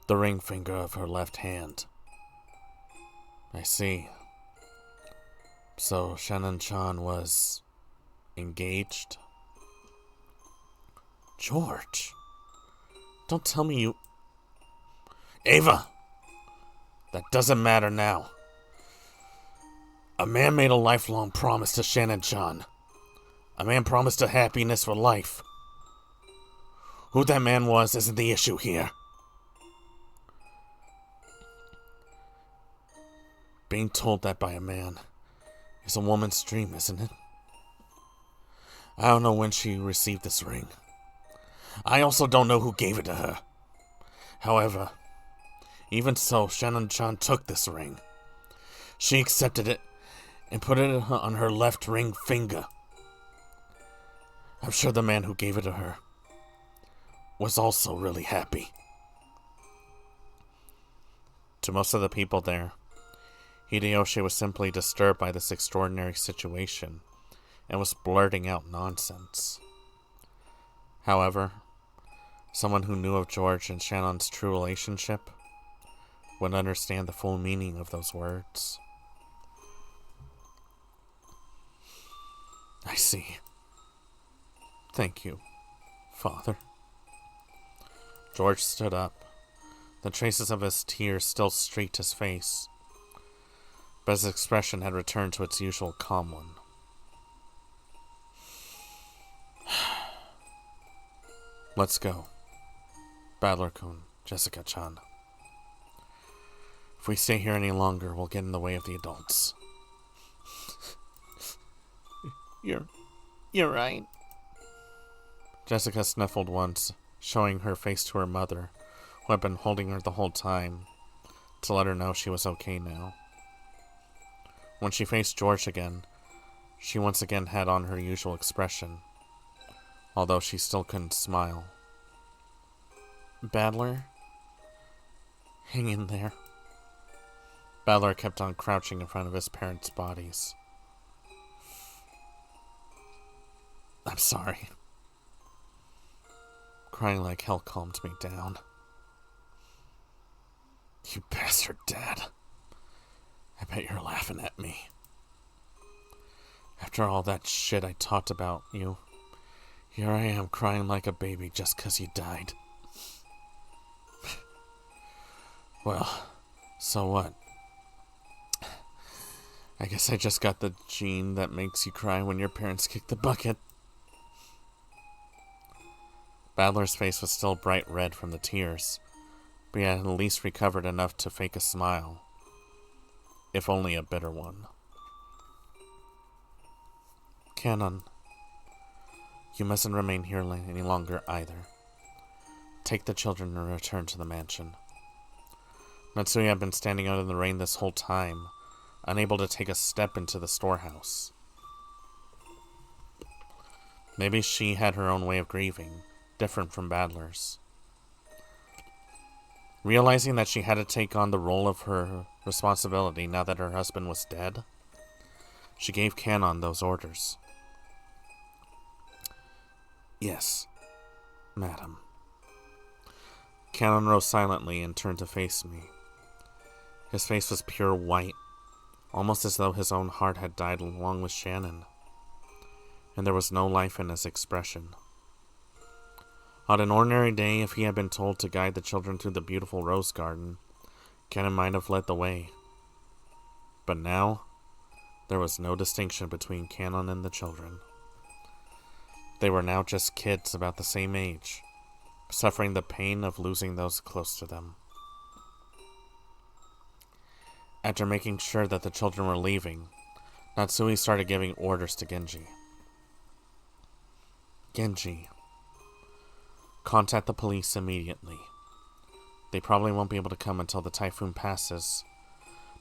Speaker 1: The ring finger of her left hand. I see. So Shannon-chan was engaged? George, don't tell me you... Ava! That doesn't matter now. A man made a lifelong promise to Shannon-chan. A man promised her happiness for life. Who that man was isn't the issue here. Being told that by a man is a woman's dream, isn't it? I don't know when she received this ring. I also don't know who gave it to her. However, even so, Shannon-chan took this ring. She accepted it and put it on her left ring finger. I'm sure the man who gave it to her was also really happy. To most of the people there, Hideyoshi was simply disturbed by this extraordinary situation and was blurting out nonsense. However, someone who knew of George and Shannon's true relationship would understand the full meaning of those words. I see. Thank you, Father. George stood up. The traces of his tears still streaked his face, but his expression had returned to its usual calm one. Let's go. Battler-kun, Jessica-chan. If we stay here any longer, we'll get in the way of the adults. You're right. Jessica sniffled once, showing her face to her mother, who had been holding her the whole time, to let her know she was okay now. When she faced George again, she once again had on her usual expression, although she still couldn't smile. Battler? Hang in there. Battler kept on crouching in front of his parents' bodies. I'm sorry. Crying like hell calmed me down. You bastard, Dad. I bet you're laughing at me. After all that shit I talked about you, here I am crying like a baby just 'cause you died. Well, so what? I guess I just got the gene that makes you cry when your parents kick the bucket. Battler's face was still bright red from the tears, but he had at least recovered enough to fake a smile, if only a bitter one. Canon, you mustn't remain here any longer either. Take the children and return to the mansion. Matsui had been standing out in the rain this whole time, unable to take a step into the storehouse. Maybe she had her own way of grieving, different from Battler's. Realizing that she had to take on the role of her responsibility now that her husband was dead, she gave Canon those orders. Yes, madam. Canon rose silently and turned to face me. His face was pure white, almost as though his own heart had died along with Shannon, and there was no life in his expression. On an ordinary day, if he had been told to guide the children through the beautiful rose garden, Canon might have led the way. But now, there was no distinction between Canon and the children. They were now just kids about the same age, suffering the pain of losing those close to them. After making sure that the children were leaving, Natsui started giving orders to Genji. Genji, contact the police immediately. They probably won't be able to come until the typhoon passes,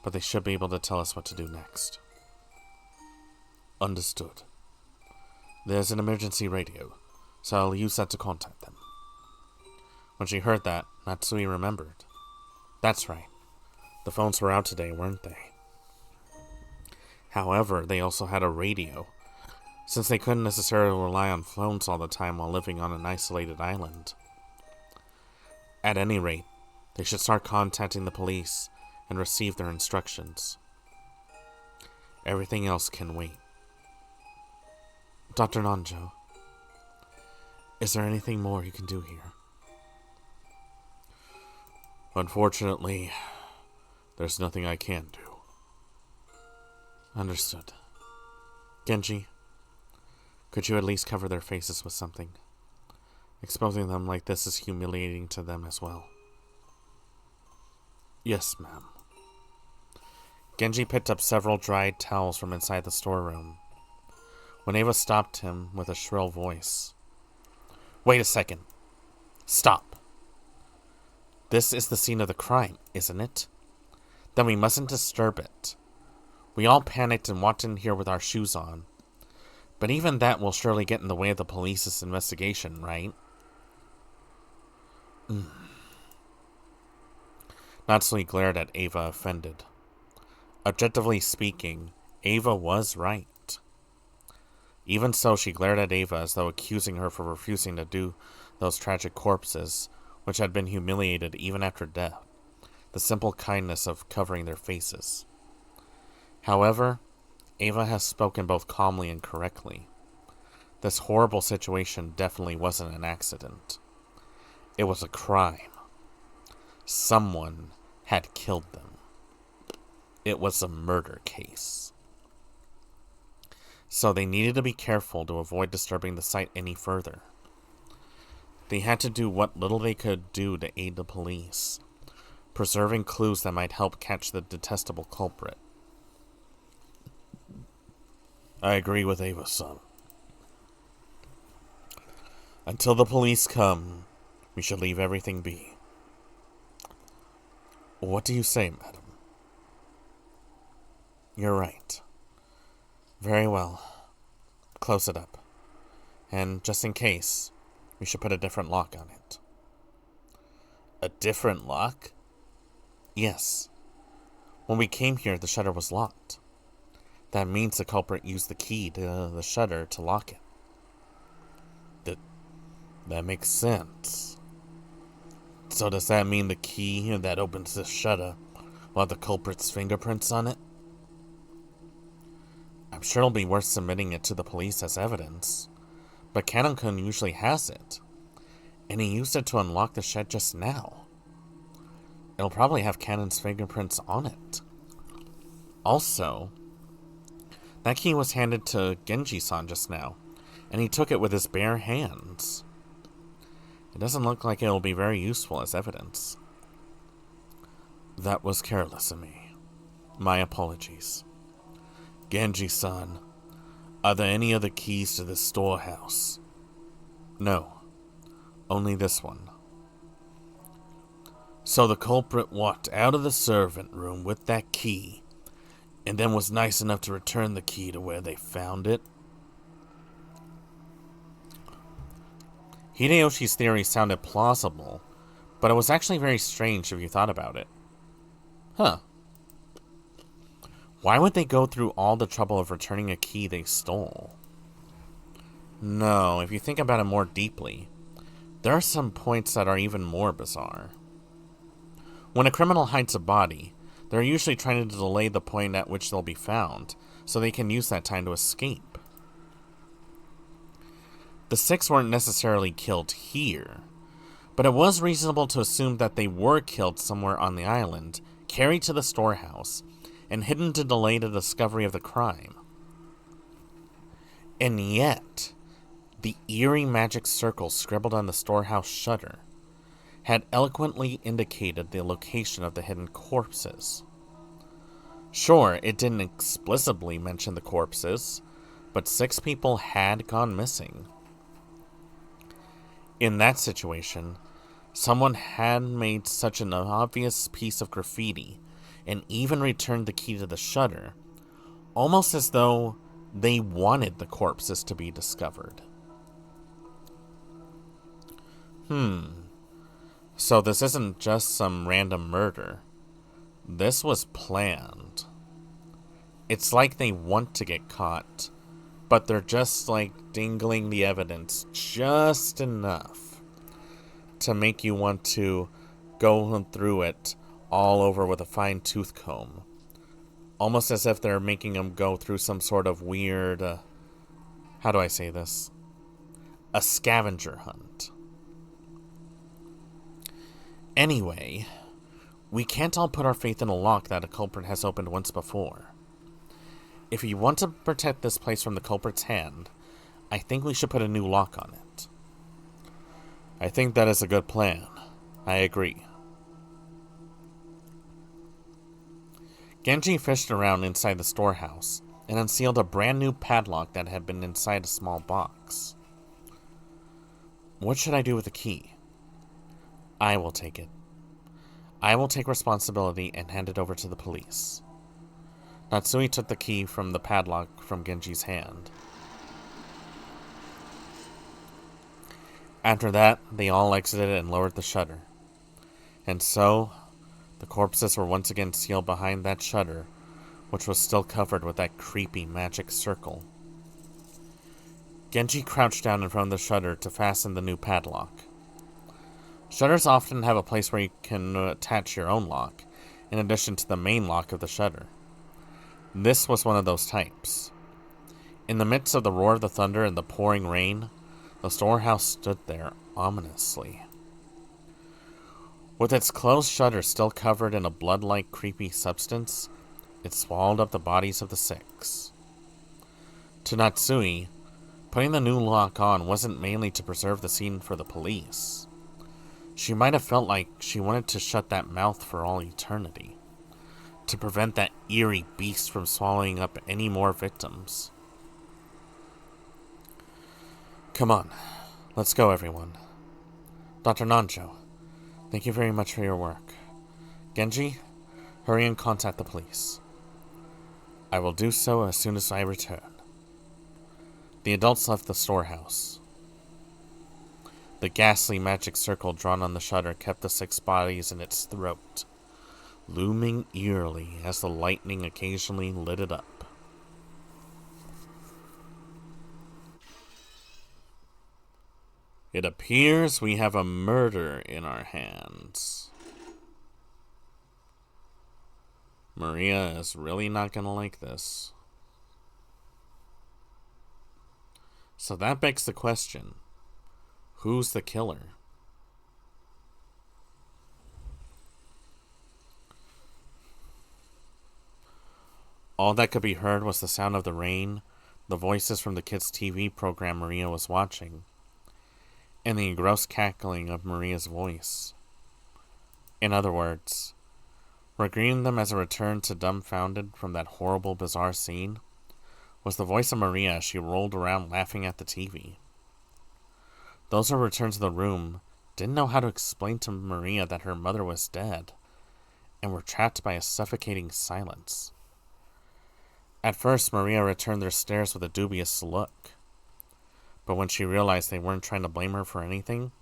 Speaker 1: but they should be able to tell us what to do next. Understood. There's an emergency radio, so I'll use that to contact them. When she heard that, Natsui remembered. That's right. The phones were out today, weren't they? However, they also had a radio, since they couldn't necessarily rely on phones all the time while living on an isolated island. At any rate, they should start contacting the police and receive their instructions. Everything else can wait. Dr. Nanjo, is there anything more you can do here? Unfortunately, there's nothing I can do. Understood. Genji, could you at least cover their faces with something? Exposing them like this is humiliating to them as well. Yes, ma'am. Genji picked up several dried towels from inside the storeroom, when Ava stopped him with a shrill voice. Wait a second. Stop. This is the scene of the crime, isn't it? Then we mustn't disturb it. We all panicked and walked in here with our shoes on. But even that will surely get in the way of the police's investigation, right? Natsume glared at Ava, offended. Objectively speaking, Ava was right. Even so, she glared at Ava as though accusing her for refusing to do those tragic corpses, which had been humiliated even after death, the simple kindness of covering their faces. However, Ava has spoken both calmly and correctly. This horrible situation definitely wasn't an accident. It was a crime. Someone had killed them. It was a murder case. So they needed to be careful to avoid disturbing the site any further. They had to do what little they could do to aid the police, preserving clues that might help catch the detestable culprit. I agree with Ava-san. Until the police come, we should leave everything be. What do you say, madam? You're right. Very well. Close it up. And just in case, we should put a different lock on it. A different lock? Yes. When we came here, the shutter was locked. That means the culprit used the key to the shutter to lock it. That makes sense. So does that mean the key that opens the shutter will have the culprit's fingerprints on it? I'm sure it'll be worth submitting it to the police as evidence, but Canon-kun usually has it, and he used it to unlock the shed just now. It'll probably have Canon's fingerprints on it. Also, that key was handed to Genji-san just now, and he took it with his bare hands. It doesn't look like it'll be very useful as evidence. That was careless of me. My apologies. Genji-san, are there any other keys to this storehouse? No, only this one. So the culprit walked out of the servant room with that key, and then was nice enough to return the key to where they found it? Hideyoshi's theory sounded plausible, but it was actually very strange if you thought about it. Huh. Why would they go through all the trouble of returning a key they stole? No, if you think about it more deeply, there are some points that are even more bizarre. When a criminal hides a body, they're usually trying to delay the point at which they'll be found, so they can use that time to escape. The 6 weren't necessarily killed here, but it was reasonable to assume that they were killed somewhere on the island, carried to the storehouse, and hidden to delay the discovery of the crime. And yet, the eerie magic circle scribbled on the storehouse shutter had eloquently indicated the location of the hidden corpses. Sure, it didn't explicitly mention the corpses, but 6 people had gone missing. In that situation, someone had made such an obvious piece of graffiti and even returned the key to the shutter, almost as though they wanted the corpses to be discovered. So this isn't just some random murder. This was planned. It's like they want to get caught, but they're just like dingling the evidence just enough to make you want to go through it all over with a fine-tooth comb. Almost as if they're making them go through some sort of weird, how do I say this? A scavenger hunt. Anyway, we can't all put our faith in a lock that a culprit has opened once before. If you want to protect this place from the culprit's hand, I think we should put a new lock on it. I think that is a good plan. I agree. Genji fished around inside the storehouse and unsealed a brand new padlock that had been inside a small box. What should I do with the key? I will take it. I will take responsibility and hand it over to the police. Natsui took the key from the padlock from Genji's hand. After that, they all exited and lowered the shutter. And so, the corpses were once again sealed behind that shutter, which was still covered with that creepy magic circle. Genji crouched down in front of the shutter to fasten the new padlock. Shutters often have a place where you can attach your own lock, in addition to the main lock of the shutter. This was one of those types. In the midst of the roar of the thunder and the pouring rain, the storehouse stood there ominously. With its closed shutter still covered in a blood-like creepy substance, it swallowed up the bodies of the 6. To Natsui, putting the new lock on wasn't mainly to preserve the scene for the police. She might have felt like she wanted to shut that mouth for all eternity, to prevent that eerie beast from swallowing up any more victims. Come on, let's go, everyone. Dr. Nanjo, thank you very much for your work. Genji, hurry and contact the police. I will do so as soon as I return. The adults left the storehouse. The ghastly magic circle drawn on the shutter kept the 6 bodies in its throat, looming eerily as the lightning occasionally lit it up. It appears we have a murder in our hands. Maria is really not gonna like this. So that begs the question, who's the killer? All that could be heard was the sound of the rain, the voices from the kids' TV program Maria was watching, and the engrossed cackling of Maria's voice. In other words, regarding them as a return to dumbfounded from that horrible, bizarre scene, was the voice of Maria as she rolled around laughing at the TV. Those who returned to the room didn't know how to explain to Maria that her mother was dead, and were trapped by a suffocating silence. At first, Maria returned their stares with a dubious look. But when she realized they weren't trying to blame her for anything,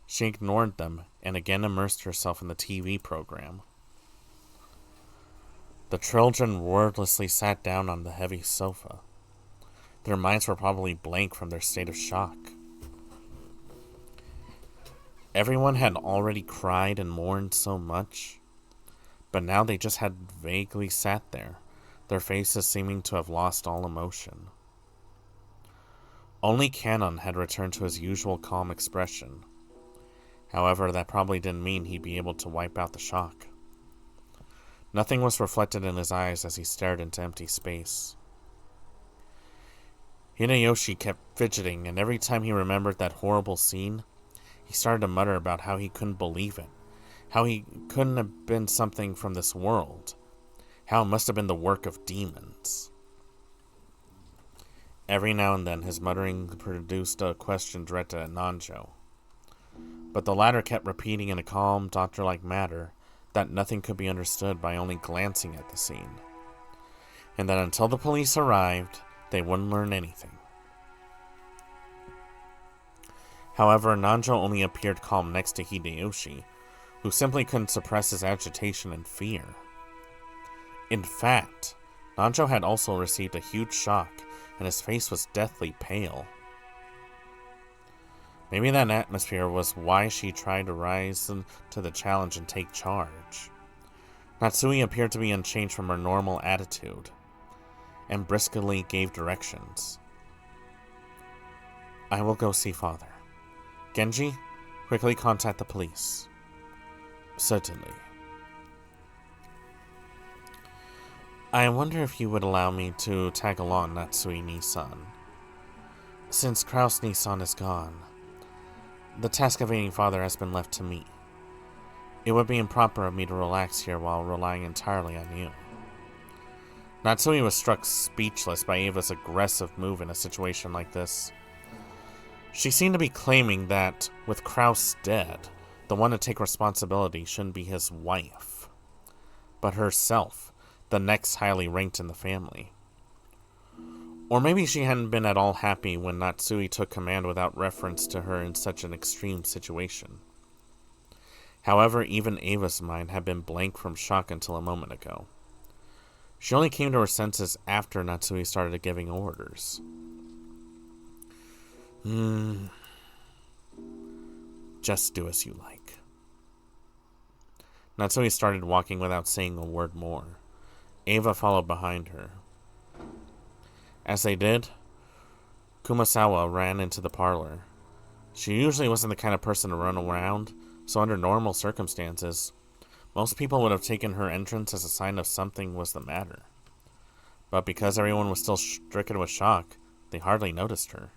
Speaker 1: she ignored them and again immersed herself in the TV program. The children wordlessly sat down on the heavy sofa. Their minds were probably blank from their state of shock. Everyone had already cried and mourned so much, but now they just had vaguely sat there, their faces seeming to have lost all emotion. Only Canon had returned to his usual calm expression. However, that probably didn't mean he'd be able to wipe out the shock. Nothing was reflected in his eyes as he stared into empty space. Hideyoshi kept fidgeting, and every time he remembered that horrible scene, he started to mutter about how he couldn't believe it, how he couldn't have been something from this world, how it must have been the work of demons. Every now and then, his muttering produced a question directed at Nanjo, but the latter kept repeating in a calm, doctor-like manner that nothing could be understood by only glancing at the scene, and that until the police arrived, they wouldn't learn anything. However, Nanjo only appeared calm next to Hideyoshi, who simply couldn't suppress his agitation and fear. In fact, Nanjo had also received a huge shock, and his face was deathly pale. Maybe that atmosphere was why she tried to rise to the challenge and take charge. Natsui appeared to be unchanged from her normal attitude, and briskly gave directions. I will go see father. Genji, quickly contact the police. Certainly. I wonder if you would allow me to tag along, Natsui-Nissan. Since Kraus-Nissan is gone, the task of aiding father has been left to me. It would be improper of me to relax here while relying entirely on you. Natsui was struck speechless by Ava's aggressive move in a situation like this. She seemed to be claiming that, with Kraus dead, the one to take responsibility shouldn't be his wife, but herself, the next highly ranked in the family. Or maybe she hadn't been at all happy when Natsui took command without reference to her in such an extreme situation. However, even Ava's mind had been blank from shock until a moment ago. She only came to her senses after Natsui started giving orders. Just do as you like. Natsui started walking without saying a word more. Ava followed behind her. As they did, Kumasawa ran into the parlor. She usually wasn't the kind of person to run around, so under normal circumstances, most people would have taken her entrance as a sign of something was the matter. But because everyone was still stricken with shock, they hardly noticed her.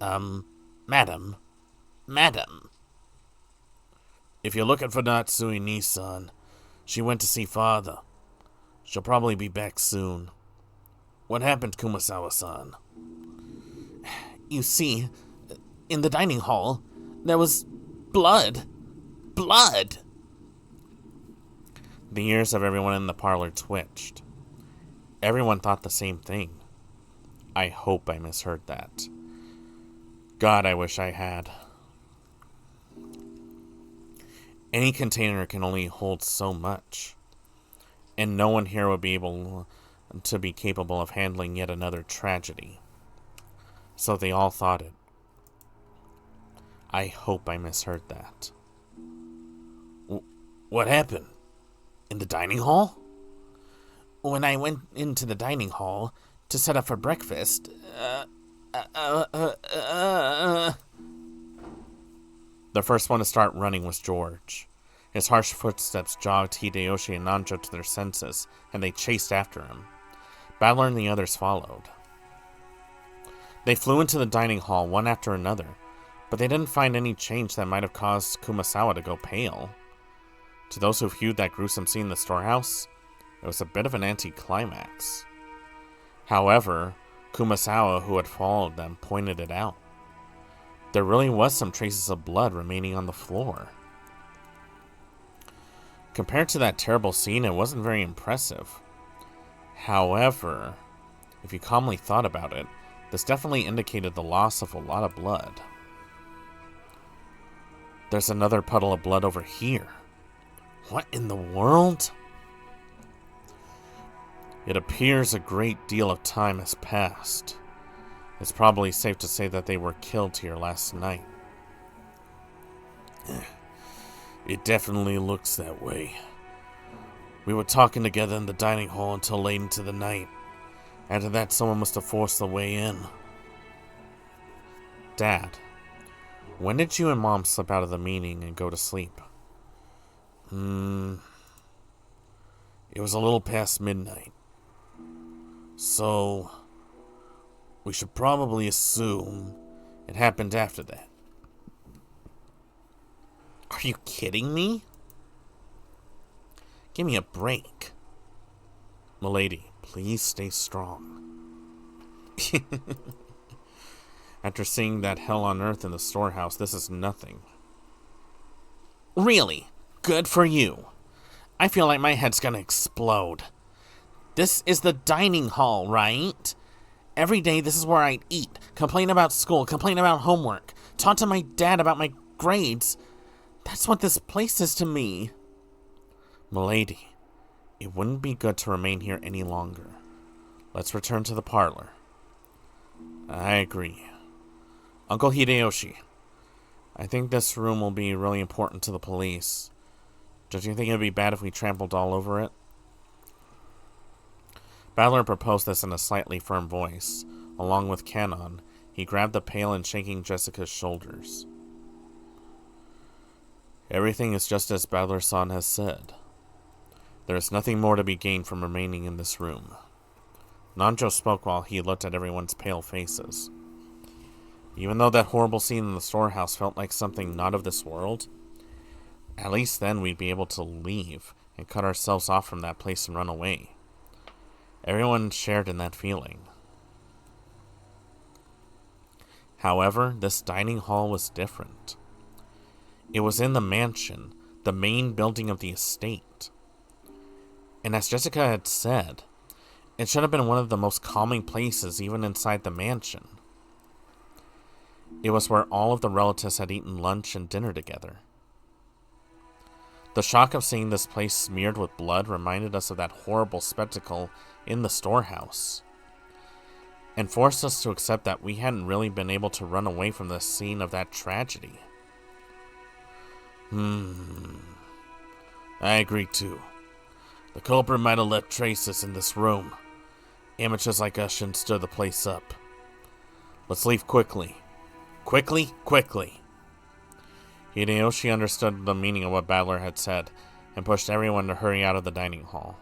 Speaker 1: Madam. If you're looking for Natsui Nissan, she went to see father. She'll probably be back soon. What happened, Kumasawa-san? You see, in the dining hall, there was blood. Blood! The ears of everyone in the parlor twitched. Everyone thought the same thing. I hope I misheard that. God, I wish I had. Any container can only hold so much, and no one here would be able to be capable of handling yet another tragedy. So they all thought it. I hope I misheard that. What happened? In the dining hall? When I went into the dining hall to set up for breakfast, The first one to start running was George. His harsh footsteps jogged Hideyoshi and Nanjo to their senses, and they chased after him. Battler and the others followed. They flew into the dining hall one after another, but they didn't find any change that might have caused Kumasawa to go pale. To those who viewed that gruesome scene in the storehouse, it was a bit of an anticlimax. However, Kumasawa, who had followed them, pointed it out. There really was some traces of blood remaining on the floor. Compared to that terrible scene, it wasn't very impressive. However, if you calmly thought about it, this definitely indicated the loss of a lot of blood. There's another puddle of blood over here. What in the world? It appears a great deal of time has passed. It's probably safe to say that they were killed here last night. It definitely looks that way. We were talking together in the dining hall until late into the night. After that, someone must have forced their way in. Dad, when did you and Mom slip out of the meeting and go to sleep? It was a little past midnight. So, we should probably assume it happened after that. Are you kidding me? Give me a break. Milady, please stay strong. After seeing that hell on earth in the storehouse, this is nothing. Really? Good for you. I feel like my head's gonna explode. This is the dining hall, right? Every day this is where I eat, complain about school, complain about homework, talk to my dad about my grades. That's what this place is to me. Milady, it wouldn't be good to remain here any longer. Let's return to the parlor. I agree. Uncle Hideyoshi, I think this room will be really important to the police. Don't you think it would be bad if we trampled all over it? Battler proposed this in a slightly firm voice. Along with Canon, he grabbed the pail and shaking Jessica's shoulders. Everything is just as Battler-san has said. There is nothing more to be gained from remaining in this room. Nanjo spoke while he looked at everyone's pale faces. Even though that horrible scene in the storehouse felt like something not of this world, at least then we'd be able to leave and cut ourselves off from that place and run away. Everyone shared in that feeling. However, this dining hall was different. It was in the mansion, the main building of the estate. And as Jessica had said, it should have been one of the most calming places even inside the mansion. It was where all of the relatives had eaten lunch and dinner together. The shock of seeing this place smeared with blood reminded us of that horrible spectacle in the storehouse, and forced us to accept that we hadn't really been able to run away from the scene of that tragedy. I agree too. The culprit might have left traces in this room. Amateurs like us shouldn't stir the place up. Let's leave quickly. Quickly, quickly. Hideyoshi understood the meaning of what Battler had said and pushed everyone to hurry out of the dining hall.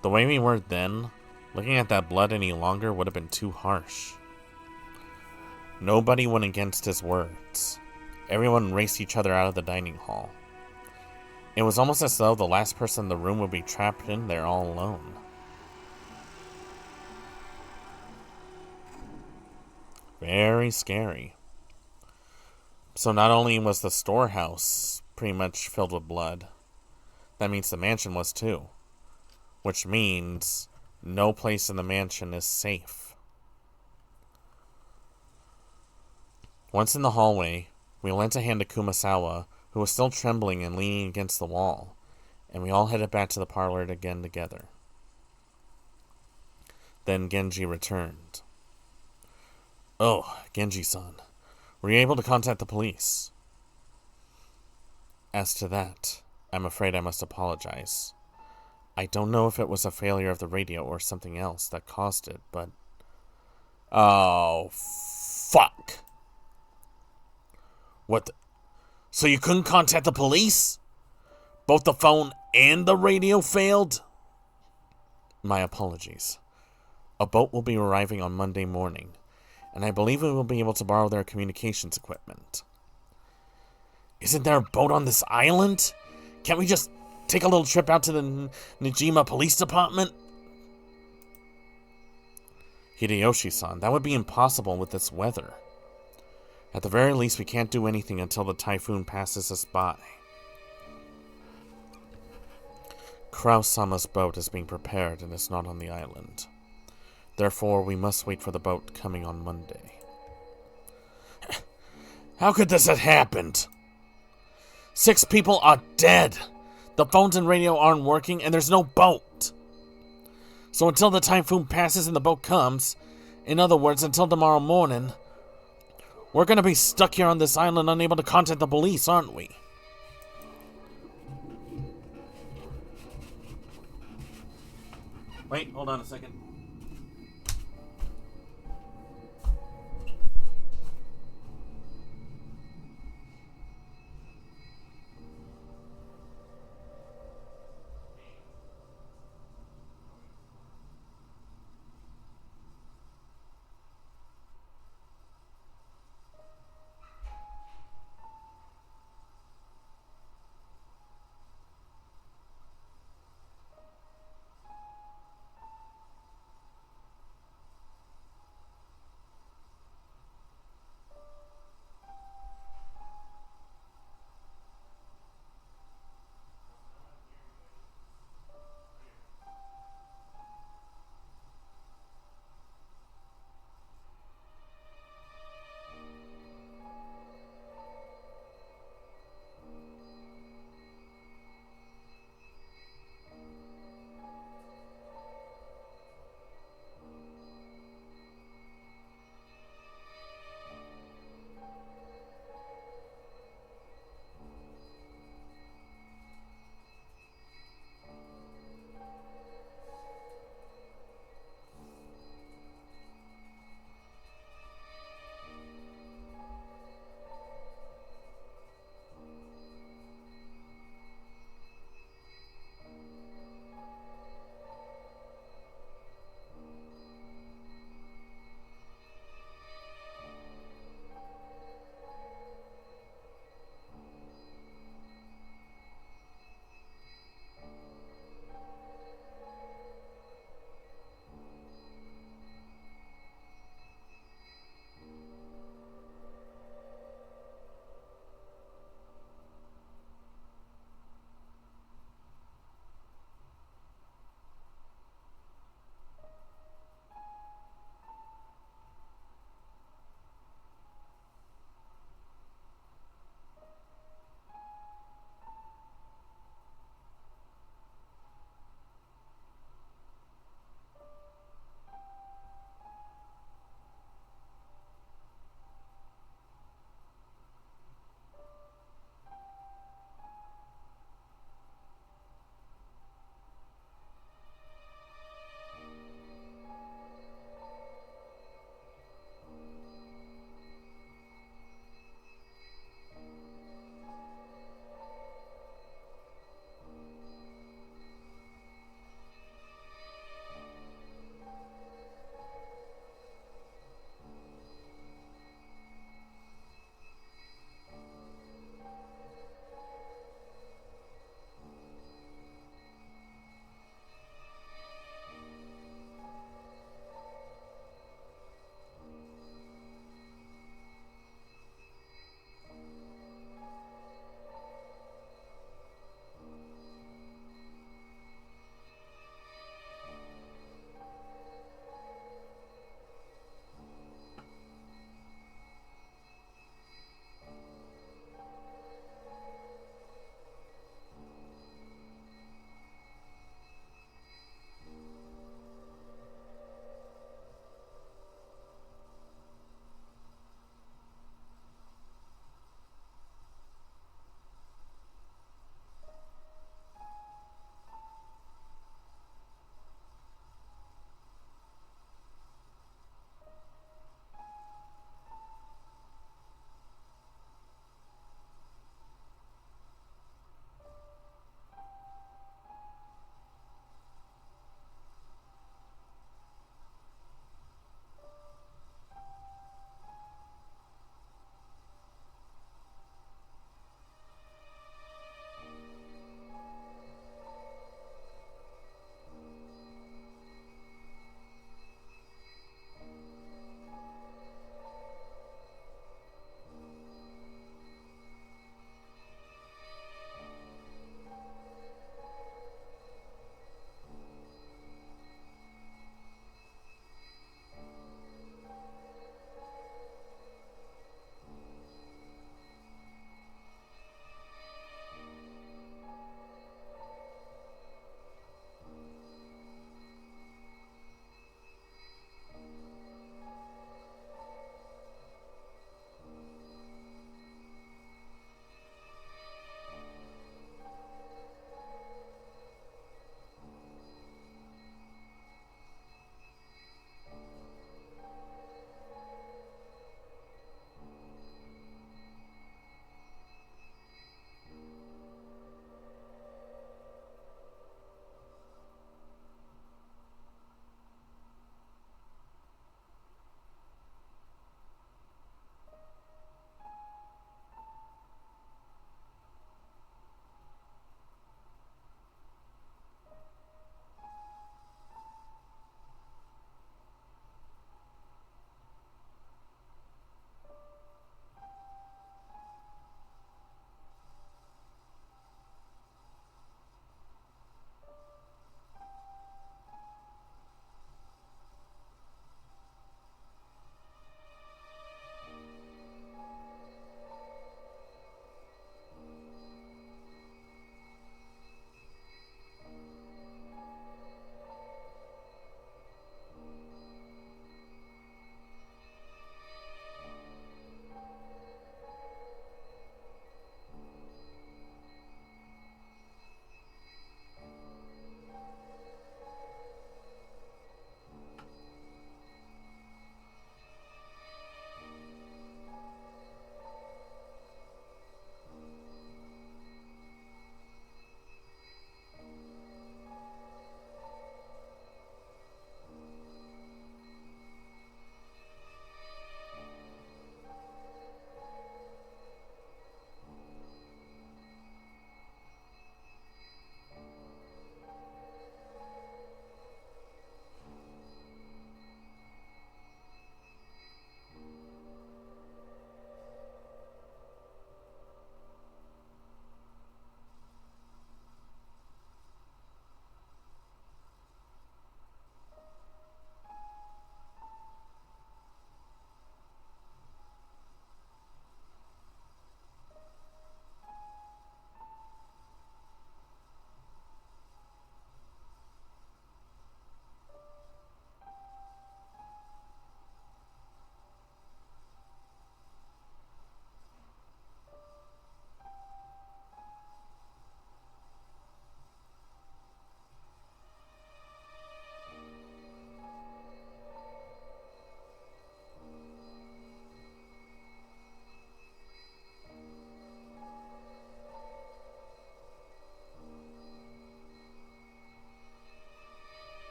Speaker 1: The way we were then, looking at that blood any longer would have been too harsh. Nobody went against his words. Everyone raced each other out of the dining hall. It was almost as though the last person in the room would be trapped in there all alone. Very scary. So not only was the storehouse pretty much filled with blood, that means the mansion was too. Which means no place in the mansion is safe. Once in the hallway, we lent a hand to Kumasawa, who was still trembling and leaning against the wall, and we all headed back to the parlor again together. Then Genji returned. Oh, Genji-san, were you able to contact the police? As to that, I'm afraid I must apologize. I don't know if it was a failure of the radio or something else that caused it, but... Oh, fuck! What the... So you couldn't contact the police? Both the phone and the radio failed? My apologies. A boat will be arriving on Monday morning, and I believe we will be able to borrow their communications equipment. Isn't there a boat on this island? Can't we just take a little trip out to the Nijima Police Department? Hideyoshi-san, that would be impossible with this weather. At the very least, we can't do anything until the typhoon passes us by. Kraus-sama's boat is being prepared and is not on the island. Therefore, we must wait for the boat coming on Monday. How could this have happened? 6 people are dead. The phones and radio aren't working, and there's no boat. So until the typhoon passes and the boat comes, in other words, until tomorrow morning, we're going to be stuck here on this island unable to contact the police, aren't we? Wait, hold on a second.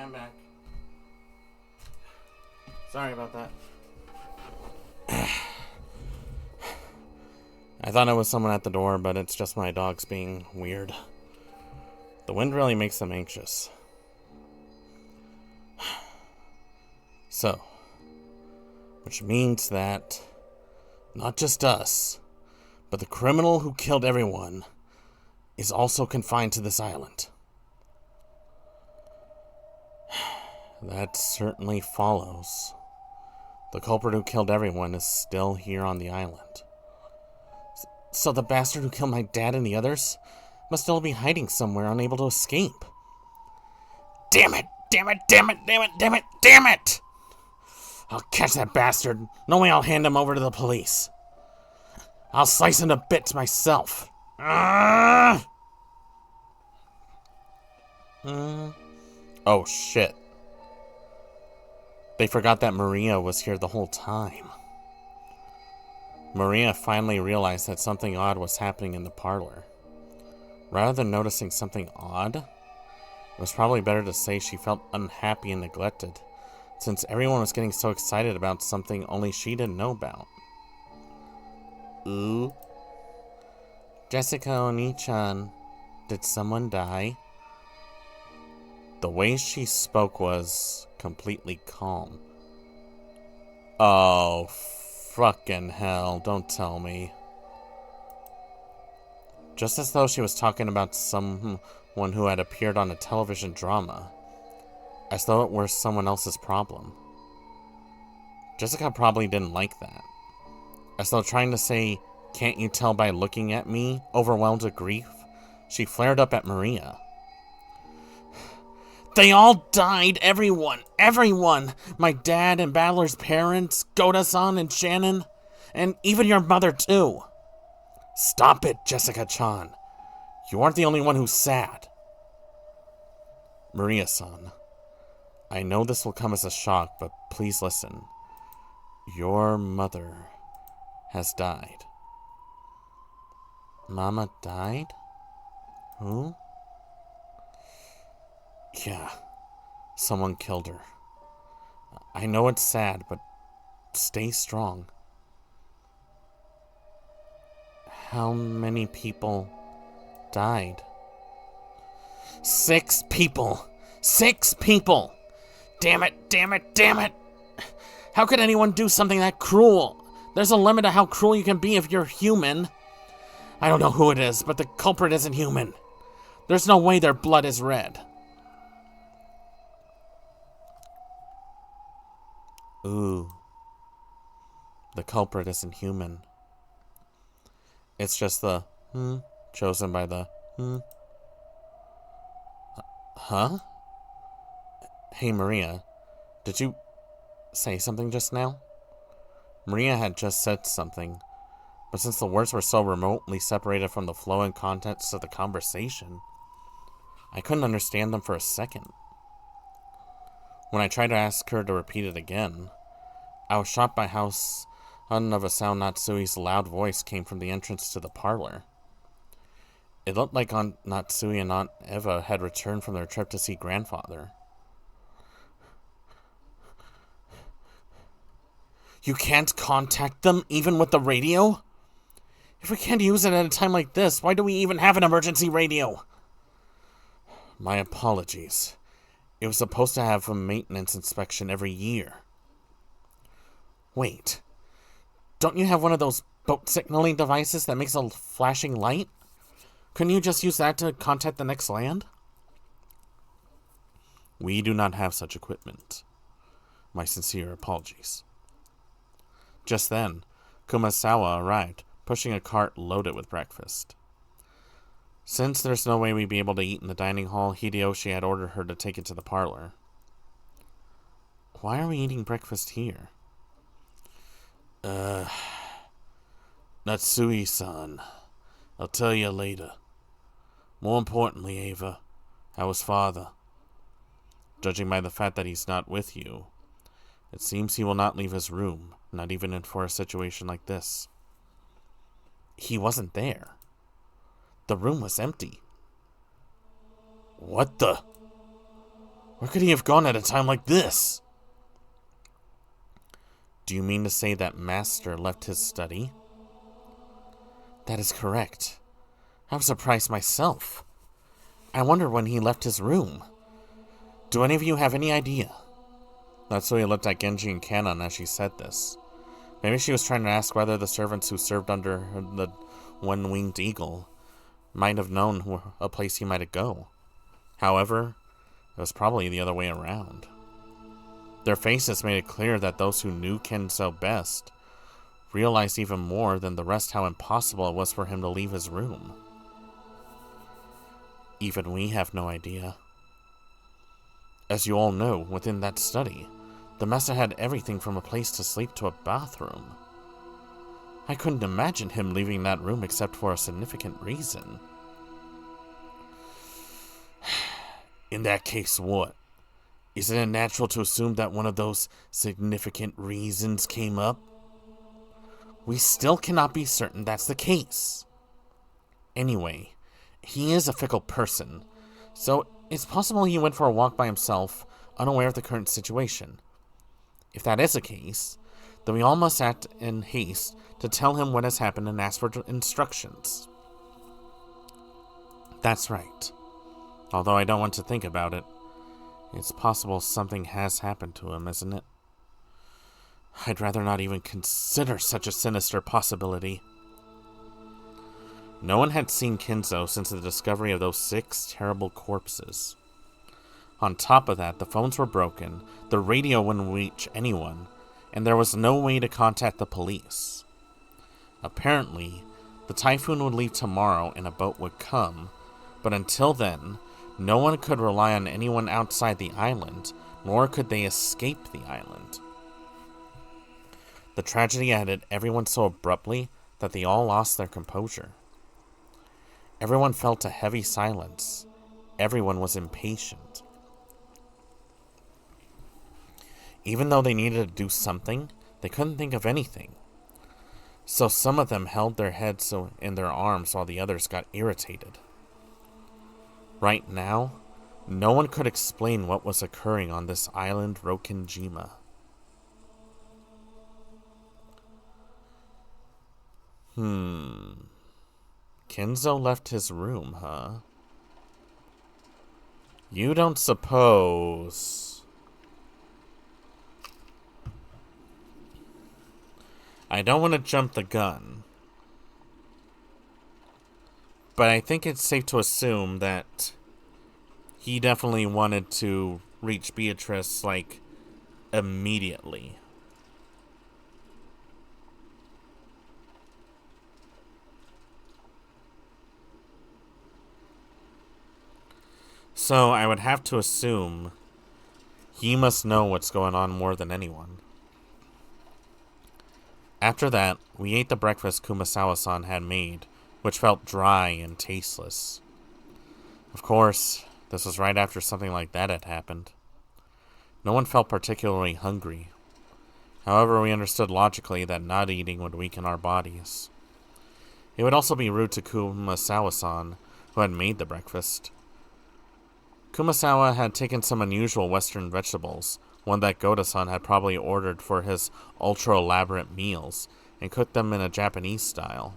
Speaker 1: I'm back. Sorry about that. I thought it was someone at the door, but it's just my dogs being weird. The wind really makes them anxious. So, which means that not just us, but the criminal who killed everyone is also confined to this island. That certainly follows. The culprit who killed everyone is still here on the island. So the bastard who killed my dad and the others must still be hiding somewhere, unable to escape. Damn it! Damn it! Damn it! Damn it! Damn it! Damn it! I'll catch that bastard. No way I'll hand him over to the police. I'll slice him to bits myself. Oh, shit. They forgot that Maria was here the whole time. Maria finally realized that something odd was happening in the parlor. Rather than noticing something odd, it was probably better to say she felt unhappy and neglected, since everyone was getting so excited about something only she didn't know about. Ooh. Jessica Oni-chan, did someone die? The way she spoke was completely calm. Oh, fucking hell, don't tell me. Just as though she was talking about someone who had appeared on a television drama. As though it were someone else's problem. Jessica probably didn't like that. As though trying to say, "Can't you tell by looking at me?" overwhelmed with grief, she flared up at Maria. They all died, everyone! Everyone! My dad and Battler's parents, Goda-san and Shannon, and even your mother too. Stop it, Jessica-chan. You aren't the only one who's sad. Maria-san, I know this will come as a shock, but please listen. Your mother has died. Mama died? Who? Yeah, someone killed her. I know it's sad, but stay strong. How many people died? 6 people! 6 people! Damn it, damn it, damn it! How could anyone do something that cruel? There's a limit to how cruel you can be if you're human. I don't know who it is, but the culprit isn't human. There's no way their blood is red. Ooh. The culprit isn't human. It's just the chosen by the Huh? Hey, Maria. Did you say something just now? Maria had just said something, but since the words were so remotely separated from the flow and context of the conversation, I couldn't understand them for a second. When I tried to ask her to repeat it again, I was shocked by how sudden of a sound Natsui's loud voice came from the entrance to the parlor. It looked like Aunt Natsui and Aunt Eva had returned from their trip to see grandfather. You can't contact them, even with the radio? If we can't use it at a time like this, why do we even have an emergency radio? My apologies. It was supposed to have a maintenance inspection every year. Wait. Don't you have one of those boat signaling devices that makes a flashing light? Couldn't you just use that to contact the next land? We do not have such equipment. My sincere apologies. Just then, Kumasawa arrived, pushing a cart loaded with breakfast. Since there's no way we'd be able to eat in the dining hall, Hideyoshi had ordered her to take it to the parlor. Why are we eating breakfast here? Natsui-san. I'll tell you later. More importantly, Ava, how is father? Judging by the fact that he's not with you, it seems he will not leave his room, not even for a situation like this. He wasn't there. The room was empty. What the? Where could he have gone at a time like this? Do you mean to say that Master left his study? That is correct. I'm surprised myself. I wonder when he left his room. Do any of you have any idea? Natsuya looked at Genji and Kanon as she said this. Maybe she was trying to ask whether the servants who served under the one-winged eagle might have known a place he might go. However, it was probably the other way around. Their faces made it clear that those who knew Kenzo best realized even more than the rest how impossible it was for him to leave his room. Even we have no idea. As you all know, within that study, the master had everything from a place to sleep to a bathroom. I couldn't imagine him leaving that room except for a significant reason. In that case, what? Isn't it natural to assume that one of those significant reasons came up? We still cannot be certain that's the case. Anyway, he is a fickle person, so it's possible he went for a walk by himself, unaware of the current situation. If that is the case, then we all must act in haste to tell him what has happened and ask for instructions. That's right. Although I don't want to think about it, it's possible something has happened to him, isn't it? I'd rather not even consider such a sinister possibility. No one had seen Kenzo since the discovery of those 6 terrible corpses. On top of that, the phones were broken, the radio wouldn't reach anyone, and there was no way to contact the police. Apparently, the typhoon would leave tomorrow and a boat would come, but until then, no one could rely on anyone outside the island, nor could they escape the island. The tragedy had hit everyone so abruptly that they all lost their composure. Everyone felt a heavy silence. Everyone was impatient. Even though they needed to do something, they couldn't think of anything. So some of them held their heads in their arms while the others got irritated. Right now, no one could explain what was occurring on this island Rokinjima. Kenzo left his room, huh? You don't suppose... I don't want to jump the gun, but I think it's safe to assume that he definitely wanted to reach Beatrice, like, immediately. So I would have to assume he must know what's going on more than anyone. After that, we ate the breakfast Kumasawa-san had made, which felt dry and tasteless. Of course, this was right after something like that had happened. No one felt particularly hungry. However, we understood logically that not eating would weaken our bodies. It would also be rude to Kumasawa-san, who had made the breakfast. Kumasawa had taken some unusual Western vegetables, one that Goda-san had probably ordered for his ultra-elaborate meals, and cooked them in a Japanese style,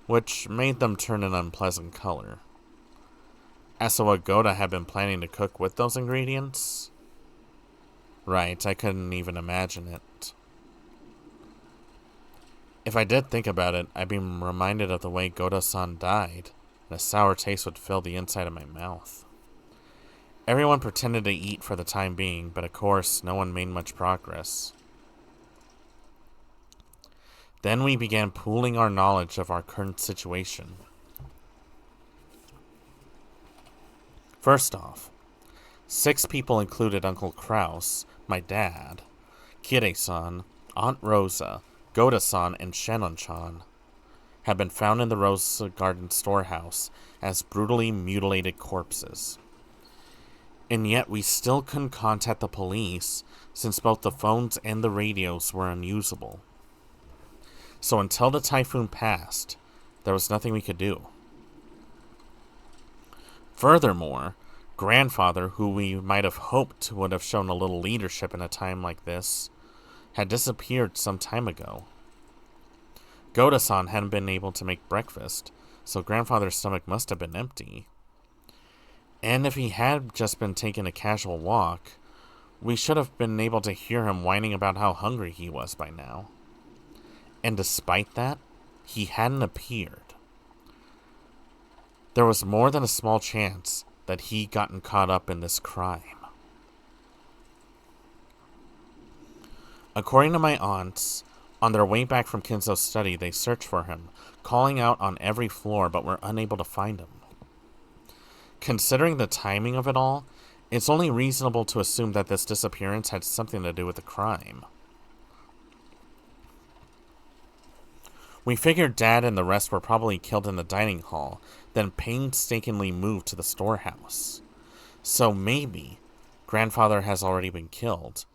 Speaker 1: which made them turn an unpleasant color. As to what Goda had been planning to cook with those ingredients? Right, I couldn't even imagine it. If I did think about it, I'd be reminded of the way Goda-san died, and a sour taste would fill the inside of my mouth. Everyone pretended to eat for the time being, but of course, no one made much progress. Then we began pooling our knowledge of our current situation. First off, 6 people included Uncle Kraus, my dad, Kirei-san, Aunt Rosa, Goda-san, and Shannon-chan, had been found in the Rose Garden storehouse as brutally mutilated corpses. And yet we still couldn't contact the police since both the phones and the radios were unusable. So until the typhoon passed, there was nothing we could do. Furthermore, Grandfather, who we might have hoped would have shown a little leadership in a time like this, had disappeared some time ago. Goda-san hadn't been able to make breakfast, so Grandfather's stomach must have been empty. And if he had just been taking a casual walk, we should have been able to hear him whining about how hungry he was by now. And despite that, he hadn't appeared. There was more than a small chance that he'd gotten caught up in this crime. According to my aunts, on their way back from Kinzo's study, they searched for him, calling out on every floor, but were unable to find him. Considering the timing of it all, it's only reasonable to assume that this disappearance had something to do with the crime. We figured Dad and the rest were probably killed in the dining hall, then painstakingly moved to the storehouse. So maybe Grandfather has already been killed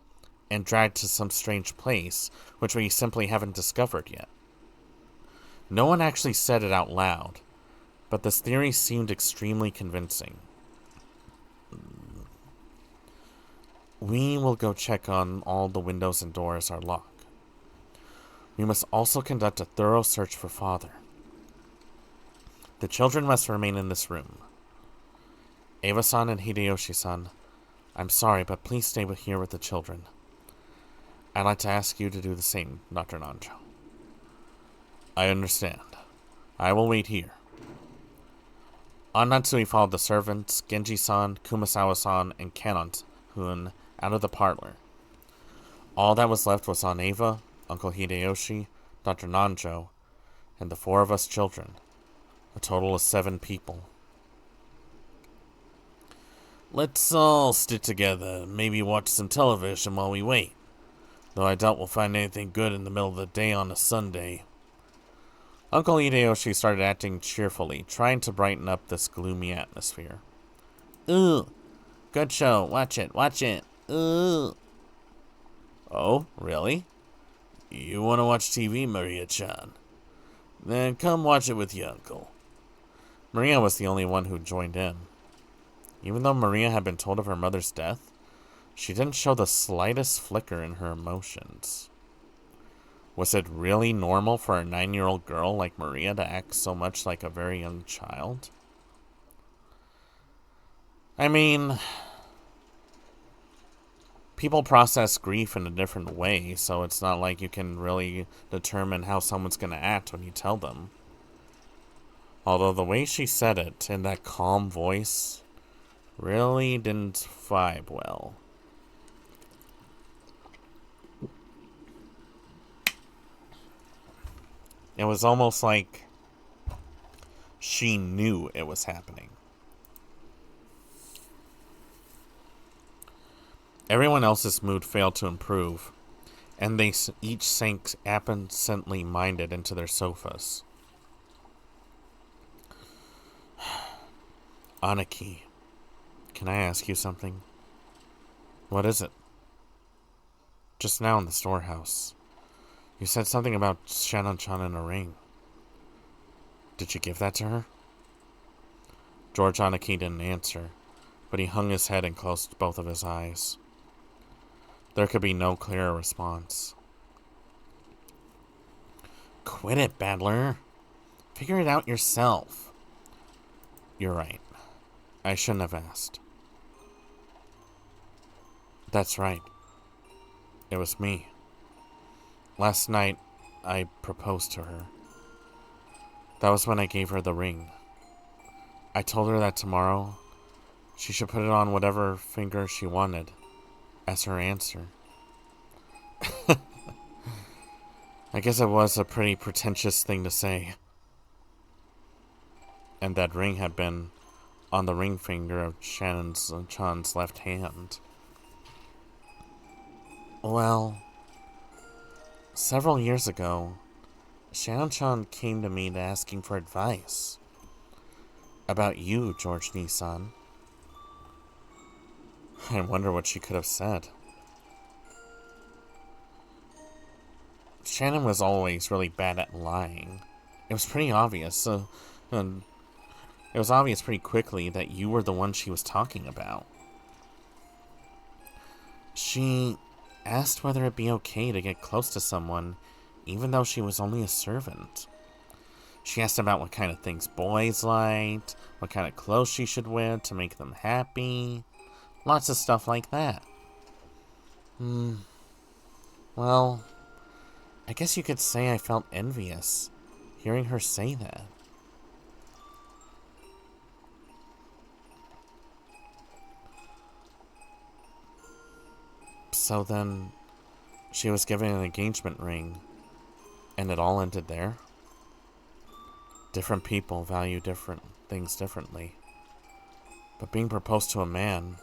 Speaker 1: and dragged to some strange place which we simply haven't discovered yet. No one actually said it out loud, but this theory seemed extremely convincing. We will go check on all the windows and doors are locked. We must also conduct a thorough search for Father. The children must remain in this room. Eva-san and Hideyoshi-san, I'm sorry, but please stay here with the children. I'd like to ask you to do the same, Dr. Nanjo. I understand. I will wait here. Annatsui followed the servants, Genji-san, Kumasawa-san, and Kanon-kun out of the parlor. All that was left was Aunt Eva, Uncle Hideyoshi, Dr. Nanjo, and the 4 of us children. A total of 7 people. Let's all stick together and maybe watch some television while we wait. Though I doubt we'll find anything good in the middle of the day on a Sunday. Uncle Hideyoshi started acting cheerfully, trying to brighten up this gloomy atmosphere. Ooh, good show. Watch it, watch it. Ooh. Oh, really? You want to watch TV, Maria-chan? Then come watch it with your uncle. Maria was the only one who joined in. Even though Maria had been told of her mother's death, she didn't show the slightest flicker in her emotions. Was it really normal for a 9-year-old girl like Maria to act so much like a very young child? I mean, people process grief in a different way, so it's not like you can really determine how someone's going to act when you tell them. Although the way she said it, in that calm voice, really didn't vibe well. It was almost like she knew it was happening. Everyone else's mood failed to improve, and they each sank absently minded into their sofas. Anaki, can I ask you something? What is it? Just now in the storehouse, you said something about Shannon-chan and a ring. Did you give that to her? George Anaki didn't answer, but he hung his head and closed both of his eyes. There could be no clearer response. Quit it, Battler. Figure it out yourself. You're right. I shouldn't have asked. That's right. It was me. Last night, I proposed to her. That was when I gave her the ring. I told her that tomorrow, she should put it on whatever finger she wanted, as her answer. I guess it was a pretty pretentious thing to say. And that ring had been on the ring finger of Shannon-chan's left hand. Well, several years ago, Shannon-chan came to me asking for advice. About you, George Nissan. I wonder what she could have said. Shannon was always really bad at lying. It was pretty obvious, It was obvious pretty quickly that you were the one she was talking about. She asked whether it'd be okay to get close to someone, even though she was only a servant. She asked about what kind of things boys liked, what kind of clothes she should wear to make them happy. Lots of stuff like that. Well, I guess you could say I felt envious hearing her say that. So then, she was given an engagement ring, and it all ended there? Different people value different things differently. But being proposed to a man,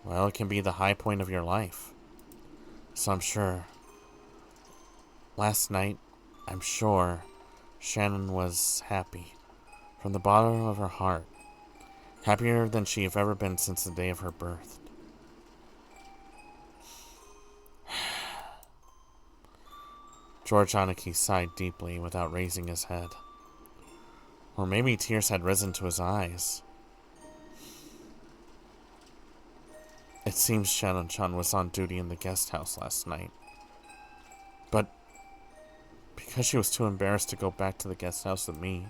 Speaker 1: well, it can be the high point of your life. So I'm sure, last night, I'm sure Shannon was happy. From the bottom of her heart. Happier than she have ever been since the day of her birth. George Aniki sighed deeply without raising his head. Or maybe tears had risen to his eyes. It seems Shannon-chan was on duty in the guest house last night. But because she was too embarrassed to go back to the guest house with me,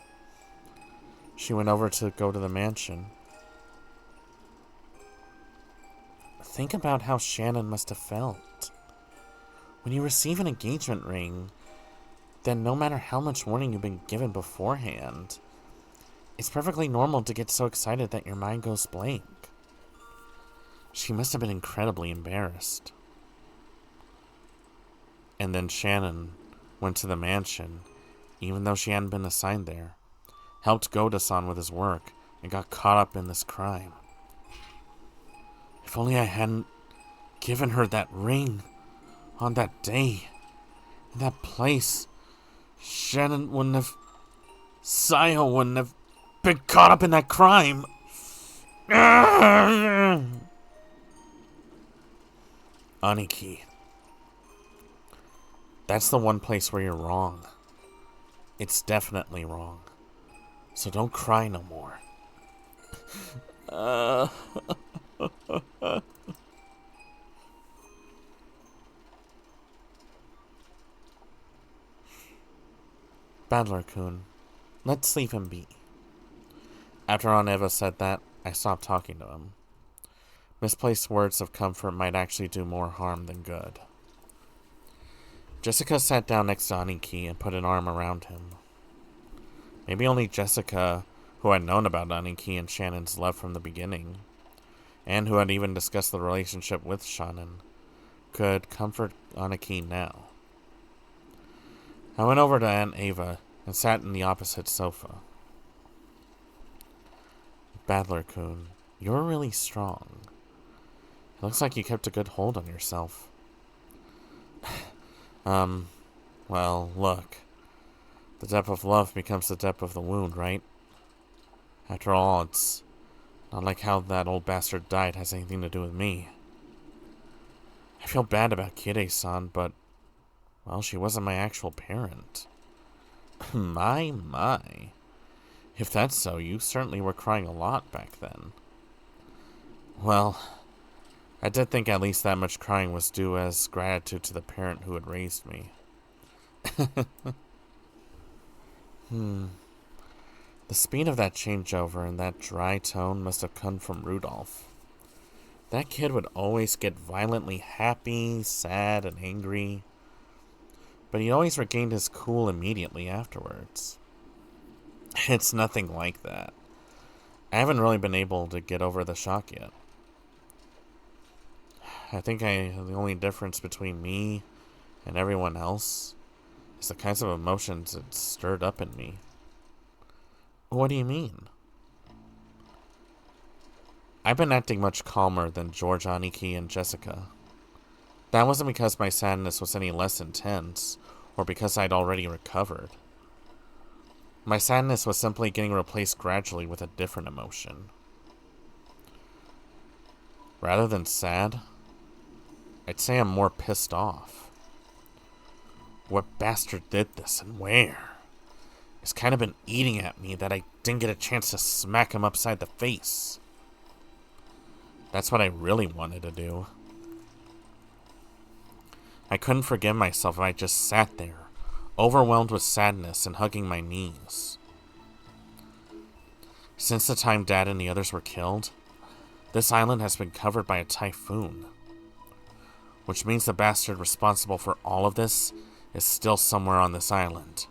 Speaker 1: she went over to go to the mansion. Think about how Shannon must have felt. When you receive an engagement ring, then no matter how much warning you've been given beforehand, it's perfectly normal to get so excited that your mind goes blank. She must have been incredibly embarrassed. And then Shannon went to the mansion, even though she hadn't been assigned there, helped Goda-san with his work, and got caught up in this crime. If only I hadn't given her that ring on that day, in that place, Shannon wouldn't have... Sayo wouldn't have been caught up in that crime. Aniki. That's the one place where you're wrong. It's definitely wrong. So don't cry no more. Badler-kun, let's leave him be. After Aunt Eva said that, I stopped talking to him. Misplaced words of comfort might actually do more harm than good. Jessica sat down next to Aniki and put an arm around him. Maybe only Jessica, who had known about Aniki and Shannon's love from the beginning, and who had even discussed the relationship with Shannon, could comfort Aniki now. I went over to Aunt Eva and sat in the opposite sofa. Badler-kun, you're really strong. It looks like you kept a good hold on yourself. Well, look. The depth of love becomes the depth of the wound, right? After all, it's not like how that old bastard died has anything to do with me. I feel bad about Kirei-san, but, well, she wasn't my actual parent. My. If that's so, you certainly were crying a lot back then. Well, I did think at least that much crying was due as gratitude to the parent who had raised me. The speed of that changeover and that dry tone must have come from Rudolph. That kid would always get violently happy, sad, and angry, but he always regained his cool immediately afterwards. It's nothing like that. I haven't really been able to get over the shock yet. I think the only difference between me and everyone else is the kinds of emotions it stirred up in me. What do you mean? I've been acting much calmer than George, Aniki, and Jessica. That wasn't because my sadness was any less intense, or because I'd already recovered. My sadness was simply getting replaced gradually with a different emotion. Rather than sad, I'd say I'm more pissed off. What bastard did this and where? has kind of been eating at me that I didn't get a chance to smack him upside the face. That's what I really wanted to do. I couldn't forgive myself if I just sat there, overwhelmed with sadness and hugging my knees. Since the time Dad and the others were killed, this island has been covered by a typhoon, which means the bastard responsible for all of this is still somewhere on this island.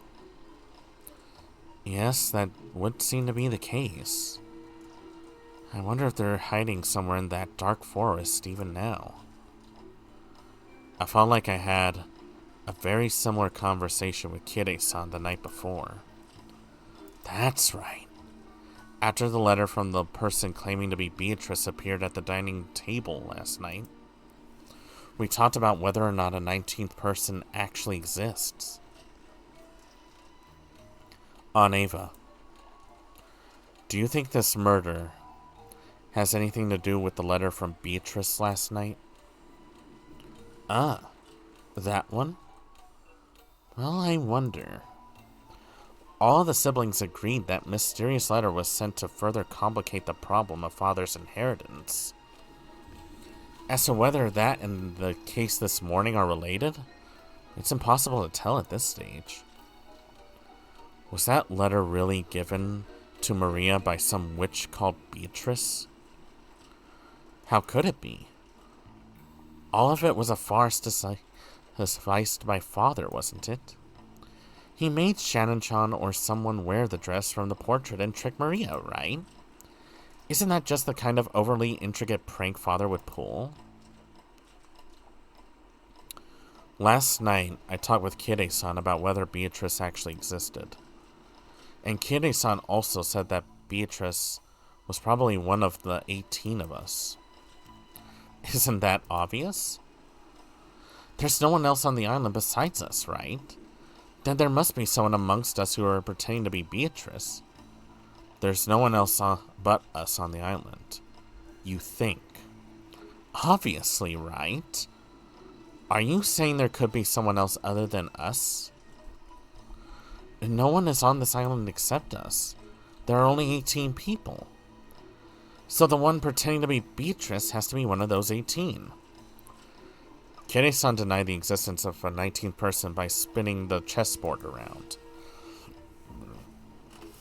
Speaker 1: Yes, that would seem to be the case. I wonder if they're hiding somewhere in that dark forest even now. I felt like I had a very similar conversation with Kirei-san the night before. That's right. After the letter from the person claiming to be Beatrice appeared at the dining table last night, we talked about whether or not a 19th person actually exists. Eva, do you think this murder has anything to do with the letter from Beatrice last night? Ah, that one? Well, I wonder. All the siblings agreed that mysterious letter was sent to further complicate the problem of father's inheritance. As to whether that and the case this morning are related, it's impossible to tell at this stage. Was that letter really given to Maria by some witch called Beatrice? How could it be? All of it was a farce devised by father, wasn't it? He made Shannon-chan or someone wear the dress from the portrait and trick Maria, right? Isn't that just the kind of overly intricate prank father would pull? Last night, I talked with Kirei-san about whether Beatrice actually existed. And Kirei-san also said that Beatrice was probably one of the 18 of us. Isn't that obvious? There's no one else on the island besides us, right? Then there must be someone amongst us who are pretending to be Beatrice. There's no one else but us on the island. You think. Obviously, right? Are you saying there could be someone else other than us? No one is on this island except us. There are only 18 people. So the one pretending to be Beatrice has to be one of those 18. Kirei-san denied the existence of a 19th person by spinning the chessboard around.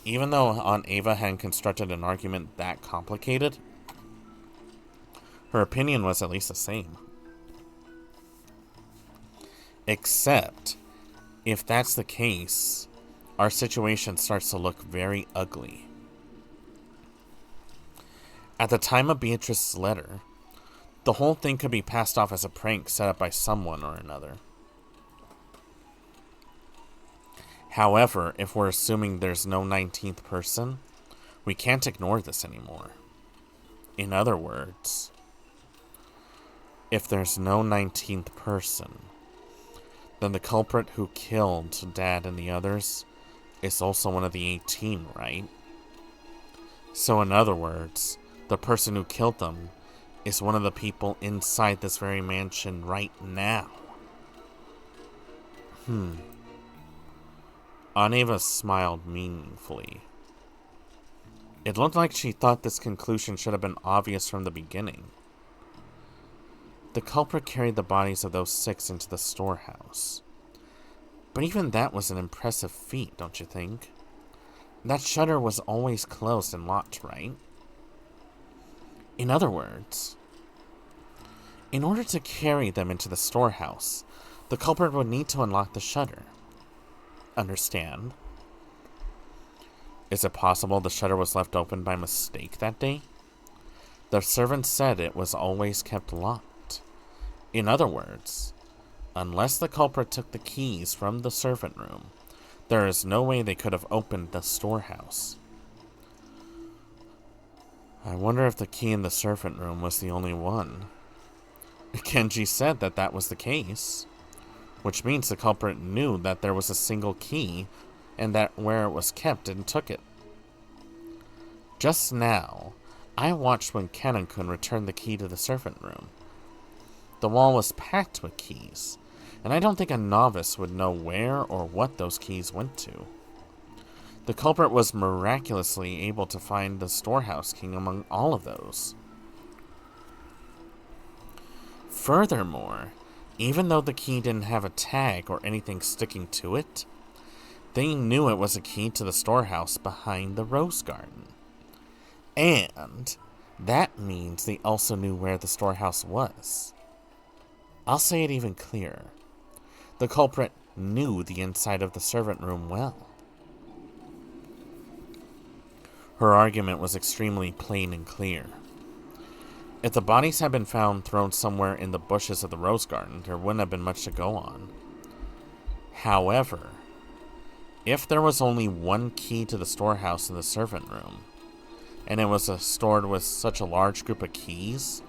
Speaker 1: Even though Eva had constructed an argument that complicated, her opinion was at least the same. Except, if that's the case, our situation starts to look very ugly. At the time of Beatrice's letter, the whole thing could be passed off as a prank set up by someone or another. However, if we're assuming there's no 19th person, we can't ignore this anymore. In other words, if there's no 19th person, then the culprit who killed Dad and the others is also one of the 18, right? So in other words, the person who killed them is one of the people inside this very mansion right now. Eva smiled meaningfully. It looked like she thought this conclusion should have been obvious from the beginning. The culprit carried the bodies of those 6 into the storehouse. But even that was an impressive feat, don't you think? That shutter was always closed and locked, right? In other words, in order to carry them into the storehouse, the culprit would need to unlock the shutter. Understand? Is it possible the shutter was left open by mistake that day? The servant said it was always kept locked. In other words, unless the culprit took the keys from the servant room, there is no way they could have opened the storehouse. I wonder if the key in the servant room was the only one. Kenji said that that was the case, which means the culprit knew that there was a single key and that where it was kept and took it. Just now, I watched when Canon-kun returned the key to the servant room. The wall was packed with keys, and I don't think a novice would know where or what those keys went to. The culprit was miraculously able to find the storehouse king among all of those. Furthermore, even though the key didn't have a tag or anything sticking to it, they knew it was a key to the storehouse behind the rose garden. And that means they also knew where the storehouse was. I'll say it even clearer. The culprit knew the inside of the servant room well. Her argument was extremely plain and clear. If the bodies had been found thrown somewhere in the bushes of the rose garden, there wouldn't have been much to go on. However, if there was only one key to the storehouse in the servant room, and it was stored with such a large group of keys,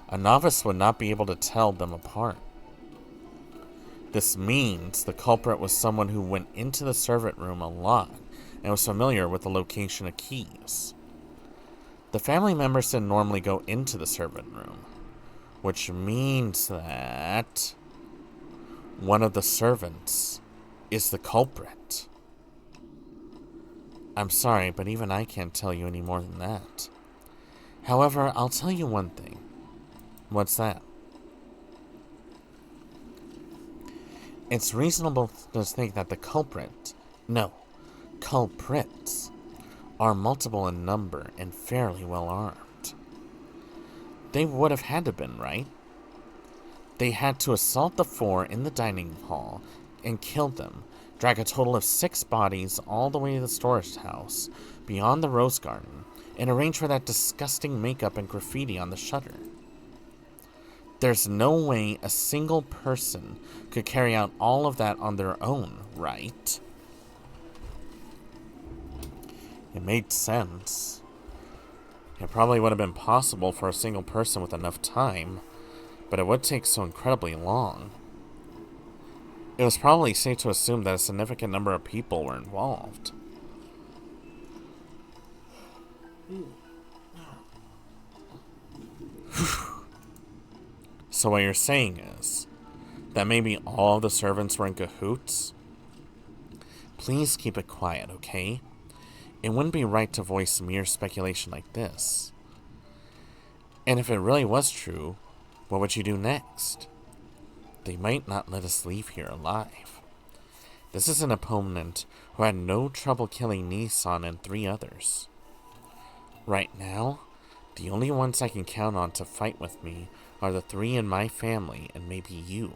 Speaker 1: a novice would not be able to tell them apart. This means the culprit was someone who went into the servant room a lot and was familiar with the location of keys. The family members didn't normally go into the servant room, which means that one of the servants is the culprit. I'm sorry, but even I can't tell you any more than that. However, I'll tell you one thing. What's that? It's reasonable to think that the culprits are multiple in number and fairly well armed. They would have had to been, right? They had to assault the 4 in the dining hall and kill them, drag a total of 6 bodies all the way to the storage house beyond the rose garden, and arrange for that disgusting makeup and graffiti on the shutter. There's no way a single person could carry out all of that on their own, right? It made sense. It probably would have been possible for a single person with enough time, but it would take so incredibly long. It was probably safe to assume that a significant number of people were involved. So what you're saying is that maybe all the servants were in cahoots? Please keep it quiet, okay? It wouldn't be right to voice mere speculation like this. And if it really was true, what would you do next? They might not let us leave here alive. This is an opponent who had no trouble killing Nissan and 3 others. Right now, the only ones I can count on to fight with me are the 3 in my family and maybe you.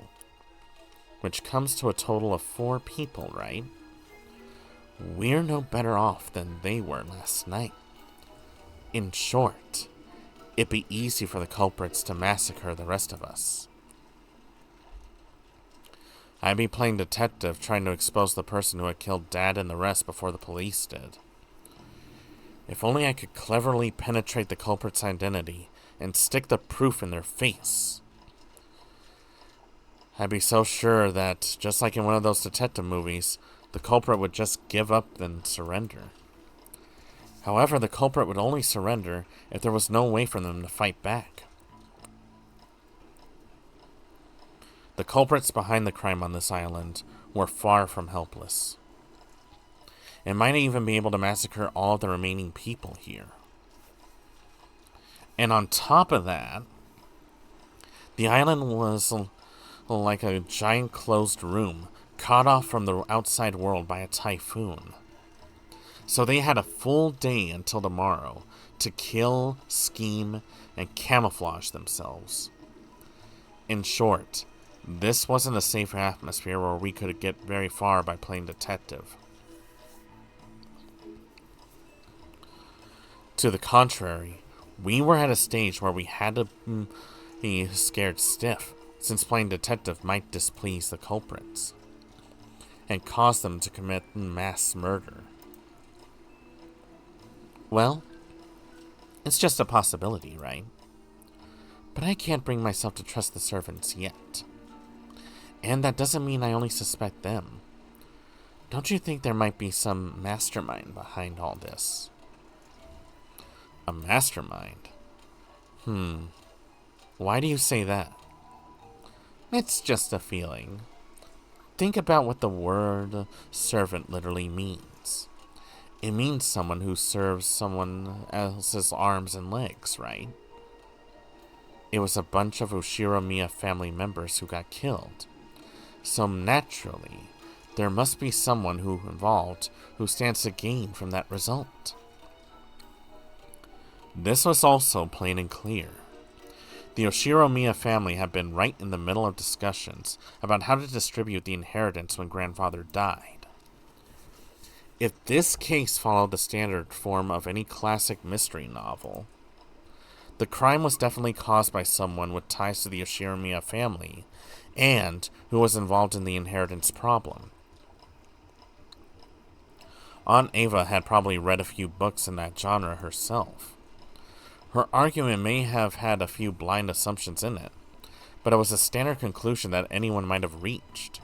Speaker 1: Which comes to a total of 4 people, right? We're no better off than they were last night. In short, it'd be easy for the culprits to massacre the rest of us. I'd be playing detective trying to expose the person who had killed Dad and the rest before the police did. If only I could cleverly penetrate the culprit's identity and stick the proof in their face. I'd be so sure that, just like in one of those detective movies, the culprit would just give up and surrender. However, the culprit would only surrender if there was no way for them to fight back. The culprits behind the crime on this island were far from helpless, and might even be able to massacre all of the remaining people here. And on top of that, the island was like a giant closed room, cut off from the outside world by a typhoon. So they had a full day until tomorrow to kill, scheme, and camouflage themselves. In short, this wasn't a safe atmosphere where we could get very far by playing detective. To the contrary, we were at a stage where we had to be scared stiff, since playing detective might displease the culprits and cause them to commit mass murder. Well, it's just a possibility, right? But I can't bring myself to trust the servants yet. And that doesn't mean I only suspect them. Don't you think there might be some mastermind behind all this? A mastermind? Why do you say that? It's just a feeling. Think about what the word servant literally means. It means someone who serves someone else's arms and legs, right? It was a bunch of Ushiromiya family members who got killed. So naturally, there must be someone involved who stands to gain from that result. This was also plain and clear. The Ushiromiya family had been right in the middle of discussions about how to distribute the inheritance when grandfather died. If this case followed the standard form of any classic mystery novel, the crime was definitely caused by someone with ties to the Ushiromiya family and who was involved in the inheritance problem. Aunt Ava had probably read a few books in that genre herself. Her argument may have had a few blind assumptions in it, but it was a standard conclusion that anyone might have reached.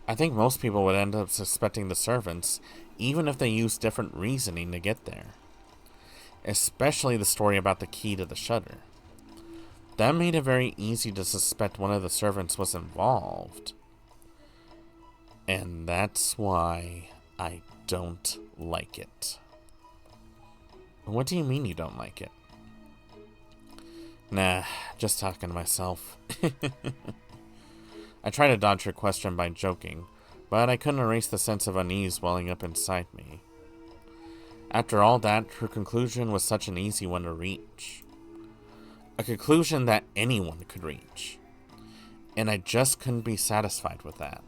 Speaker 1: I think most people would end up suspecting the servants, even if they used different reasoning to get there. Especially the story about the key to the shutter. That made it very easy to suspect one of the servants was involved. And that's why I don't like it. What do you mean you don't like it? Nah, just talking to myself. I tried to dodge her question by joking, but I couldn't erase the sense of unease welling up inside me. After all that, her conclusion was such an easy one to reach. A conclusion that anyone could reach. And I just couldn't be satisfied with that.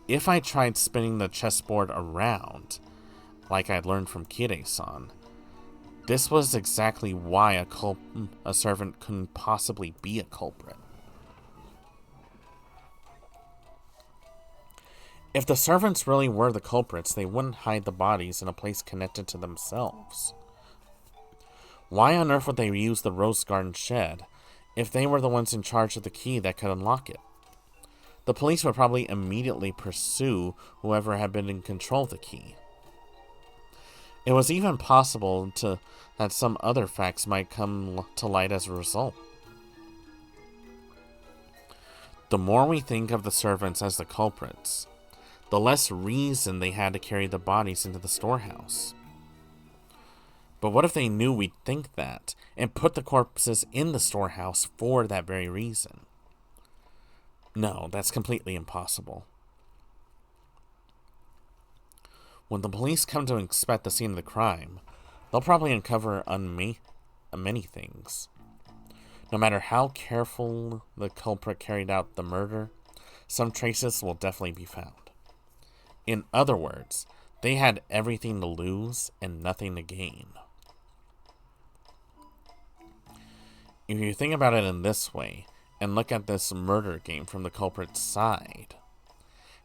Speaker 1: If I tried spinning the chessboard around, like I'd learned from Kirei-san, this was exactly why a servant couldn't possibly be a culprit. If the servants really were the culprits, they wouldn't hide the bodies in a place connected to themselves. Why on earth would they use the Rose Garden shed if they were the ones in charge of the key that could unlock it? The police would probably immediately pursue whoever had been in control of the key. It was even possible that some other facts might come to light as a result. The more we think of the servants as the culprits, the less reason they had to carry the bodies into the storehouse. But what if they knew we'd think that, and put the corpses in the storehouse for that very reason? No, that's completely impossible. When the police come to inspect the scene of the crime, they'll probably uncover many things. No matter how careful the culprit carried out the murder, some traces will definitely be found. In other words, they had everything to lose and nothing to gain. If you think about it in this way, and look at this murder game from the culprit's side,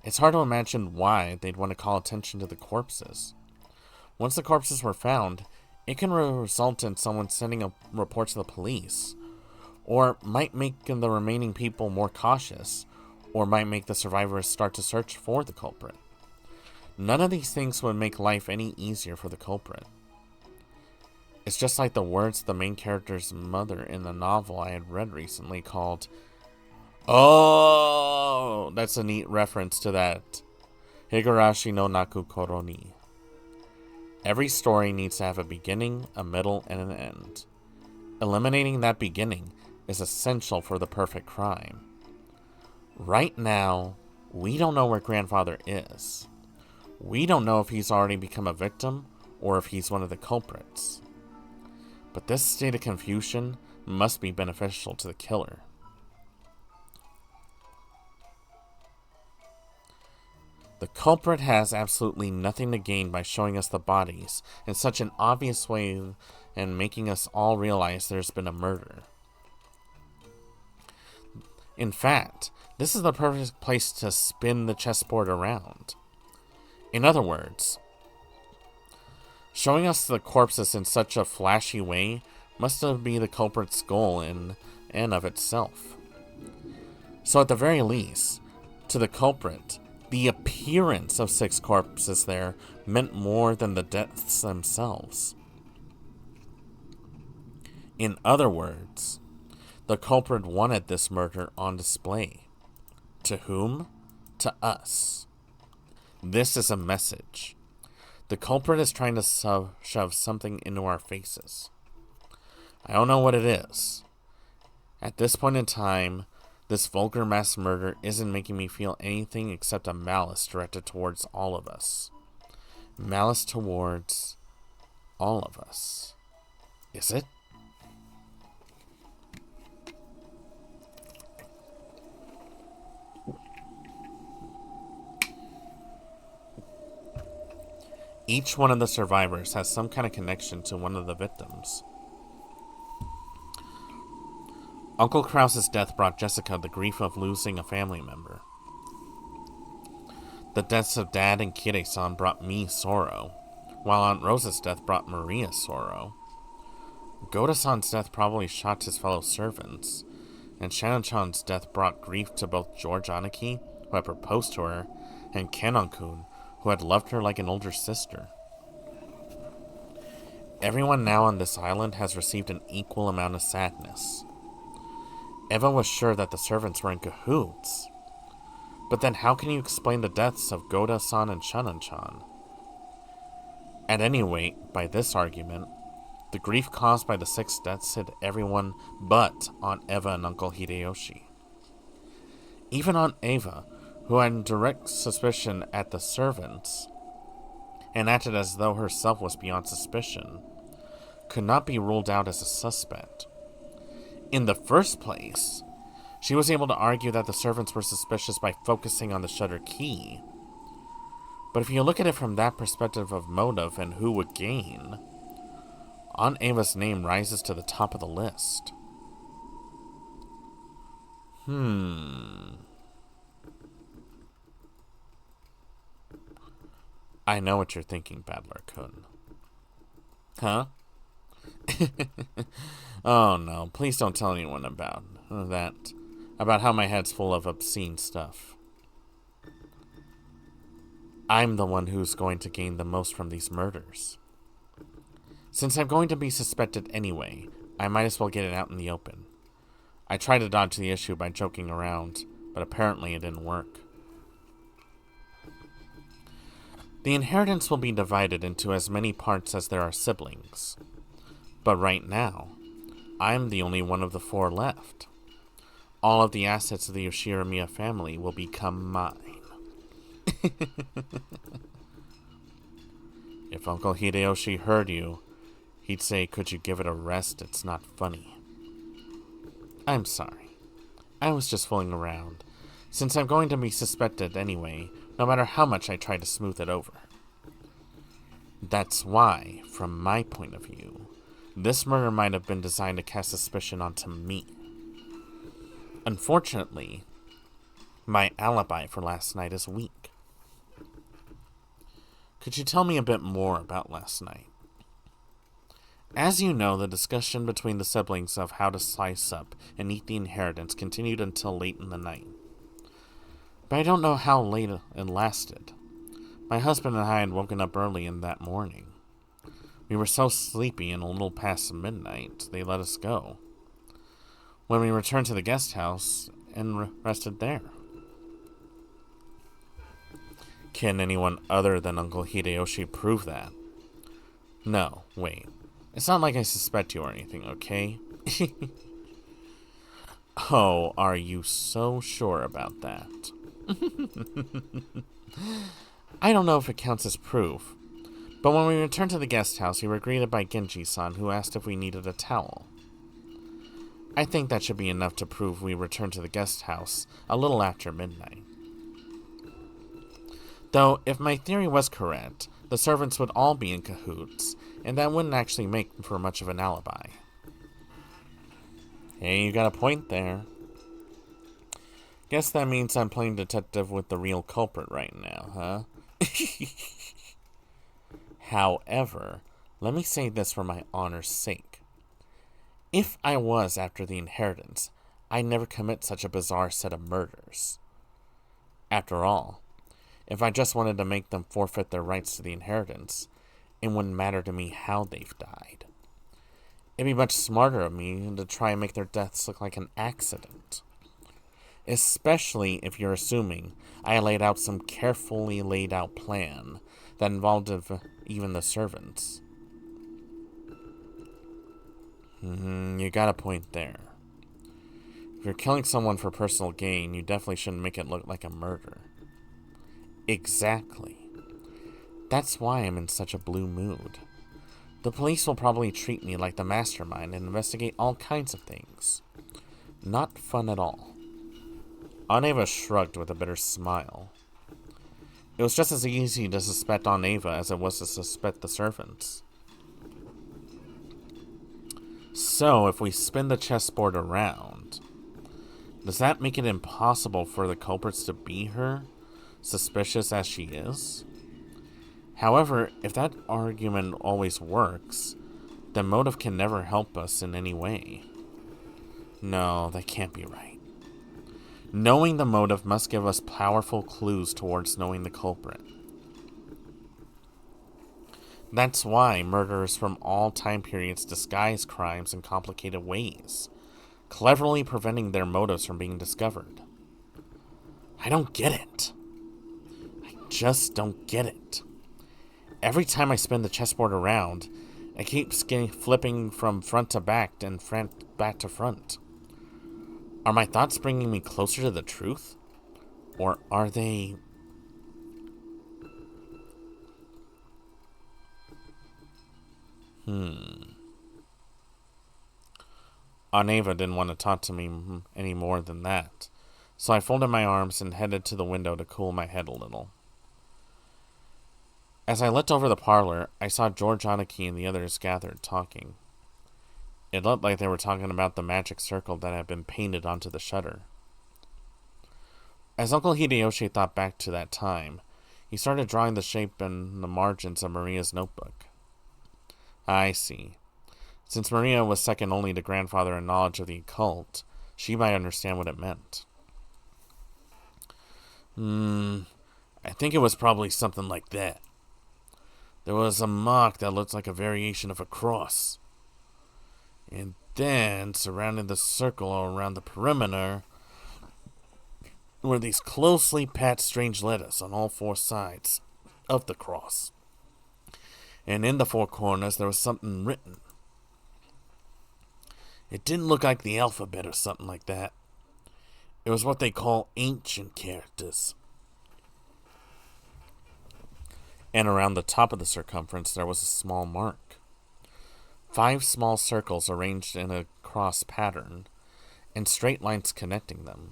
Speaker 1: it's hard to imagine why they'd want to call attention to the corpses. Once the corpses were found, it can result in someone sending a report to the police, or might make the remaining people more cautious, or might make the survivors start to search for the culprit. None of these things would make life any easier for the culprit. It's just like the words the main character's mother in the novel I had read recently called, "Oh!" That's a neat reference to that Higurashi no Naku Koro ni. Every story needs to have a beginning, a middle, and an end. Eliminating that beginning is essential for the perfect crime. Right now, we don't know where grandfather is. We don't know if he's already become a victim or if he's one of the culprits. But this state of confusion must be beneficial to the killer. The culprit has absolutely nothing to gain by showing us the bodies in such an obvious way and making us all realize there's been a murder. In fact, this is the perfect place to spin the chessboard around. In other words, showing us the corpses in such a flashy way must be the culprit's goal in and of itself. So at the very least, to the culprit, the appearance of 6 corpses there meant more than the deaths themselves. In other words, the culprit wanted this murder on display. To whom? To us. This is a message. The culprit is trying to shove something into our faces. I don't know what it is. At this point in time, this vulgar mass murder isn't making me feel anything except a malice directed towards all of us. Malice towards all of us. Is it? Each one of the survivors has some kind of connection to one of the victims. Uncle Krause's death brought Jessica the grief of losing a family member. The deaths of Dad and Kire-san brought me sorrow, while Aunt Rosa's death brought Maria sorrow. Goda-san's death probably shocked his fellow servants, and Shannon-chan's death brought grief to both George Aniki, who had proposed to her, and Kenon-kun, who had loved her like an older sister. Everyone now on this island has received an equal amount of sadness. Eva was sure that the servants were in cahoots. But then how can you explain the deaths of Goda-san and Shannon-chan? At any rate, by this argument, the grief caused by the 6 deaths hit everyone but Aunt Eva and Uncle Hideyoshi. Even Aunt Eva, who had direct suspicion at the servants, and acted as though herself was beyond suspicion, could not be ruled out as a suspect. In the first place, she was able to argue that the servants were suspicious by focusing on the shutter key. But if you look at it from that perspective of motive and who would gain, Aunt Ava's name rises to the top of the list. I know what you're thinking, Battler-kun. Huh? Oh no, please don't tell anyone about that. About how my head's full of obscene stuff. I'm the one who's going to gain the most from these murders. Since I'm going to be suspected anyway, I might as well get it out in the open. I tried to dodge the issue by joking around, but apparently it didn't work. The inheritance will be divided into as many parts as there are siblings. But right now, I'm the only one of the 4 left. All of the assets of the Yoshiramiya family will become mine. If Uncle Hideyoshi heard you, he'd say, "Could you give it a rest? It's not funny." I'm sorry. I was just fooling around, since I'm going to be suspected anyway, no matter how much I try to smooth it over. That's why, from my point of view, this murder might have been designed to cast suspicion onto me. Unfortunately, my alibi for last night is weak. Could you tell me a bit more about last night? As you know, the discussion between the siblings of how to slice up and eat the inheritance continued until late in the night. But I don't know how late it lasted. My husband and I had woken up early in that morning. We were so sleepy and a little past midnight, they let us go. When we returned to the guest house and rested there. Can anyone other than Uncle Hideyoshi prove that? No, wait. It's not like I suspect you or anything, okay? Oh, are you so sure about that? I don't know if it counts as proof, but when we returned to the guest house, we were greeted by Genji-san, who asked if we needed a towel. I think that should be enough to prove we returned to the guest house a little after midnight. Though, if my theory was correct, the servants would all be in cahoots, and that wouldn't actually make for much of an alibi. Hey, you got a point there. Guess that means I'm playing detective with the real culprit right now, huh? However, let me say this for my honor's sake. If I was after the inheritance, I'd never commit such a bizarre set of murders. After all, if I just wanted to make them forfeit their rights to the inheritance, it wouldn't matter to me how they've died. It'd be much smarter of me to try and make their deaths look like an accident. Especially if you're assuming I laid out some carefully laid out plan that involved even the servants. You got a point there. If you're killing someone for personal gain, you definitely shouldn't make it look like a murder. Exactly. That's why I'm in such a blue mood. The police will probably treat me like the mastermind and investigate all kinds of things. Not fun at all. Aneva shrugged with a bitter smile. It was just as easy to suspect Aneva as it was to suspect the servants. So, if we spin the chessboard around, does that make it impossible for the culprits to be her, suspicious as she is? However, if that argument always works, then motive can never help us in any way. No, that can't be right. Knowing the motive must give us powerful clues towards knowing the culprit. That's why murderers from all time periods disguise crimes in complicated ways, cleverly preventing their motives from being discovered. I don't get it. I just don't get it. Every time I spin the chessboard around, it keeps flipping from front to back and back to front. Are my thoughts bringing me closer to the truth? Or are they... Aneva didn't want to talk to me any more than that, so I folded my arms and headed to the window to cool my head a little. As I looked over the parlor, I saw George Aniki and the others gathered, talking. It looked like they were talking about the magic circle that had been painted onto the shutter. As Uncle Hideyoshi thought back to that time, he started drawing the shape and the margins of Maria's notebook. I see. Since Maria was second only to grandfather in knowledge of the occult, she might understand what it meant. I think it was probably something like that. There was a mark that looked like a variation of a cross. And then, surrounding the circle around the perimeter, were these closely packed strange letters on all four sides of the cross. And in the four corners, there was something written. It didn't look like the alphabet or something like that. It was what they call ancient characters. And around the top of the circumference, there was a small mark. 5 small circles arranged in a cross pattern, and straight lines connecting them.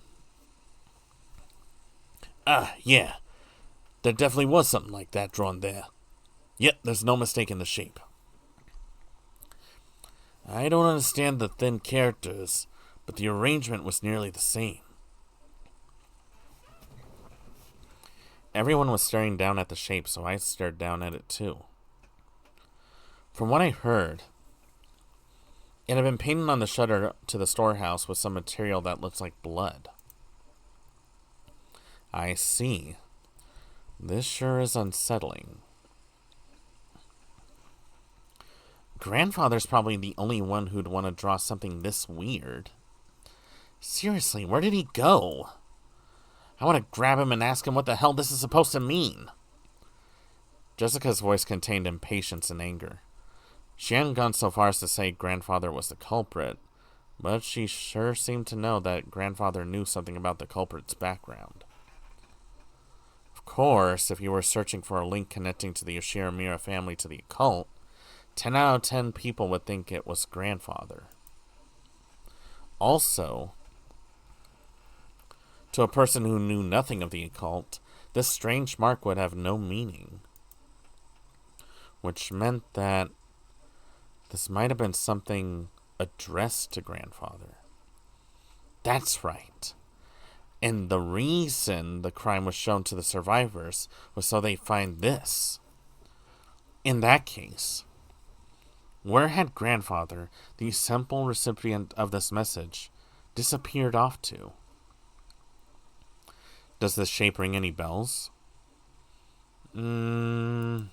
Speaker 1: Yeah. There definitely was something like that drawn there. Yep, there's no mistake in the shape. I don't understand the thin characters, but the arrangement was nearly the same. Everyone was staring down at the shape, so I stared down at it too. From what I heard, it had been painted on the shutter to the storehouse with some material that looks like blood. I see. This sure is unsettling. Grandfather's probably the only one who'd want to draw something this weird. Seriously, where did he go? I want to grab him and ask him what the hell this is supposed to mean. Jessica's voice contained impatience and anger. She hadn't gone so far as to say grandfather was the culprit, but she sure seemed to know that grandfather knew something about the culprit's background. Of course, if you were searching for a link connecting to the Yoshiramira family to the occult, 10 out of 10 people would think it was grandfather. Also, to a person who knew nothing of the occult, this strange mark would have no meaning. Which meant that this might have been something addressed to grandfather. That's right. And the reason the crime was shown to the survivors was so they'd find this. In that case, where had grandfather, the simple recipient of this message, disappeared off to? Does this shape ring any bells? Maria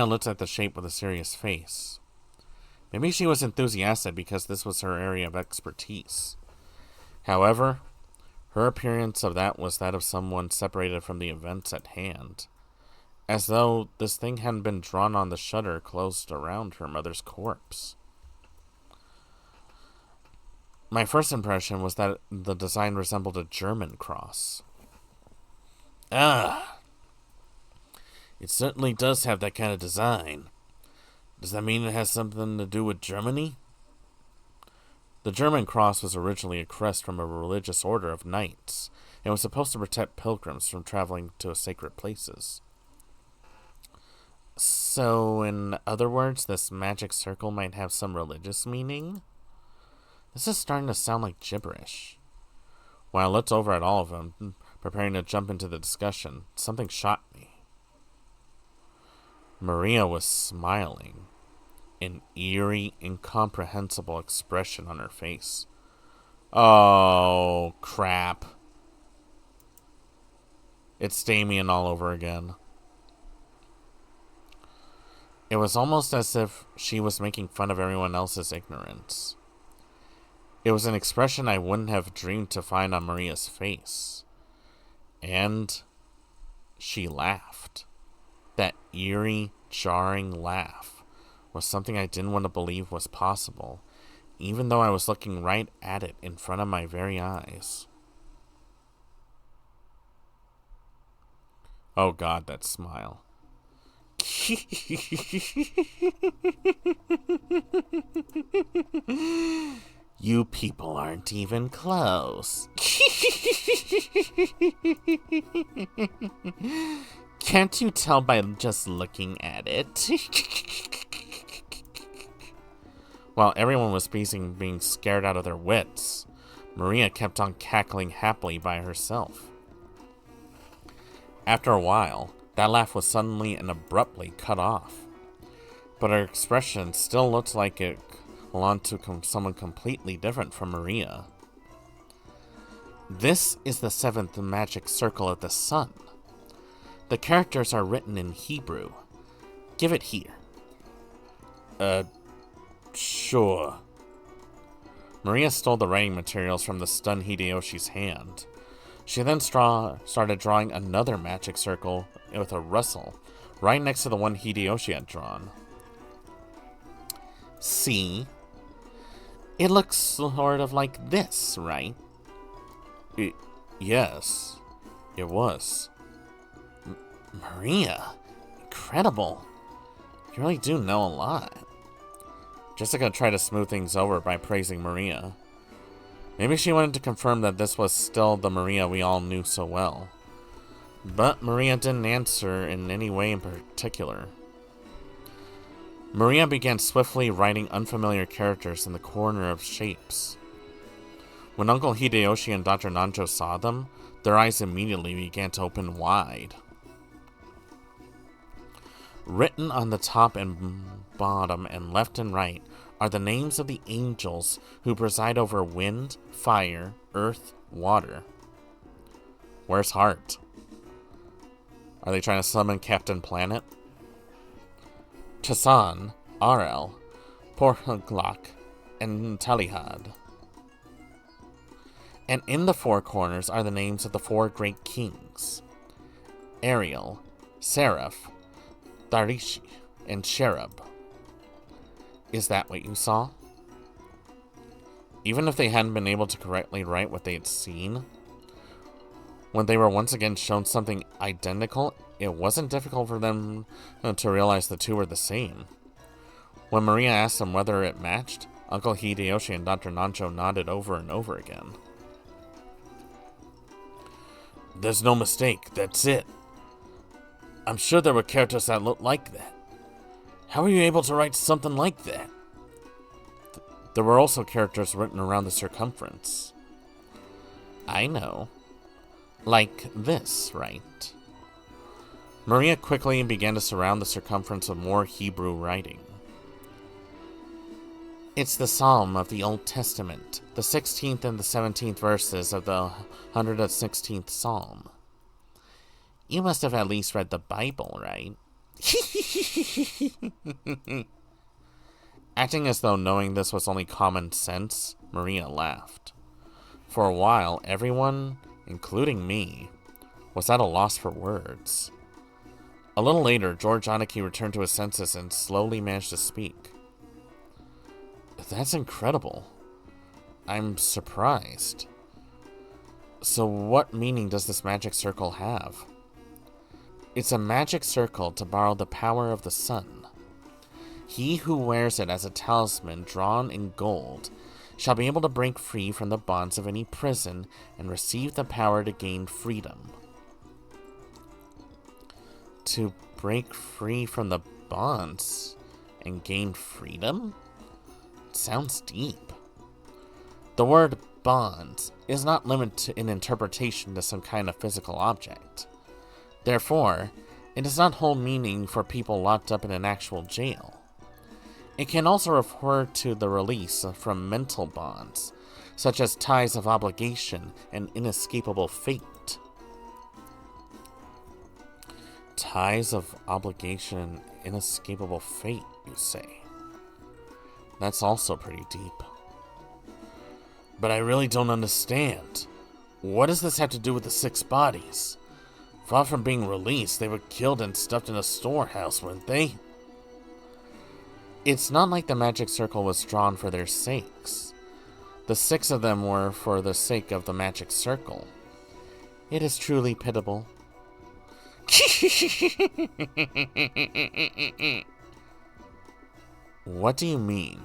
Speaker 1: looked at the shape with a serious face. Maybe she was enthusiastic because this was her area of expertise. However, her appearance of that was that of someone separated from the events at hand. as though this thing hadn't been drawn on the shutter closed around her mother's corpse. My first impression was that the design resembled a German cross. Ah, it certainly does have that kind of design. Does that mean it has something to do with Germany? The German cross was originally a crest from a religious order of knights, and was supposed to protect pilgrims from traveling to sacred places. So, in other words, this magic circle might have some religious meaning? This is starting to sound like gibberish. When I looked over at all of them, preparing to jump into the discussion, something shocked me. Maria was smiling, an eerie, incomprehensible expression on her face. Oh, crap. It's Damien all over again. It was almost as if she was making fun of everyone else's ignorance. It was an expression I wouldn't have dreamed to find on Maria's face. And she laughed. That eerie, jarring laugh was something I didn't want to believe was possible, even though I was looking right at it in front of my very eyes. Oh God, that smile. You people aren't even close. Can't you tell by just looking at it? While everyone was being scared out of their wits, Maria kept on cackling happily by herself. After a while, that laugh was suddenly and abruptly cut off, but her expression still looked like it belonged to someone completely different from Maria. This is the 7th magic circle of the sun. The characters are written in Hebrew. Give it here. Sure. Maria stole the writing materials from the stunned Hideyoshi's hand. She then started drawing another magic circle with a rustle, right next to the one Hideyoshi had drawn. See? It looks sort of like this, right? Yes, it was. Maria, incredible. You really do know a lot. Jessica tried to smooth things over by praising Maria. Maybe she wanted to confirm that this was still the Maria we all knew so well. But Maria didn't answer in any way in particular. Maria began swiftly writing unfamiliar characters in the corner of shapes. When Uncle Hideyoshi and Dr. Nanjo saw them, their eyes immediately began to open wide. Written on the top and bottom and left and right are the names of the angels who preside over wind, fire, earth, water. Where's Heart? Are they trying to summon Captain Planet? Chassan, Arel, Porglok, and Talihad. And in the four corners are the names of the 4 great kings. Ariel, Seraph, Darishi, and Cherub. Is that what you saw? Even if they hadn't been able to correctly write what they had seen, when they were once again shown something identical, it wasn't difficult for them to realize the two were the same. When Maria asked them whether it matched, Uncle Hideyoshi and Dr. Nanjo nodded over and over again. There's no mistake, that's it. I'm sure there were characters that looked like that. How were you able to write something like that? There were also characters written around the circumference. I know. Like this, right? Maria quickly began to surround the circumference with more Hebrew writing. It's the Psalm of the Old Testament, the 16th and the 17th verses of the 116th Psalm. You must have at least read the Bible, right? Acting as though knowing this was only common sense, Maria laughed. For a while, everyone, including me, was at a loss for words. A little later, George Aniki returned to his senses and slowly managed to speak. That's incredible. I'm surprised. So what meaning does this magic circle have? It's a magic circle to borrow the power of the sun. He who wears it as a talisman drawn in gold shall be able to break free from the bonds of any prison and receive the power to gain freedom. To break free from the bonds and gain freedom? Sounds deep. The word bonds is not limited in interpretation to some kind of physical object. Therefore, it does not hold meaning for people locked up in an actual jail. It can also refer to the release from mental bonds, such as ties of obligation and inescapable fate. Ties of obligation and inescapable fate, you say? That's also pretty deep. But I really don't understand. What does this have to do with the 6 bodies? Far from being released, they were killed and stuffed in a storehouse, weren't they? It's not like the magic circle was drawn for their sakes. The 6 of them were for the sake of the magic circle. It is truly pitiable. What do you mean?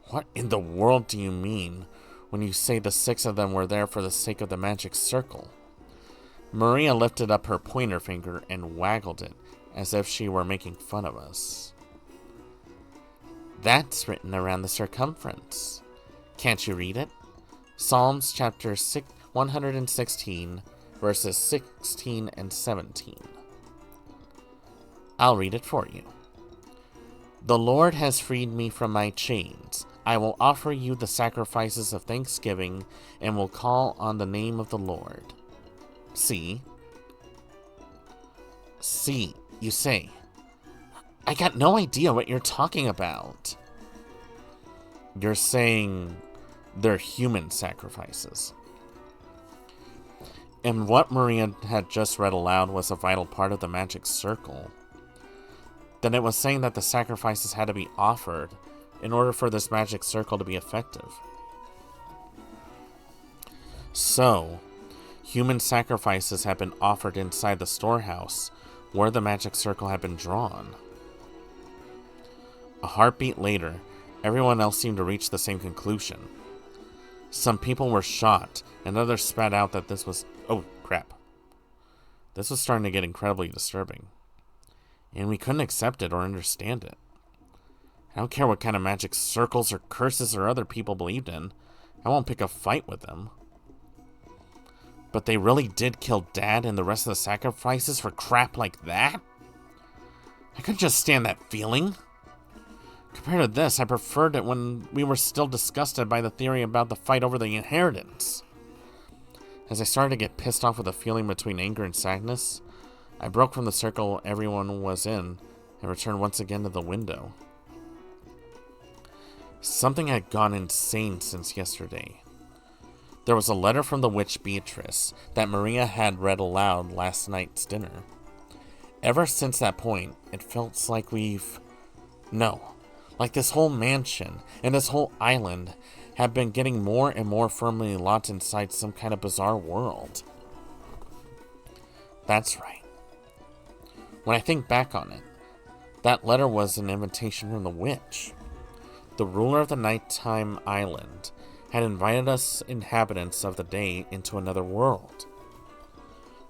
Speaker 1: What in the world do you mean when you say the 6 of them were there for the sake of the magic circle? Maria lifted up her pointer finger and waggled it as if she were making fun of us. That's written around the circumference. Can't you read it? Psalms chapter 116, verses 16 and 17. I'll read it for you. The Lord has freed me from my chains. I will offer you the sacrifices of thanksgiving and will call on the name of the Lord. See? See, you say. I got no idea what you're talking about. You're saying they're human sacrifices. And what Maria had just read aloud was a vital part of the magic circle. Then it was saying that the sacrifices had to be offered in order for this magic circle to be effective. So, human sacrifices had been offered inside the storehouse where the magic circle had been drawn. A heartbeat later, everyone else seemed to reach the same conclusion. Some people were shocked, and others spat out that this was... Oh, crap. This was starting to get incredibly disturbing. And we couldn't accept it or understand it. I don't care what kind of magic circles or curses or other people believed in. I won't pick a fight with them. But they really did kill Dad and the rest of the sacrifices for crap like that? I couldn't just stand that feeling. Compared to this, I preferred it when we were still disgusted by the theory about the fight over the inheritance. As I started to get pissed off with a feeling between anger and sadness, I broke from the circle everyone was in and returned once again to the window. Something had gone insane since yesterday. There was a letter from the witch Beatrice that Maria had read aloud last night's dinner. Ever since that point, it felt like like this whole mansion and this whole island have been getting more and more firmly locked inside some kind of bizarre world. That's right. When I think back on it, that letter was an invitation from the witch. The ruler of the nighttime island had invited us inhabitants of the day into another world.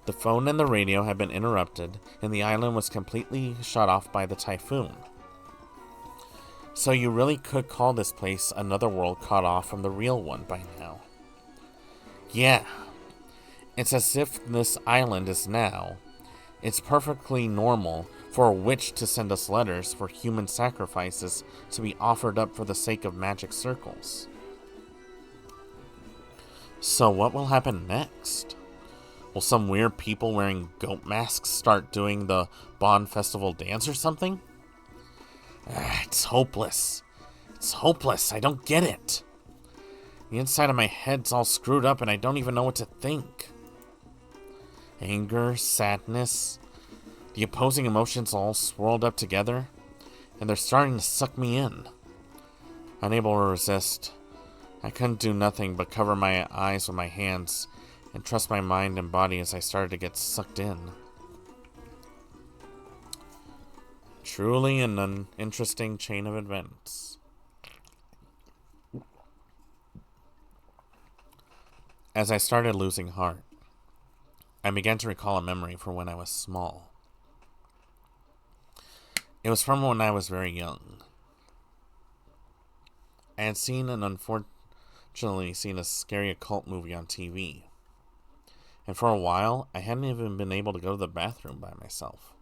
Speaker 1: The phone and the radio had been interrupted, and the island was completely shut off by the typhoon. So you really could call this place another world cut off from the real one by now. Yeah, it's as if this island is now. It's perfectly normal for a witch to send us letters for human sacrifices to be offered up for the sake of magic circles. So what will happen next? Will some weird people wearing goat masks start doing the Bond Festival dance or something? It's hopeless. It's hopeless. I don't get it. The inside of my head's all screwed up and I don't even know what to think. Anger, sadness. The opposing emotions all swirled up together, and they're starting to suck me in. Unable to resist, I couldn't do nothing but cover my eyes with my hands and trust my mind and body as I started to get sucked in. Truly an interesting chain of events. As I started losing heart, I began to recall a memory from when I was small. It was from when I was very young. I had seen and unfortunately seen a scary occult movie on TV. And for a while, I hadn't even been able to go to the bathroom by myself.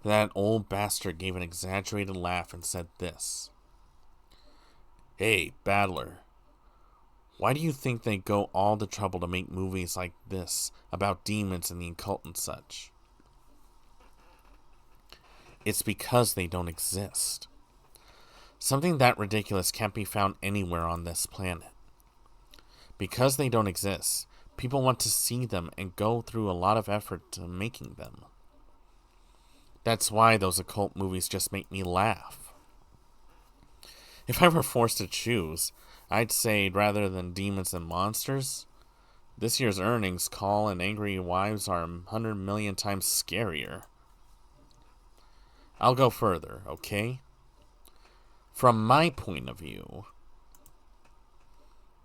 Speaker 1: That old bastard gave an exaggerated laugh and said this. "Hey, Battler, why do you think they go all the trouble to make movies like this about demons and the occult and such? It's because they don't exist. Something that ridiculous can't be found anywhere on this planet. Because they don't exist, people want to see them and go through a lot of effort to making them. That's why those occult movies just make me laugh. If I were forced to choose, I'd say rather than demons and monsters, this year's earnings call and angry wives are 100 million times scarier. I'll go further, okay? From my point of view,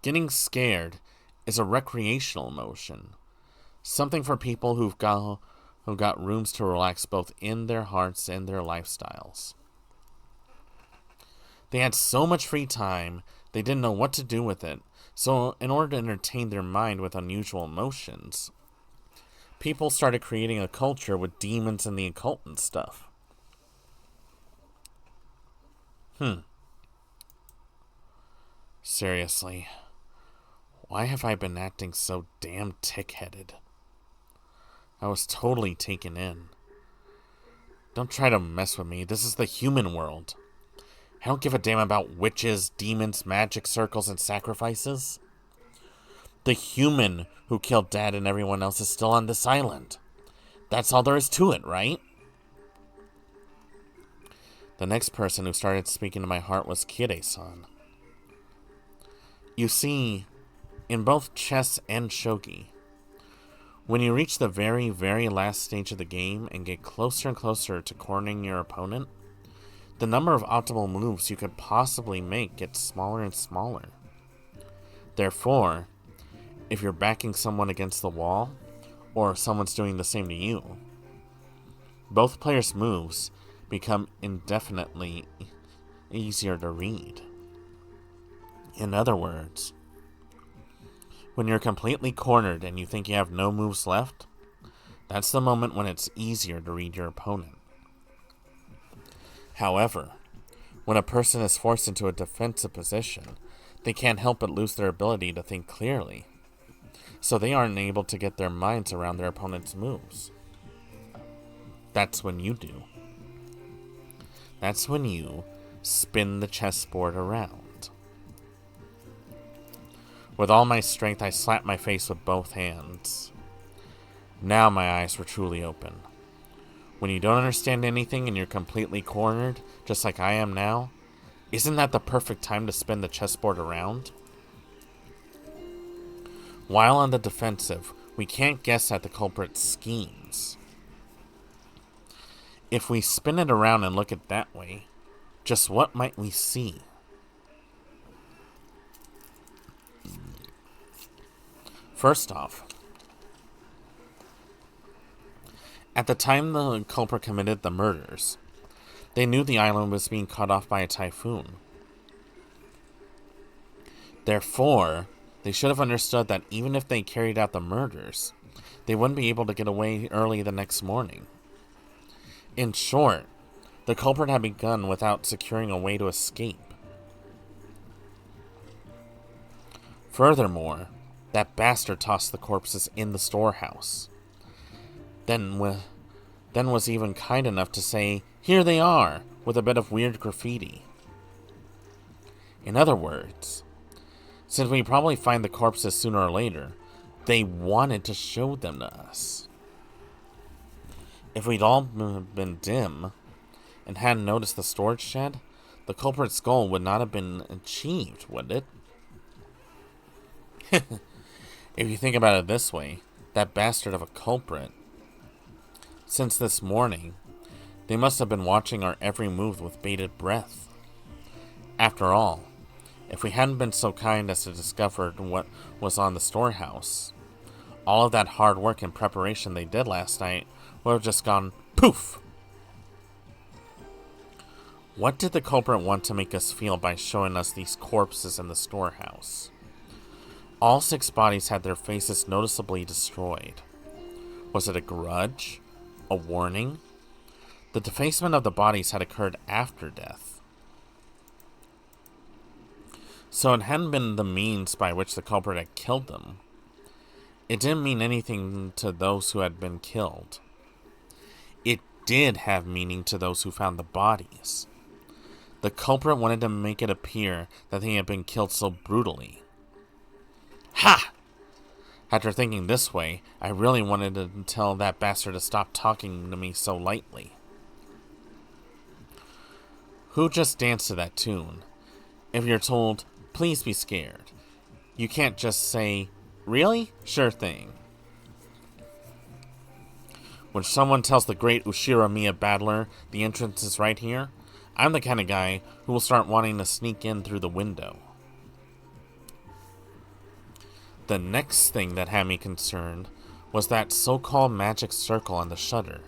Speaker 1: getting scared is a recreational emotion, something for people who've got rooms to relax both in their hearts and their lifestyles. They had so much free time, they didn't know what to do with it, so in order to entertain their mind with unusual emotions, people started creating a culture with demons and the occult and stuff. Seriously, why have I been acting so damn tick-headed? I was totally taken in. Don't try to mess with me. This is the human world. I don't give a damn about witches, demons, magic circles, and sacrifices. The human who killed Dad and everyone else is still on this island. That's all there is to it, right? The next person who started speaking to my heart was Kirei-san. You see, in both chess and shogi, when you reach the very, very last stage of the game and get closer and closer to cornering your opponent, the number of optimal moves you could possibly make gets smaller and smaller. Therefore, if you're backing someone against the wall, or someone's doing the same to you, both players' moves become indefinitely easier to read. In other words, when you're completely cornered and you think you have no moves left, that's the moment when it's easier to read your opponent. However, when a person is forced into a defensive position, they can't help but lose their ability to think clearly, so they aren't able to get their minds around their opponent's moves. That's when you do. That's when you spin the chessboard around. With all my strength, I slapped my face with both hands. Now my eyes were truly open. When you don't understand anything and you're completely cornered, just like I am now, isn't that the perfect time to spin the chessboard around? While on the defensive, we can't guess at the culprit's schemes. If we spin it around and look at it that way, just what might we see? First off, at the time the culprit committed the murders, they knew the island was being cut off by a typhoon. Therefore, they should have understood that even if they carried out the murders, they wouldn't be able to get away early the next morning. In short, the culprit had begun without securing a way to escape. Furthermore, that bastard tossed the corpses in the storehouse. Then was even kind enough to say, "Here they are," with a bit of weird graffiti. In other words, since we probably find the corpses sooner or later, they wanted to show them to us. If we'd all been dim and hadn't noticed the storage shed, the culprit's goal would not have been achieved, would it? If you think about it this way, that bastard of a culprit, since this morning, they must have been watching our every move with bated breath. After all, if we hadn't been so kind as to discover what was on the storehouse, all of that hard work and preparation they did last night would have just gone poof. What did the culprit want to make us feel by showing us these corpses in the storehouse? All 6 bodies had their faces noticeably destroyed. Was it a grudge? A warning? The defacement of the bodies had occurred after death. So it hadn't been the means by which the culprit had killed them. It didn't mean anything to those who had been killed. It did have meaning to those who found the bodies. The culprit wanted to make it appear that they had been killed so brutally. Ha! After thinking this way, I really wanted to tell that bastard to stop talking to me so lightly. Who just danced to that tune? If you're told, please be scared, you can't just say, really? Sure thing. When someone tells the great Ushiramiya battler the entrance is right here, I'm the kind of guy who will start wanting to sneak in through the window. The next thing that had me concerned was that so-called magic circle on the shutter.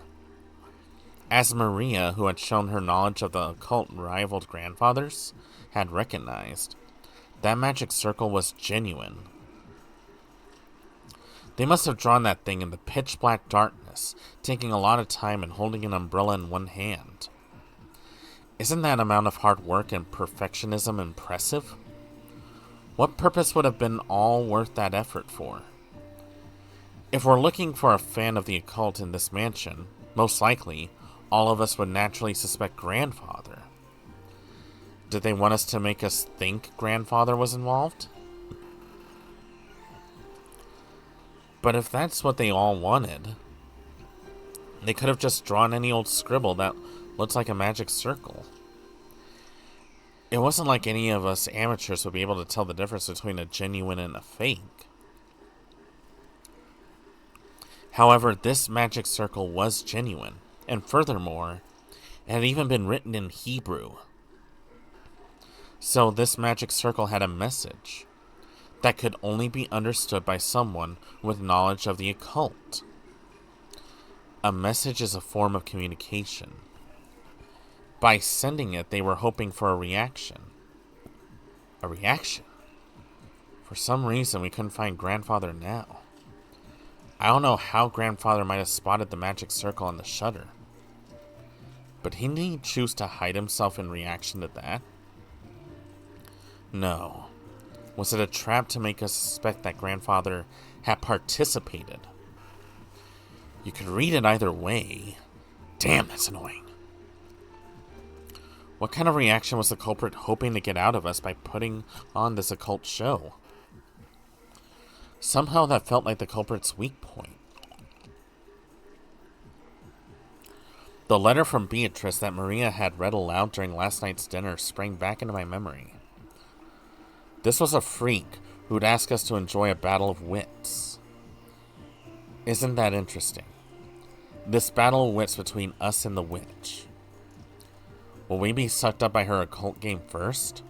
Speaker 1: As Maria, who had shown her knowledge of the occult rivaled grandfathers, had recognized, that magic circle was genuine. They must have drawn that thing in the pitch-black darkness, taking a lot of time and holding an umbrella in one hand. Isn't that amount of hard work and perfectionism impressive? What purpose would have been all worth that effort for? If we're looking for a fan of the occult in this mansion, most likely, all of us would naturally suspect Grandfather. Did they want us to make us think Grandfather was involved? But if that's what they all wanted, they could have just drawn any old scribble that looks like a magic circle. It wasn't like any of us amateurs would be able to tell the difference between a genuine and a fake. However, this magic circle was genuine, and furthermore, it had even been written in Hebrew. So this magic circle had a message that could only be understood by someone with knowledge of the occult. A message is a form of communication. By sending it, they were hoping for a reaction. A reaction? For some reason, we couldn't find Grandfather now. I don't know how Grandfather might have spotted the magic circle on the shutter. But didn't he choose to hide himself in reaction to that? No. Was it a trap to make us suspect that Grandfather had participated? You could read it either way. Damn, that's annoying. What kind of reaction was the culprit hoping to get out of us by putting on this occult show? Somehow that felt like the culprit's weak point. The letter from Beatrice that Maria had read aloud during last night's dinner sprang back into my memory. This was a freak who'd ask us to enjoy a battle of wits. Isn't that interesting? This battle of wits between us and the witch. Will we be sucked up by her occult game first?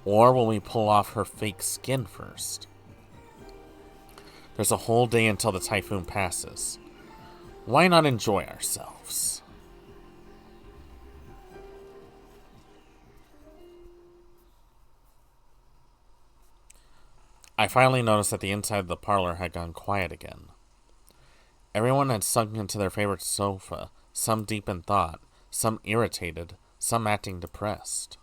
Speaker 1: Or will we pull off her fake skin first? There's a whole day until the typhoon passes. Why not enjoy ourselves? I finally noticed that the inside of the parlor had gone quiet again. Everyone had sunk into their favorite sofa, some deep in thought, some irritated, some acting depressed.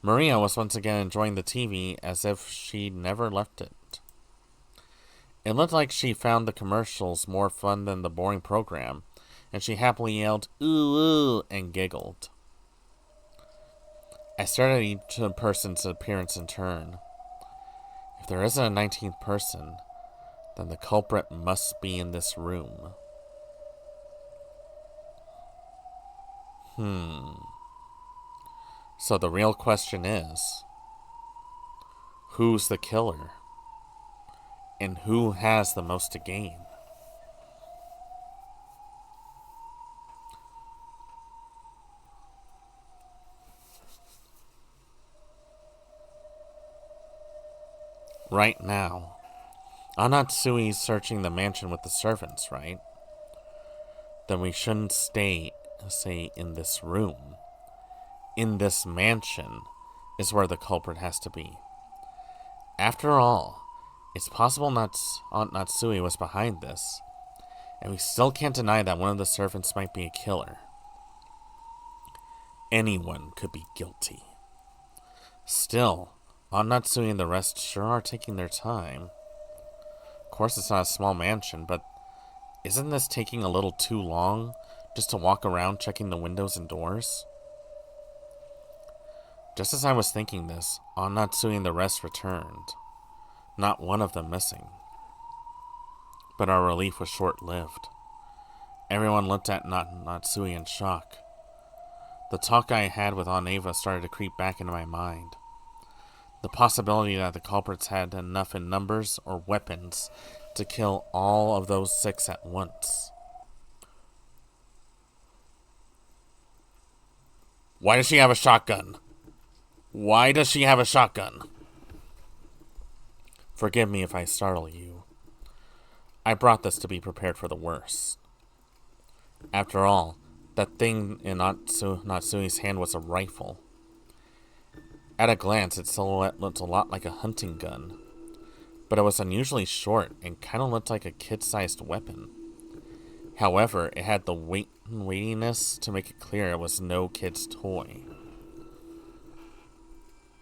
Speaker 1: Maria was once again enjoying the TV as if she'd never left it. It looked like she found the commercials more fun than the boring program, and she happily yelled, "Ooh, ooh," and giggled. I stared at each person's appearance in turn. If there isn't a 19th person, then the culprit must be in this room. So the real question is, who's the killer? And who has the most to gain? Right now, Anatsui's searching the mansion with the servants, right? Then we shouldn't say, in this room. In this mansion is where the culprit has to be. After all, it's possible Aunt Natsui was behind this, and we still can't deny that one of the servants might be a killer. Anyone could be guilty. Still, Aunt Natsui and the rest sure are taking their time. Of course, it's not a small mansion, but isn't this taking a little too long just to walk around checking the windows and doors? Just as I was thinking this, Aunt Natsui and the rest returned. Not one of them missing. But our relief was short-lived. Everyone looked at Natsui in shock. The talk I had with Aunt Ava started to creep back into my mind. The possibility that the culprits had enough in numbers or weapons to kill all of those 6 at once. Why does she have a shotgun? Why does she have a shotgun? Forgive me if I startle you. I brought this to be prepared for the worst. After all, that thing in Natsui's hand was a rifle. At a glance, its silhouette looked a lot like a hunting gun, but it was unusually short and kind of looked like a kid-sized weapon. However, it had the weightiness to make it clear it was no kid's toy.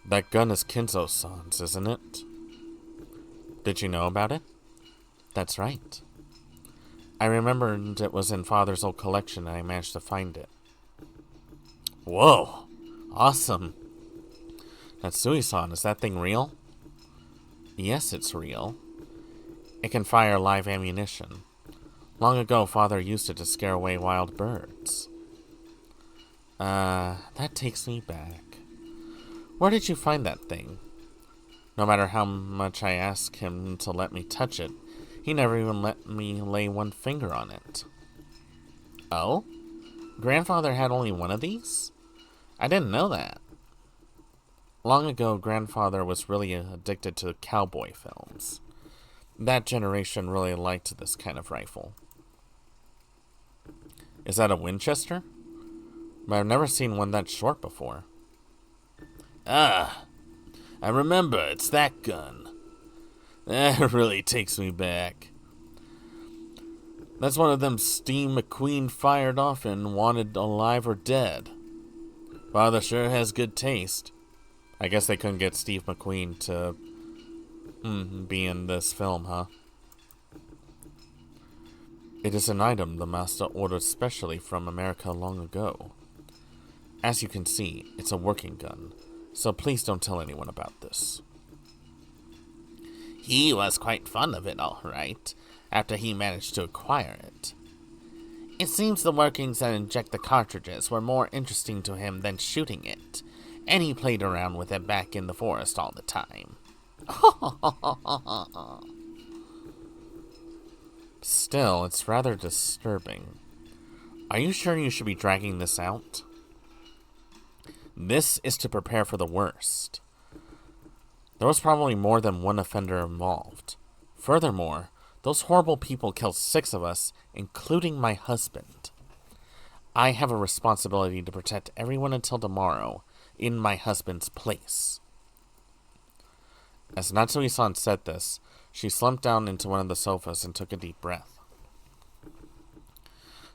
Speaker 1: That gun is Kinzo-san's, isn't it? Did you know about it? That's right. I remembered it was in Father's old collection and I managed to find it. Whoa! Awesome! Natsui-san, is that thing real? Yes, it's real. It can fire live ammunition. Long ago, Father used it to scare away wild birds. That takes me back. Where did you find that thing? No matter how much I asked him to let me touch it, he never even let me lay one finger on it. Oh? Grandfather had only one of these? I didn't know that. Long ago, Grandfather was really addicted to cowboy films. That generation really liked this kind of rifle. Is that a Winchester? But I've never seen one that short before. Ah, I remember, it's that gun. That really takes me back. That's one of them Steve McQueen fired off in Wanted Alive or Dead. Father sure has good taste. I guess they couldn't get Steve McQueen to be in this film, huh? It is an item the master ordered specially from America long ago. As you can see, it's a working gun, so please don't tell anyone about this. He was quite fond of it, all right, after he managed to acquire it. It seems the workings that inject the cartridges were more interesting to him than shooting it, and he played around with it back in the forest all the time. Still, it's rather disturbing. Are you sure you should be dragging this out? This is to prepare for the worst. There was probably more than one offender involved. Furthermore, those horrible people killed 6 of us, including my husband. I have a responsibility to protect everyone until tomorrow, in my husband's place. As Natsui-san said this, she slumped down into one of the sofas and took a deep breath.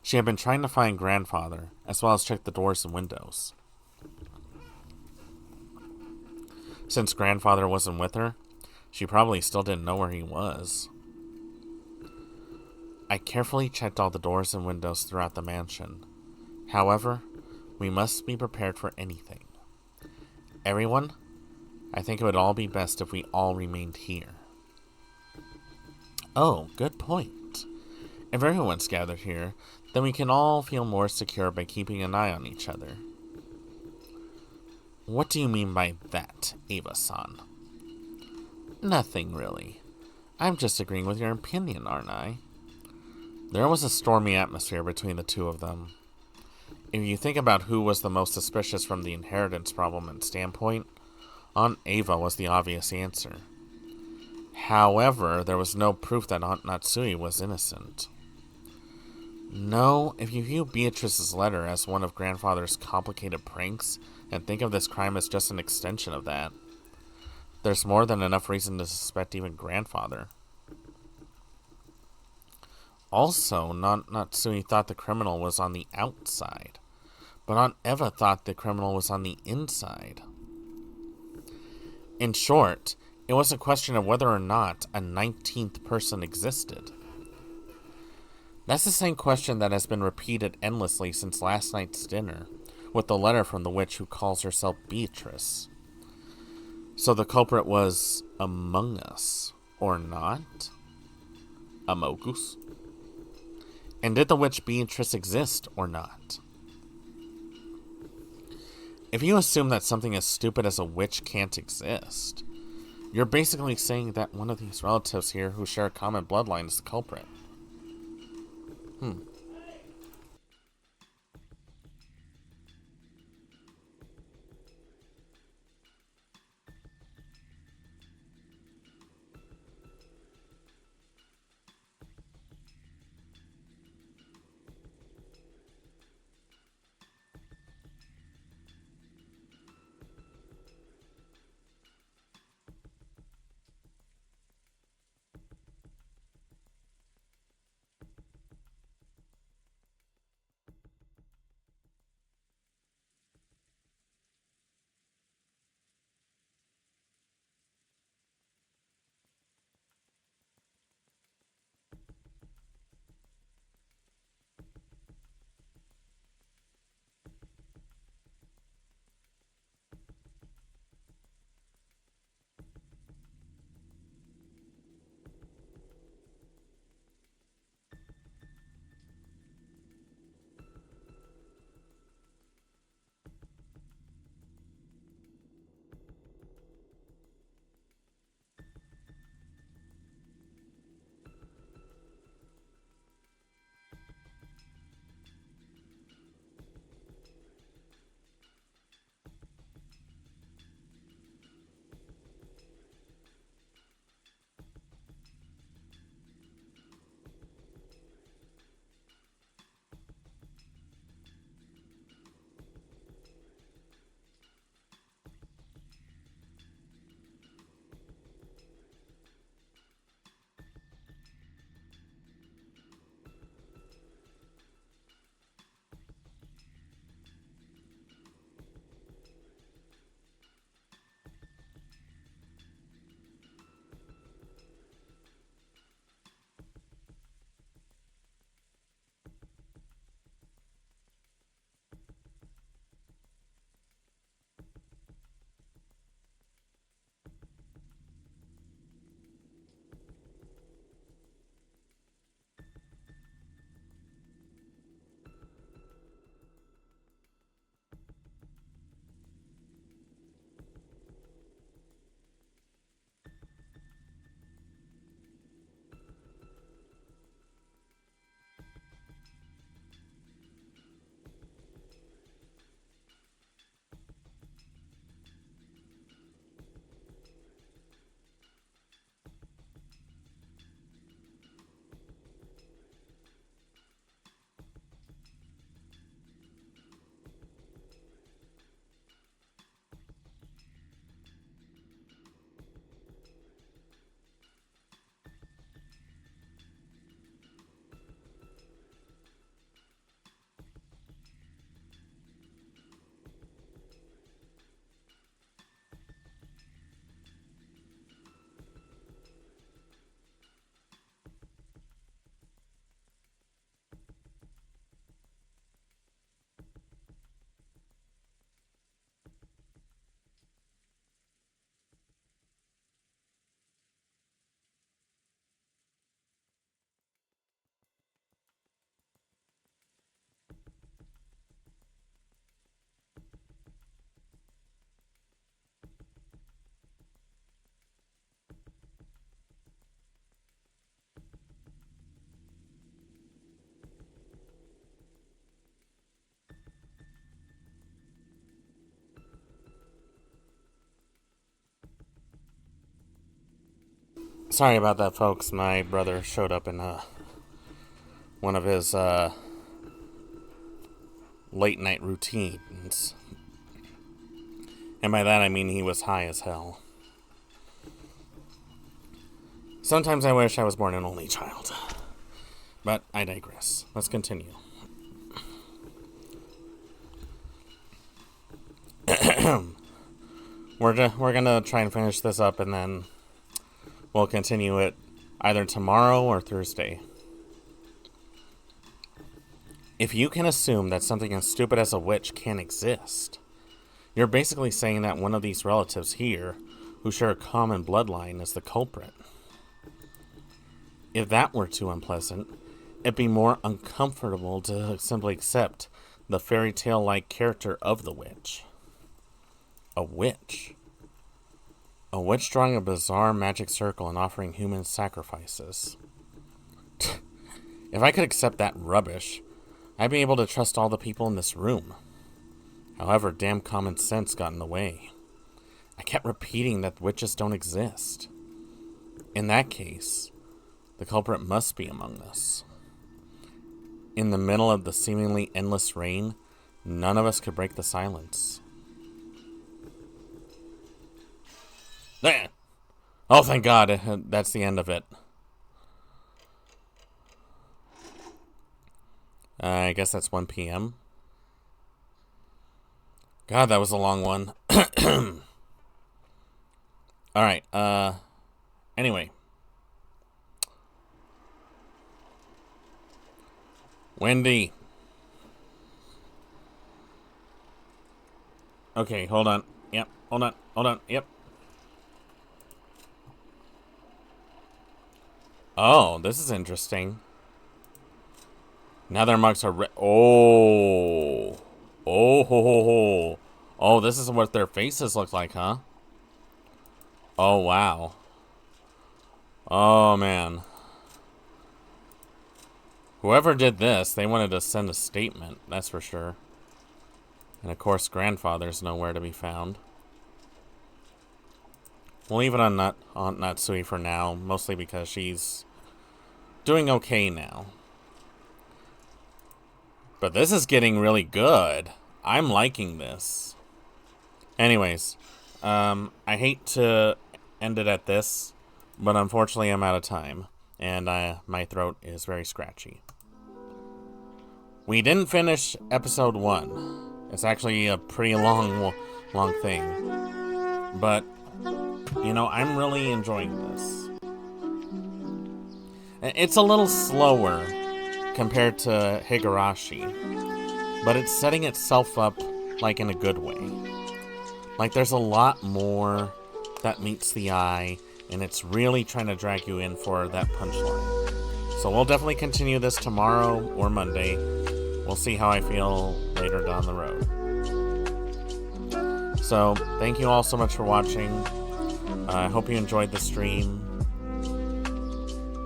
Speaker 1: She had been trying to find Grandfather, as well as check the doors and windows. Since Grandfather wasn't with her, she probably still didn't know where he was. I carefully checked all the doors and windows throughout the mansion. However, we must be prepared for anything. Everyone, I think it would all be best if we all remained here. Oh, good point. If everyone's gathered here, then we can all feel more secure by keeping an eye on each other. What do you mean by that, Ava-san? Nothing, really. I'm just agreeing with your opinion, aren't I? There was a stormy atmosphere between the two of them. If you think about who was the most suspicious from the inheritance problem and standpoint, Aunt Ava was the obvious answer. However, there was no proof that Aunt Natsui was innocent. No, if you view Beatrice's letter as one of Grandfather's complicated pranks and think of this crime as just an extension of that, there's more than enough reason to suspect even Grandfather. Also, Aunt Natsui thought the criminal was on the outside, but Aunt Eva thought the criminal was on the inside. In short, it was a question of whether or not a 19th person existed. That's the same question that has been repeated endlessly since last night's dinner, with the letter from the witch who calls herself Beatrice. So the culprit was among us, or not? Amogus? And did the witch Beatrice exist, or not? If you assume that something as stupid as a witch can't exist, you're basically saying that one of these relatives here who share a common bloodline is the culprit. Sorry about that, folks. My brother showed up in one of his late night routines. And by that I mean he was high as hell. Sometimes I wish I was born an only child. But I digress. Let's continue. We're gonna try and finish this up, and then we'll continue it either tomorrow or Thursday. If you can assume that something as stupid as a witch can exist, you're basically saying that one of these relatives here, who share a common bloodline, is the culprit. If that were too unpleasant, it'd be more uncomfortable to simply accept the fairy tale-like character of the witch. A witch. A witch drawing a bizarre magic circle and offering human sacrifices. If I could accept that rubbish, I'd be able to trust all the people in this room. However, damn common sense got in the way. I kept repeating that witches don't exist. In that case, the culprit must be among us. In the middle of the seemingly endless rain, none of us could break the silence. There! Oh, thank God, that's the end of it. I guess that's 1 p.m. God, that was a long one. Alright, anyway. Wendy. Okay, hold on. Yep, hold on, yep. Oh, this is interesting. Now their mugs are Oh, ho, ho, ho. Oh, this is what their faces look like, huh? Oh, wow. Oh, man. Whoever did this, they wanted to send a statement, that's for sure. And of course, grandfather's nowhere to be found. We'll leave it on Aunt Natsui for now, mostly because she's doing okay now. But this is getting really good. I'm liking this. Anyways, I hate to end it at this, but unfortunately I'm out of time, and my throat is very scratchy. We didn't finish episode 1. It's actually a pretty long thing. But, you know, I'm really enjoying this. It's a little slower compared to Higurashi, but it's setting itself up, like, in a good way. Like, there's a lot more that meets the eye, and it's really trying to drag you in for that punchline. So we'll definitely continue this tomorrow or Monday. We'll see how I feel later down the road. So, thank you all so much for watching. I hope you enjoyed the stream.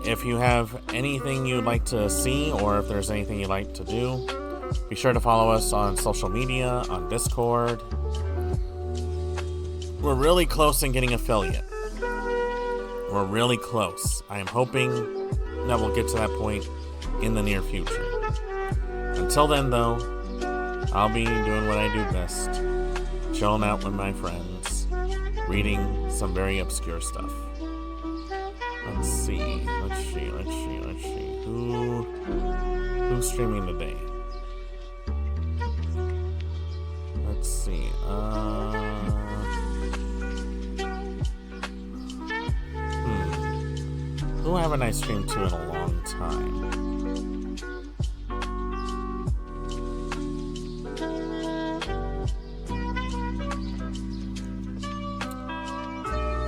Speaker 1: If you have anything you'd like to see, or if there's anything you'd like to do, be sure to follow us on social media, on Discord. We're really close in getting affiliate. We're really close. I am hoping that we'll get to that point in the near future. Until then, though, I'll be doing what I do best. Chilling out with my friends. Reading some very obscure stuff. Let's see. Who's streaming today? Let's see. Who haven't I streamed to in a long time?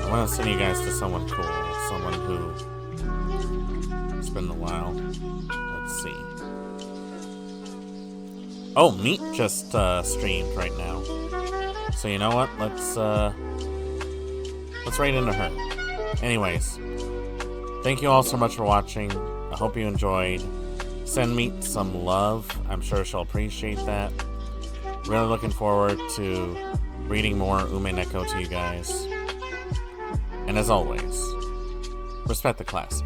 Speaker 1: I want to send you guys to someone cool. Someone who... It's been a while. Let's see. Oh, Meat just streamed right now. So you know what? Let's right into her. Anyways, thank you all so much for watching. I hope you enjoyed. Send Meat some love. I'm sure she'll appreciate that. Really looking forward to reading more Umineko to you guys. And as always, Respect the class.